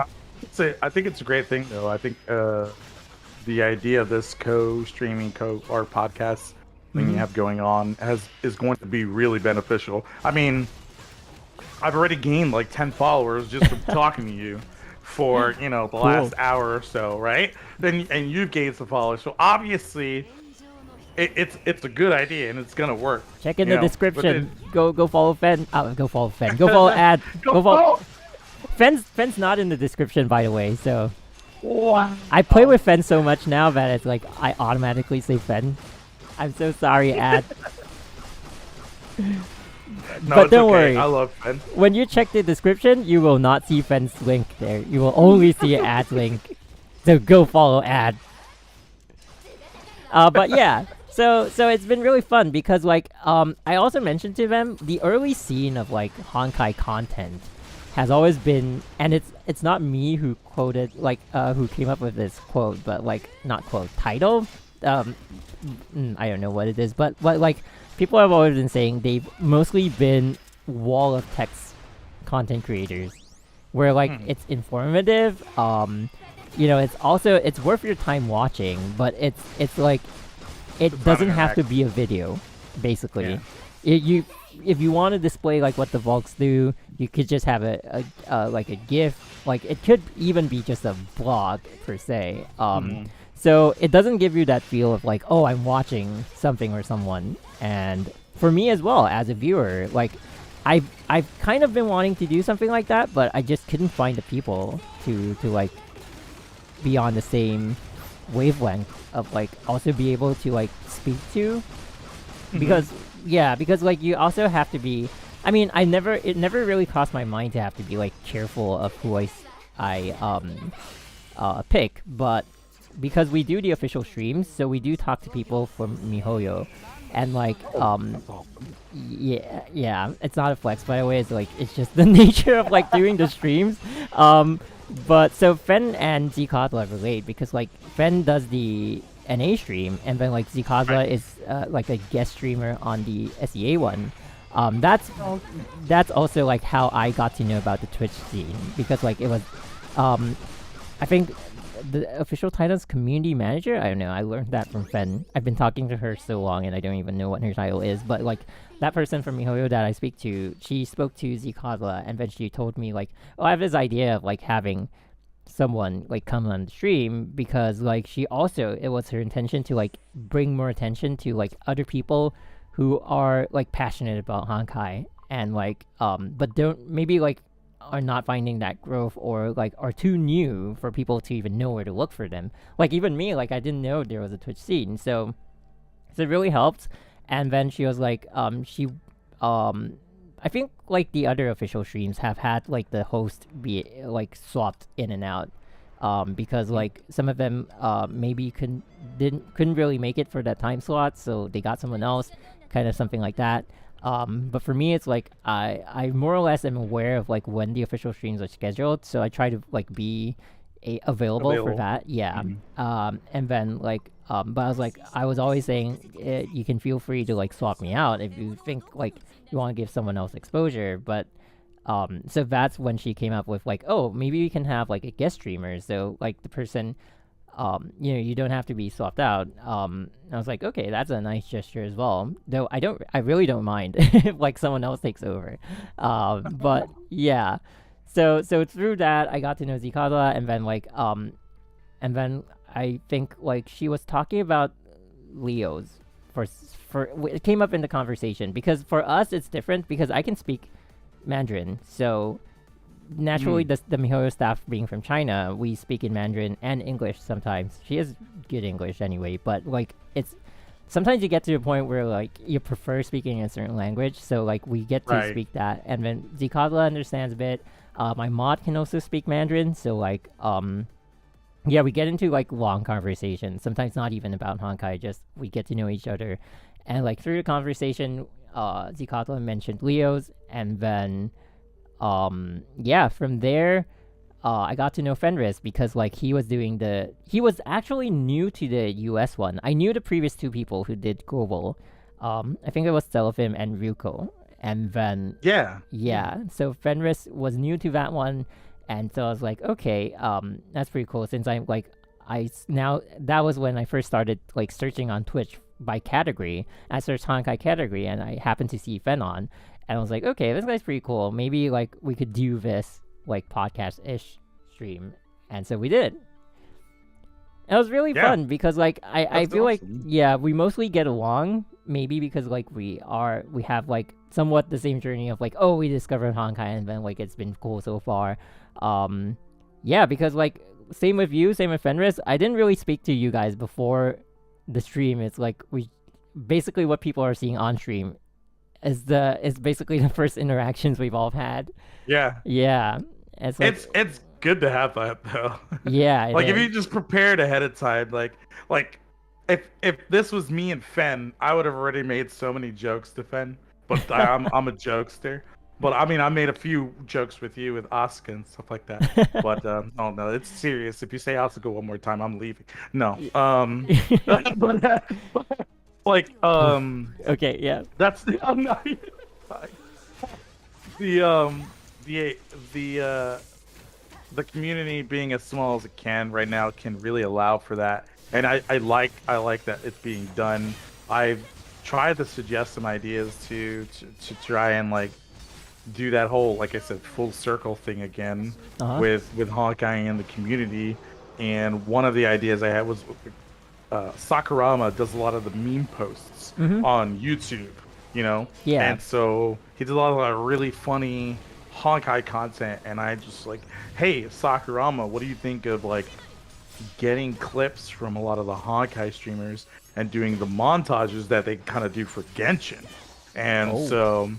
I think it's a great thing though. I think the idea of this co-streaming or podcast thing you have going on is going to be really beneficial. I mean, I've already gained like 10 followers just from talking to you for the last hour or so, right? And you've gained some followers, so obviously it's a good idea and it's gonna work. Check in the description. Go follow Fen. Go follow Fen. Go follow Ad. Go follow. Fen's not in the description, by the way. So I play with Fen so much now that it's like I automatically say Fen. I'm so sorry, Ad. No, but don't worry. I love Fen. When you check the description, you will not see Fen's link there. You will only see Ad's link. So go follow Ad. But yeah. So it's been really fun because like I also mentioned to them the early scene of like Honkai content has always been, and it's not me who quoted like who came up with this quote, but like not quote title. I don't know what it is, but like people have always been saying they've mostly been wall of text content creators, where like it's informative. It's worth your time watching, but it's like it doesn't have to be a video, basically. Yeah. If you want to display like what the Volks do, you could just have a like a GIF. Like it could even be just a vlog per se. So it doesn't give you that feel of like, oh, I'm watching something or someone. And for me as well as a viewer, like I've kind of been wanting to do something like that, but I just couldn't find the people to like be on the same wavelength of like also be able to like speak to, because like you also have to be, I mean, it never really crossed my mind to have to be like careful of who I pick, but because we do the official streams, so we do talk to people from MiHoYo, and like it's not a flex, by the way. It's like it's just the nature of like doing the streams. But so Fen and ZCosla relate because like Fen does the NA stream, and then like ZCosla is like a guest streamer on the SEA one. That's also like how I got to know about the Twitch scene, because like it was I think the official title's community manager. I don't know. I learned that from Fen. I've been talking to her so long, and I don't even know what her title is. But like that person from MiHoYo that I speak to, she spoke to ZCosla, and then she told me like, oh, I have this idea of like having someone like come on the stream, because like it was her intention to like bring more attention to like other people who are like passionate about Honkai, and like but don't maybe like are not finding that growth, or like are too new for people to even know where to look for them. Like even me, like I didn't know there was a Twitch scene, so it really helped. And then she was like I think like the other official streams have had like the host be like swapped in and out, because like some of them maybe couldn't really make it for that time slot, so they got someone else, kind of something like that. But for me, it's like I more or less am aware of like when the official streams are scheduled, so I try to like be available for that. Yeah. And then like but I was always saying you can feel free to like swap me out if you think like you want to give someone else exposure. But so that's when she came up with like, oh, maybe we can have like a guest streamer, so like the person you don't have to be swapped out. I was like, okay, that's a nice gesture as well, though I really don't mind if like someone else takes over. But yeah, so through that I got to know ZCosla, and then I think like she was talking about Leos for it came up in the conversation, because for us it's different because I can speak Mandarin, so naturally, the Mihoyo staff being from China, we speak in Mandarin and English sometimes. She has good English anyway, but like it's sometimes you get to a point where like you prefer speaking a certain language, so like we get to Right. speak that, and then Zikadla understands a bit. My mod can also speak Mandarin, so like yeah, we get into like long conversations. Sometimes not even about Honkai, just we get to know each other, and like through the conversation, Zikadla mentioned Leo's, and then yeah, from there. I got to know Fenris because like he was actually new to the US one. I knew the previous two people who did global. I think it was Seraphim and Ryuko. And then Yeah. so Fenris was new to that one, and so I was like, okay, that's pretty cool. Since I'm like, now that was when I first started like searching on Twitch by category. I searched Honkai category, and I happened to see Fenon, and I was like, okay, this guy's pretty cool. Maybe like we could do this like podcast-ish stream, and so we did. It was really Yeah. fun because like I That's feel like awesome. yeah, we mostly get along, maybe because like we have like somewhat the same journey of like, oh, we discovered Honkai, and then like it's been cool so far. Yeah, because like same with you, same with Fenris, I didn't really speak to you guys before the stream. It's like we basically what people are seeing on stream is basically the first interactions we've all had. Yeah. Yeah. It's like It's good to have that though. yeah, it Like if is. you just prepared ahead of time, like if this was me and Fen, I would have already made so many jokes to Fen. But I'm a jokester. But I mean, I made a few jokes with you with Asuka and stuff like that. But oh no, it's serious. If you say Asuka one more time, I'm leaving. No. But like Okay, yeah. that's the I'm not the the the the community being as small as it can right now can really allow for that, and I like that it's being done. I've tried to suggest some ideas to try and like do that whole, like I said, full circle thing again with Honkai and the community. And one of the ideas I had was Sakurama does a lot of the meme posts on YouTube, you know? Yeah. And so he did a lot of really funny Honkai content, and I just like, hey, Sakurama, what do you think of like getting clips from a lot of the Honkai streamers and doing the montages that they kind of do for Genshin? And so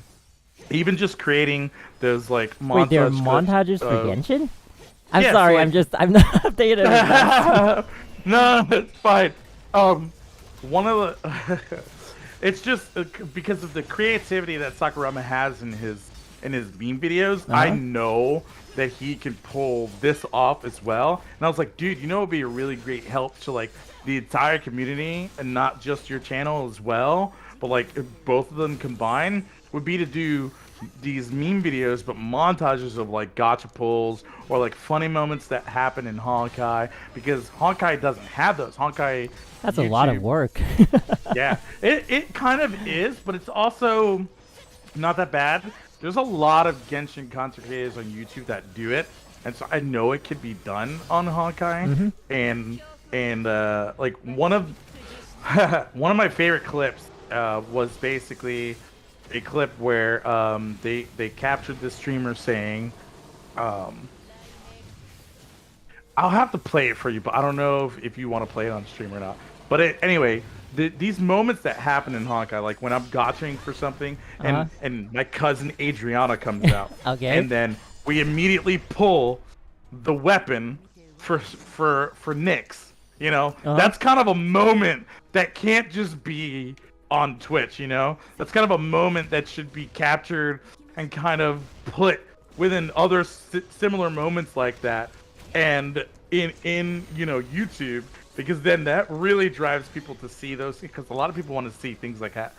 even just creating those like montage Wait, there are clips montages for of- Genshin? I'm Yeah, so, sorry, like- I'm not updated. with that. No, it's fine. One of the it's just because of the creativity that Sakurama has in his meme videos. I know that he can pull this off as well. And I was like, dude, you know, it would be a really great help to like the entire community and not just your channel as well, but like if both of them combined would be to do these meme videos, but montages of like gacha pulls or like funny moments that happen in Honkai, because Honkai doesn't have those. Honkai, That's a lot of YouTube- work. Yeah, it kind of is, but it's also not that bad. There's a lot of Genshin content creators on YouTube that do it, and so I know it could be done on Honkai. And like one of my favorite clips was basically a clip where they captured the streamer saying, I'll have to play it for you, but I don't know if you want to play it on stream or not. But anyway, these moments that happen in Honkai, like when I'm gotching for something, and my cousin Adriana comes out, Okay. and then we immediately pull the weapon for Nyx. You know, that's kind of a moment that can't just be on Twitch. You know, that's kind of a moment that should be captured and kind of put within other similar moments like that, and in you know, YouTube, because then that really drives people to see those, because a lot of people want to see things like that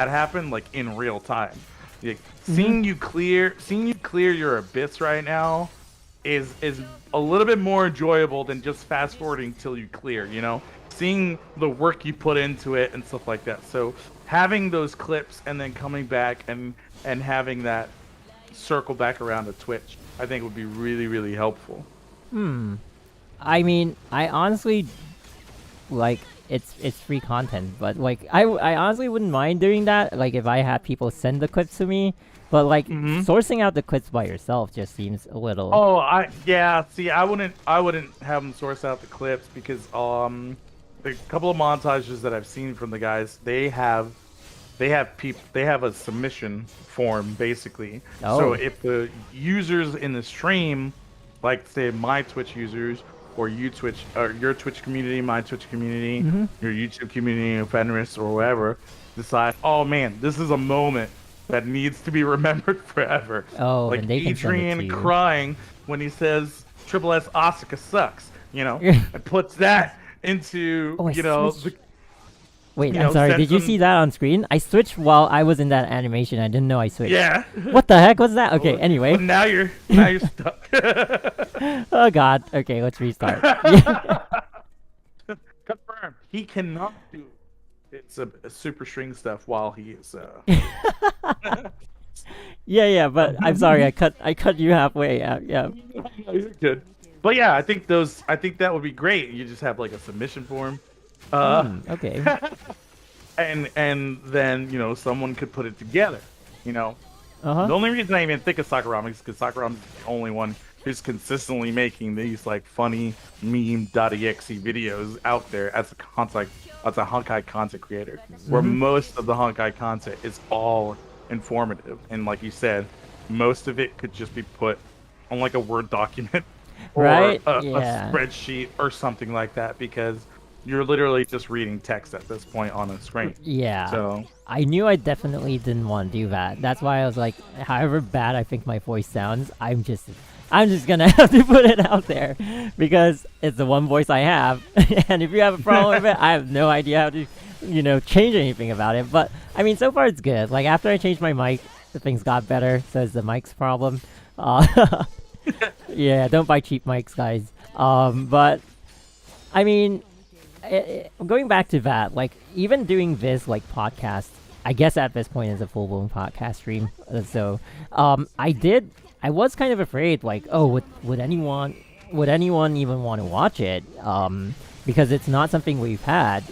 happen like in real time. Like, seeing you clear your abyss right now is a little bit more enjoyable than just fast forwarding till you clear, you know, seeing the work you put into it and stuff like that. So having those clips and then coming back and having that circle back around to Twitch, I think would be really, really helpful. I mean, I honestly like it's free content. But like I honestly wouldn't mind doing that. Like if I had people send the clips to me, but like sourcing out the clips by yourself just seems a little. Oh, yeah. See, I wouldn't have them source out the clips because the couple of montages that I've seen from the guys, they have a submission form basically. So if the users in the stream, like say my Twitch users or your Twitch community, my Twitch community, your YouTube community, Fenris or whatever, decide, oh man, this is a moment that needs to be remembered forever. Oh, like and they can send it to Adrian you. crying when he says Triple S Asuka sucks, and puts that into Wait, you I'm know, sorry. send Did you some- see that on screen? I switched while I was in that animation. I didn't know I switched. Yeah. What the heck was that? Okay, anyway. But now you're stuck. Oh god. Okay, let's restart. Confirmed. He cannot do it's a super string stuff while he is. Yeah, but I'm sorry. I cut you halfway out. Yeah. No, you're good. But yeah, I think that would be great. You just have like a submission form. Okay. and then someone could put it together. The Uh-huh. only reason I even think of Sakurama is because Sakurama is the only one who's consistently making these like funny meme.exe videos out there as a Honkai content creator, where most of the Honkai content is all informative, and like you said, most of it could just be put on like a Word document or Right? a Yeah. spreadsheet or something like that, because you're literally just reading text at this point on a screen. Yeah. So I knew I definitely didn't want to do that. That's why I was like, however bad I think my voice sounds, I'm just gonna have to put it out there because it's the one voice I have. And if you have a problem with it, I have no idea how to, change anything about it. But I mean, so far it's good. Like after I changed my mic, things got better. So it's the mic's problem. Yeah, don't buy cheap mics, guys. But I mean, going back to that, like even doing this like podcast, I guess at this point is a full-blown podcast stream. So I was kind of afraid, like, oh, would anyone even want to watch it? Because it's not something we've had,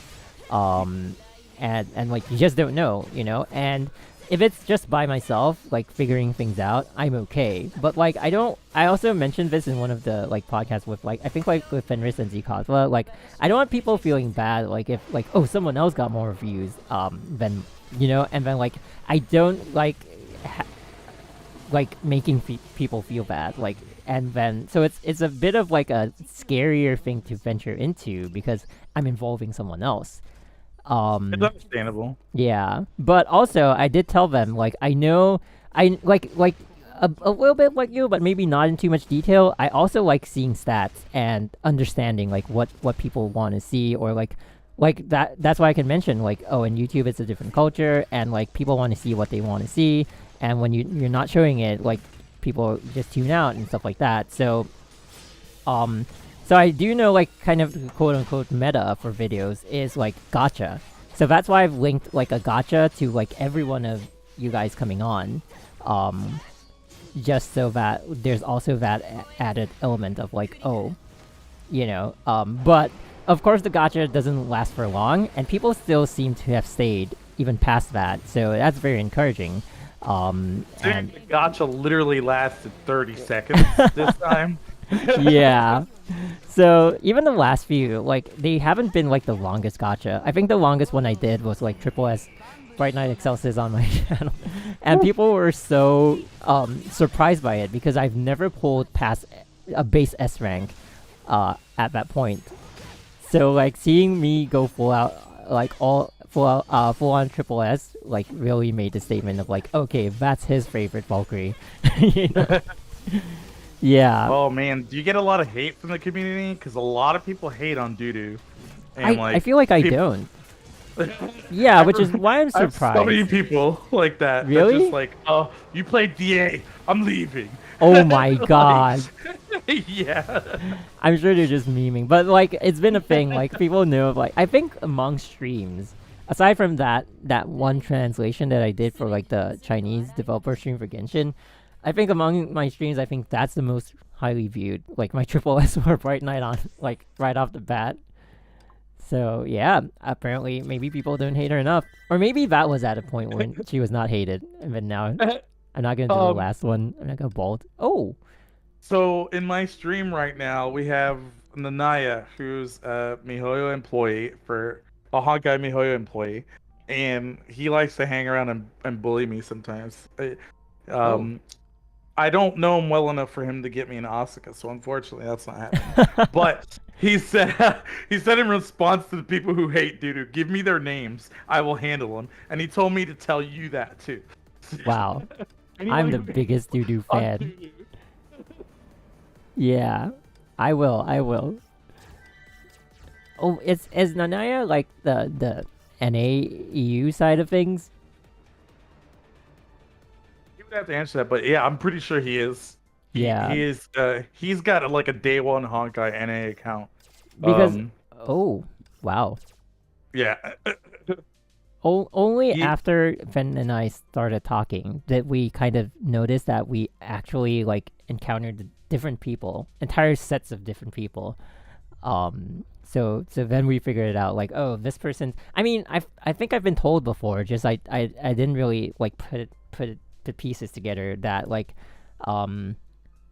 and like you just don't know, And if it's just by myself, like figuring things out, I'm okay. But like I also mentioned this in one of the like podcasts with like I think like with Fenris and Zcosla, like I don't want people feeling bad, like if like someone else got more views, than and then like I don't like like making people feel bad, like, and then so it's a bit of like a scarier thing to venture into because I'm involving someone else. it's understandable. Yeah, but also I did tell them like I know I like a little bit like you, but maybe not in too much detail. I also like seeing stats and understanding like what people want to see, or like that. That's why I can mention like, oh, in YouTube it's a different culture, and like people want to see what they want to see, and when you're not showing it, like people just tune out and stuff like that. So so I do know like kind of the quote unquote meta for videos is like gacha. So that's why I've linked like a gacha to like every one of you guys coming on. Just so that there's also that added element of like, but of course the gacha doesn't last for long, and people still seem to have stayed even past that. So that's very encouraging. And the gacha literally lasted 30 seconds this time. Yeah. So even the last few, like they haven't been like the longest gacha. I think the longest one I did was like Triple S Bright Knight Excelsis on my channel, and people were so surprised by it because I've never pulled past a base S rank at that point. So like seeing me go full out, like full on Triple S, like really made the statement of like, okay, that's his favorite Valkyrie. Yeah. Oh man, do you get a lot of hate from the community? Because a lot of people hate on Doodoo. And I feel like I don't. Yeah, which is why I'm I have surprised. so many people like that. Really? Just like, oh, you played DA, I'm leaving. Oh my god. Yeah. I'm sure they're just memeing, but like it's been a thing. Like people know of like I think among streams, aside from that one translation that I did for like the Chinese developer stream for Genshin, I think among my streams, I think that's the most highly viewed. Like my Triple S or Bright Knight on like right off the bat. So yeah, apparently maybe people don't hate her enough, or maybe that was at a point when she was not hated, and then now I'm not gonna do the last one. I'm not gonna bold. Oh, So in my stream right now, we have Nanaya, who's a MiHoYo employee for a Honkai MiHoYo employee, and he likes to hang around and bully me sometimes. oh. Um, I don't know him well enough for him to get me an Asuka, so unfortunately that's not happening. But he said he said in response to the people who hate Dudu, give me their names, I will handle them, and he told me to tell you that too. Wow, I'm Anyone the who biggest Dudu hates on fan. Dudu. Yeah, I will. I will. Oh, is Nanaya like the NA EU side of things? He would have to answer that, but yeah, I'm pretty sure he is. Yeah, He is. He's got like a day one Honkai NA account. because Um, oh wow. yeah. Only He, after Fen and I started talking did we kind of notice that we actually like encountered different people, entire sets of different people. So then we figured it out. Like, oh, this person. I mean, I think I've been told before. Just I didn't really like put the pieces together that like,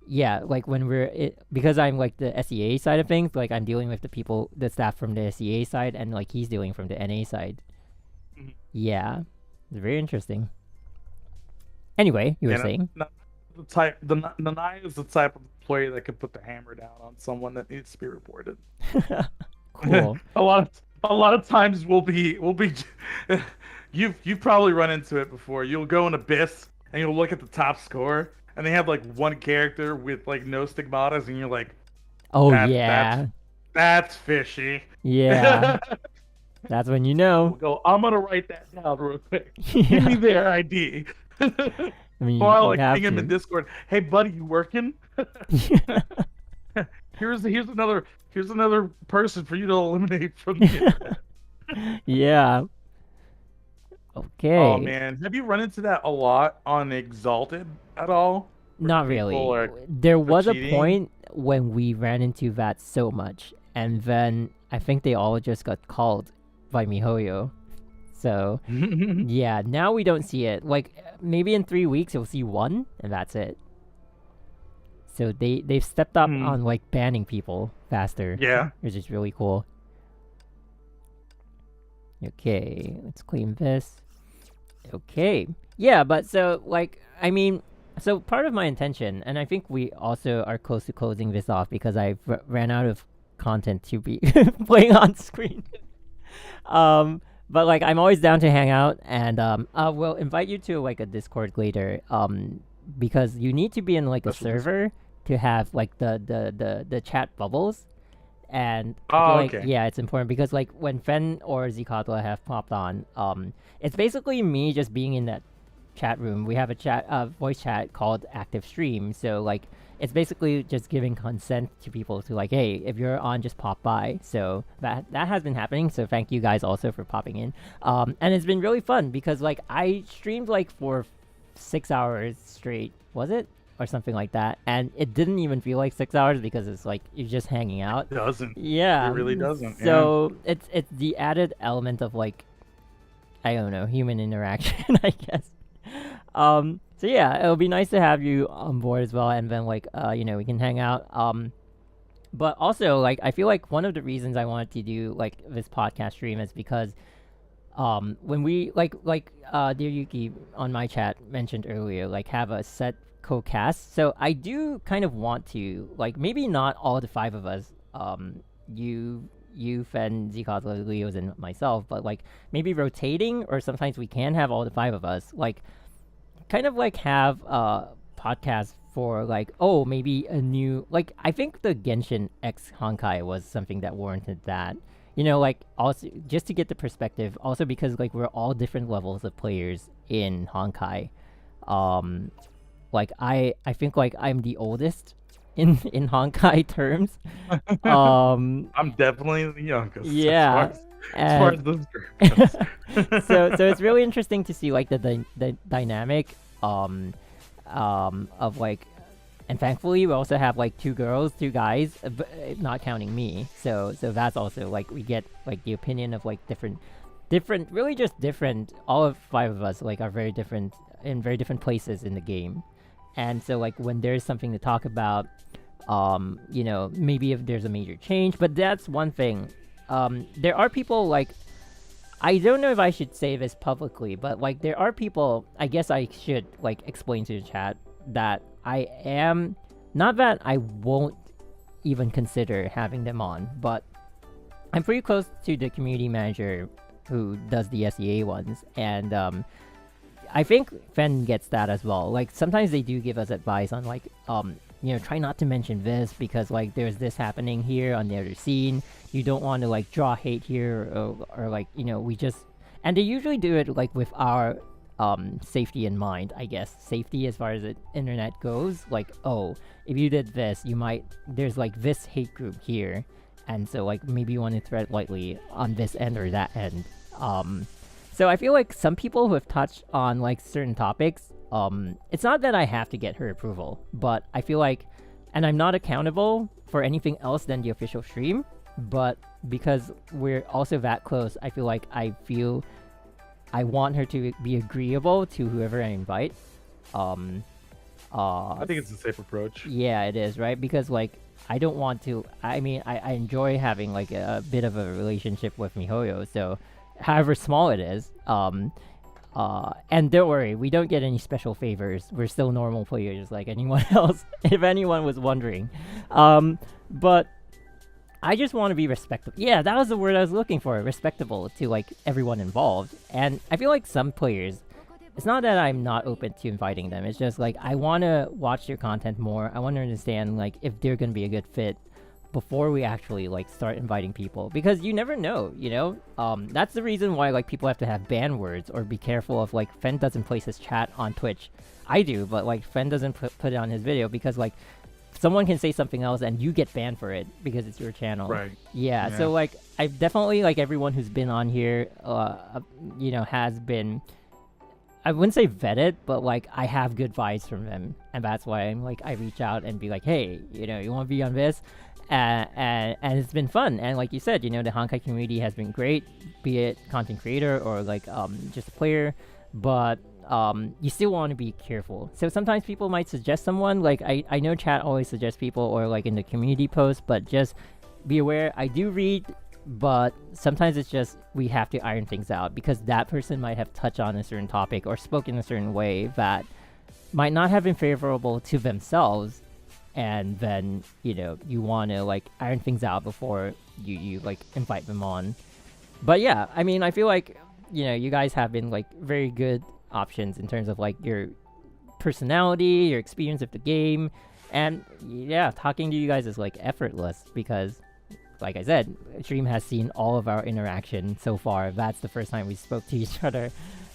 yeah, like when because I'm like the SEA side of things. Like I'm dealing with the staff from the SEA side, and like he's dealing from the NA side. Yeah, it's very interesting. Anyway, you were saying? the Nanai is the type of employee that could put the hammer down on someone that needs to be reported. Cool. A lot of times we'll be you've probably run into it before. You'll go in Abyss and you'll look at the top score and they have like one character with like no stigmatas and you're like, Oh that yeah, that's fishy. yeah. That's when you We'll know. go, I'm gonna write that down real quick. Give me Yeah, their ID. I mean Or I'll you like have ping him in to. Discord. Hey buddy, you working? Here's another person for you to eliminate from the Yeah. Oh Okay. man, have you run into that a lot on Exalted at all? Where Not people really. are There was a cheating? point when we ran into that so much, and then I think they all just got called by MiHoYo. So yeah, now we don't see it. Like maybe in 3 weeks you'll see one, and that's it. So they've stepped up Hmm. on like banning people faster, Yeah. which is really cool. Okay, let's clean this. Okay. Yeah, but so like I mean, so part of my intention, and I think we also are close to closing this off because I ran out of content to be playing on screen. But like I'm always down to hang out, and we'll invite you to like a Discord later. Because you need to be in like a Special Discord. server to have like the chat bubbles. And I Oh, feel like okay. yeah, it's important because like when Fen or Zikatla have popped on, it's basically me just being in that chat room. We have a voice chat called Active Stream, so like it's basically just giving consent to people to like, hey, if you're on, just pop by. So that has been happening. So thank you guys also for popping in. And it's been really fun because like I streamed like for 6 hours straight. Was it? Or something like that, and it didn't even feel like 6 hours because it's like you're just hanging out. It doesn't. It Yeah. really doesn't. Yeah. So it's the added element of like I don't know human interaction, I guess. So yeah, it'll be nice to have you on board as well, and then like we can hang out. But also like I feel like one of the reasons I wanted to do like this podcast stream is because when we dear Yuki on my chat mentioned earlier like have a set co-cast, so I do kind of want to like maybe not all the five of us, you Fen, Zikazla, Leos, and myself, but like maybe rotating, or sometimes we can have all the five of us like kind of like have a podcast for like maybe a new like I think the Genshin X Honkai was something that warranted that. Like also just to get the perspective, also because like we're all different levels of players in Honkai. Like I think like I'm the oldest in Honkai terms. I'm definitely the youngest. Yeah, As far as this group goes. so it's really interesting to see like the dynamic of like And thankfully, we also have like 2 girls, 2 guys, not counting me. So that's also like we get like the opinion of like different, really just different. All of 5 of us like are very different in very different places in the game. And so like when there's something to talk about, you know, maybe if there's a major change, but that's one thing. There are people like, I don't know if I should say this publicly, but like there are people, I guess I should like explain to the chat that I am, not that I won't even consider having them on, but I'm pretty close to the community manager who does the SEA ones, and I think Fen gets that as well. Like sometimes they do give us advice on like, you know, try not to mention this because like there's this happening here on the other scene. You don't want to like draw hate here, or like, you know, we just, and they usually do it like with our safety in mind, I guess. Safety as far as the internet goes, like, oh, if you did this, you might, there's like this hate group here, and so like maybe you want to tread lightly on this end or that end. So I feel like some people who have touched on like certain topics, it's not that I have to get her approval, but I feel like, and I'm not accountable for anything else than the official stream, but because we're also that close, I feel like I want her to be agreeable to whoever I invite. I think it's a safe approach. Yeah, it is, right? Because like I don't want to, I mean, I enjoy having like a bit of a relationship with MiHoYo, so however small it is, and don't worry, we don't get any special favors. We're still normal players like anyone else, if anyone was wondering. But I just want to be respectable. Yeah, that was the word I was looking for. Respectable to like everyone involved. And I feel like some players, it's not that I'm not open to inviting them. It's just like I want to watch their content more. I want to understand like if they're going to be a good fit before we actually like start inviting people, because you never know, you know. That's the reason why like people have to have ban words or be careful of like Fen doesn't place his chat on Twitch. I do, but like Fen doesn't put it on his video because like someone can say something else and you get banned for it because it's your channel. Right. Yeah. So like I've definitely, like everyone who's been on here, you know, has been, I wouldn't say vetted, but like I have good vibes from them, and that's why I'm like I reach out and be like, hey, you know, you want to be on this, and it's been fun. And like you said, you know, the Honkai community has been great, be it content creator or like just a player, but you still want to be careful. So sometimes people might suggest someone, like I know chat always suggests people or like in the community post, but just be aware, I do read, but sometimes it's just we have to iron things out because that person might have touched on a certain topic or spoken a certain way that might not have been favorable to themselves, and then, you know, you want to like iron things out before you like invite them on. But yeah, I mean, I feel like, you know, you guys have been like very good options in terms of like your personality, your experience of the game, and yeah, talking to you guys is like effortless because, like I said, Stream has seen all of our interaction so far. That's the first time we spoke to each other,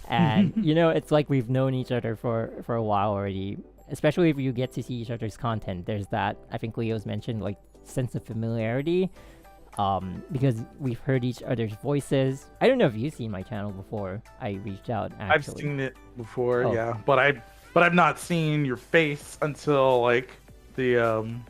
and you know, it's like we've known each other for a while already. Especially if you get to see each other's content, there's that, I think Leo's mentioned, like sense of familiarity, because we've heard each other's voices. I don't know if you've seen my channel before. I reached out. Actually, I've seen it before, yeah, but I've not seen your face until like the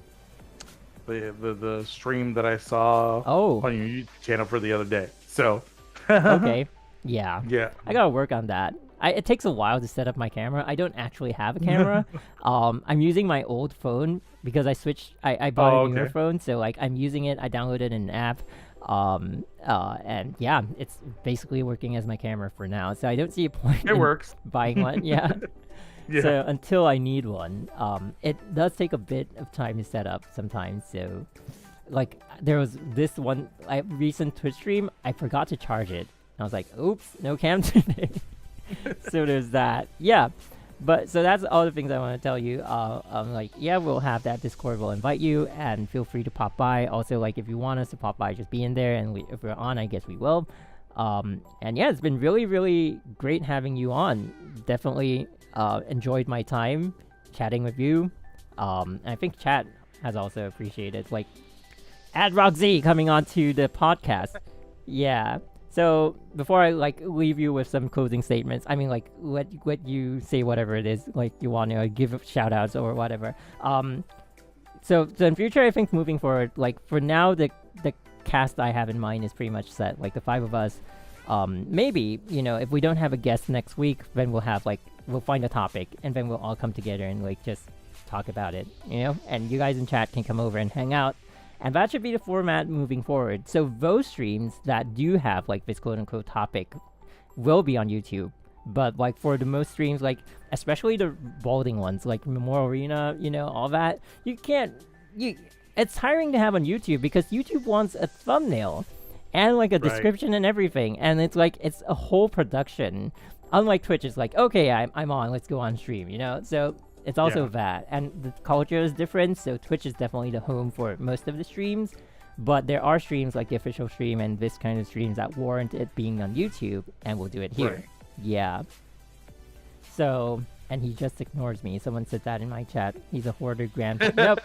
stream that I saw on your YouTube channel for the other day. So okay, yeah, yeah, I gotta work on that. It takes a while to set up my camera. I don't actually have a camera. I'm using my old phone because I switched. I bought a newer phone, so like I'm using it. I downloaded an app, and yeah, it's basically working as my camera for now. So I don't see a point. It works. Buying one, yeah. Yeah. So until I need one, it does take a bit of time to set up sometimes. So, like there was this one recent Twitch stream, I forgot to charge it. I was like, oops, no cam today. So there's that. Yeah, but so that's all the things I want to tell you. Like, yeah, we'll have that Discord. We'll invite you, and feel free to pop by. Also, like, if you want us to pop by, just be in there, and if we're on, I guess we will. And yeah, it's been really, really great having you on. Definitely enjoyed my time chatting with you. And I think chat has also appreciated, like, adRocZ coming on to the podcast. Yeah. So before I like leave you with some closing statements, I mean like let you say whatever it is like you want to like, give shout outs or whatever. So in future, I think moving forward, like for now, the cast I have in mind is pretty much set. Like the 5 of us. Maybe if we don't have a guest next week, then we'll find a topic and then we'll all come together and like just talk about it. And you guys in chat can come over and hang out. And that should be the format moving forward. So those streams that do have like this quote unquote topic will be on YouTube. But like for the most streams, like especially the balding ones, like Memorial Arena, all that, it's tiring to have on YouTube because YouTube wants a thumbnail and like a description and everything. And it's like it's a whole production. Unlike Twitch, it's like, okay, I'm on, let's go on stream, So it's also that. And the culture is different, so Twitch is definitely the home for most of the streams. But there are streams like the official stream and this kind of streams that warrant it being on YouTube, and we'll do it here. Right. Yeah. So, and he just ignores me. Someone said that in my chat. He's a hoarder grandpa. Nope.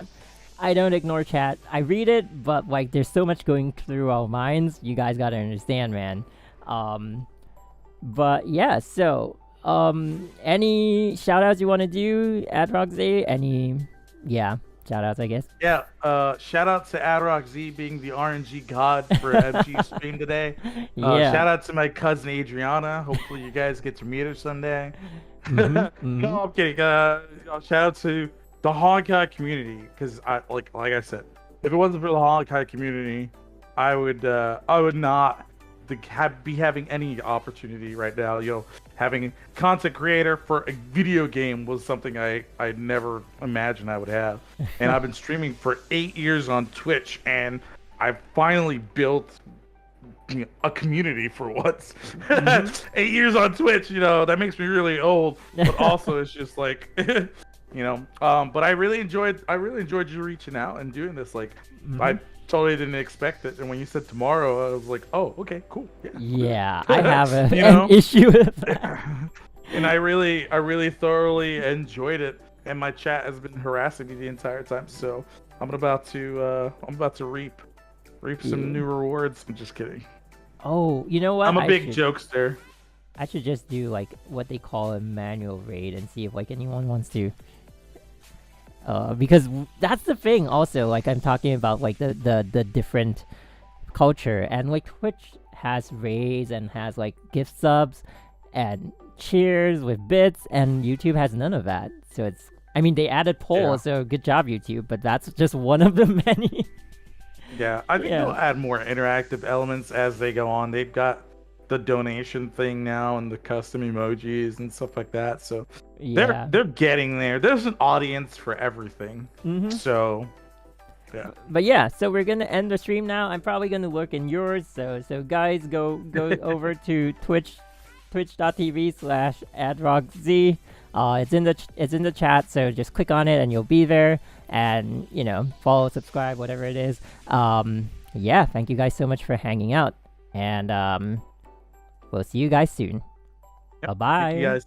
I don't ignore chat. I read it, but like there's so much going through our minds. You guys gotta understand, man. But yeah, so any shout outs you want to do, adRocZ? Any shout outs, I guess. Yeah, shout out to adRocZ being the RNG god for MG stream today. Shout out to my cousin Adriana. Hopefully you guys get to meet her someday. No, I'm kidding. Shout out to the Honkai community, because like I said, if it wasn't for the Honkai community, I would not be having any opportunity right now. Having a content creator for a video game was something I never imagined I would have. And I've been streaming for 8 years on Twitch, and I've finally built a community for once. 8 years on Twitch, that makes me really old, but also it's just like but I really enjoyed you reaching out and doing this. Like I totally didn't expect it, and when you said tomorrow, I was like, oh, okay, cool. Yeah, I have an issue with that. And I really thoroughly enjoyed it, and my chat has been harassing me the entire time, so I'm about to reap some new rewards. I'm just kidding. Oh, you know what? I'm a big jokester. I should just do like what they call a manual raid and see if like anyone wants to. Because that's the thing also, like I'm talking about like the different culture, and like Twitch has raids and has like gift subs and cheers with bits, and YouTube has none of that. So they added polls, so good job YouTube, but that's just one of the many. Yeah, I think they'll add more interactive elements as they go on. They've got the donation thing now and the custom emojis and stuff like that, so they're getting there. There's an audience for everything. So so we're gonna end the stream now. I'm probably gonna look in yours, so guys, go over to twitch.tv/adRocZ. It's in the chat, so just click on it and you'll be there, and follow, subscribe, whatever it is. Thank you guys so much for hanging out, and we'll see you guys soon. Bye bye. Thank you guys.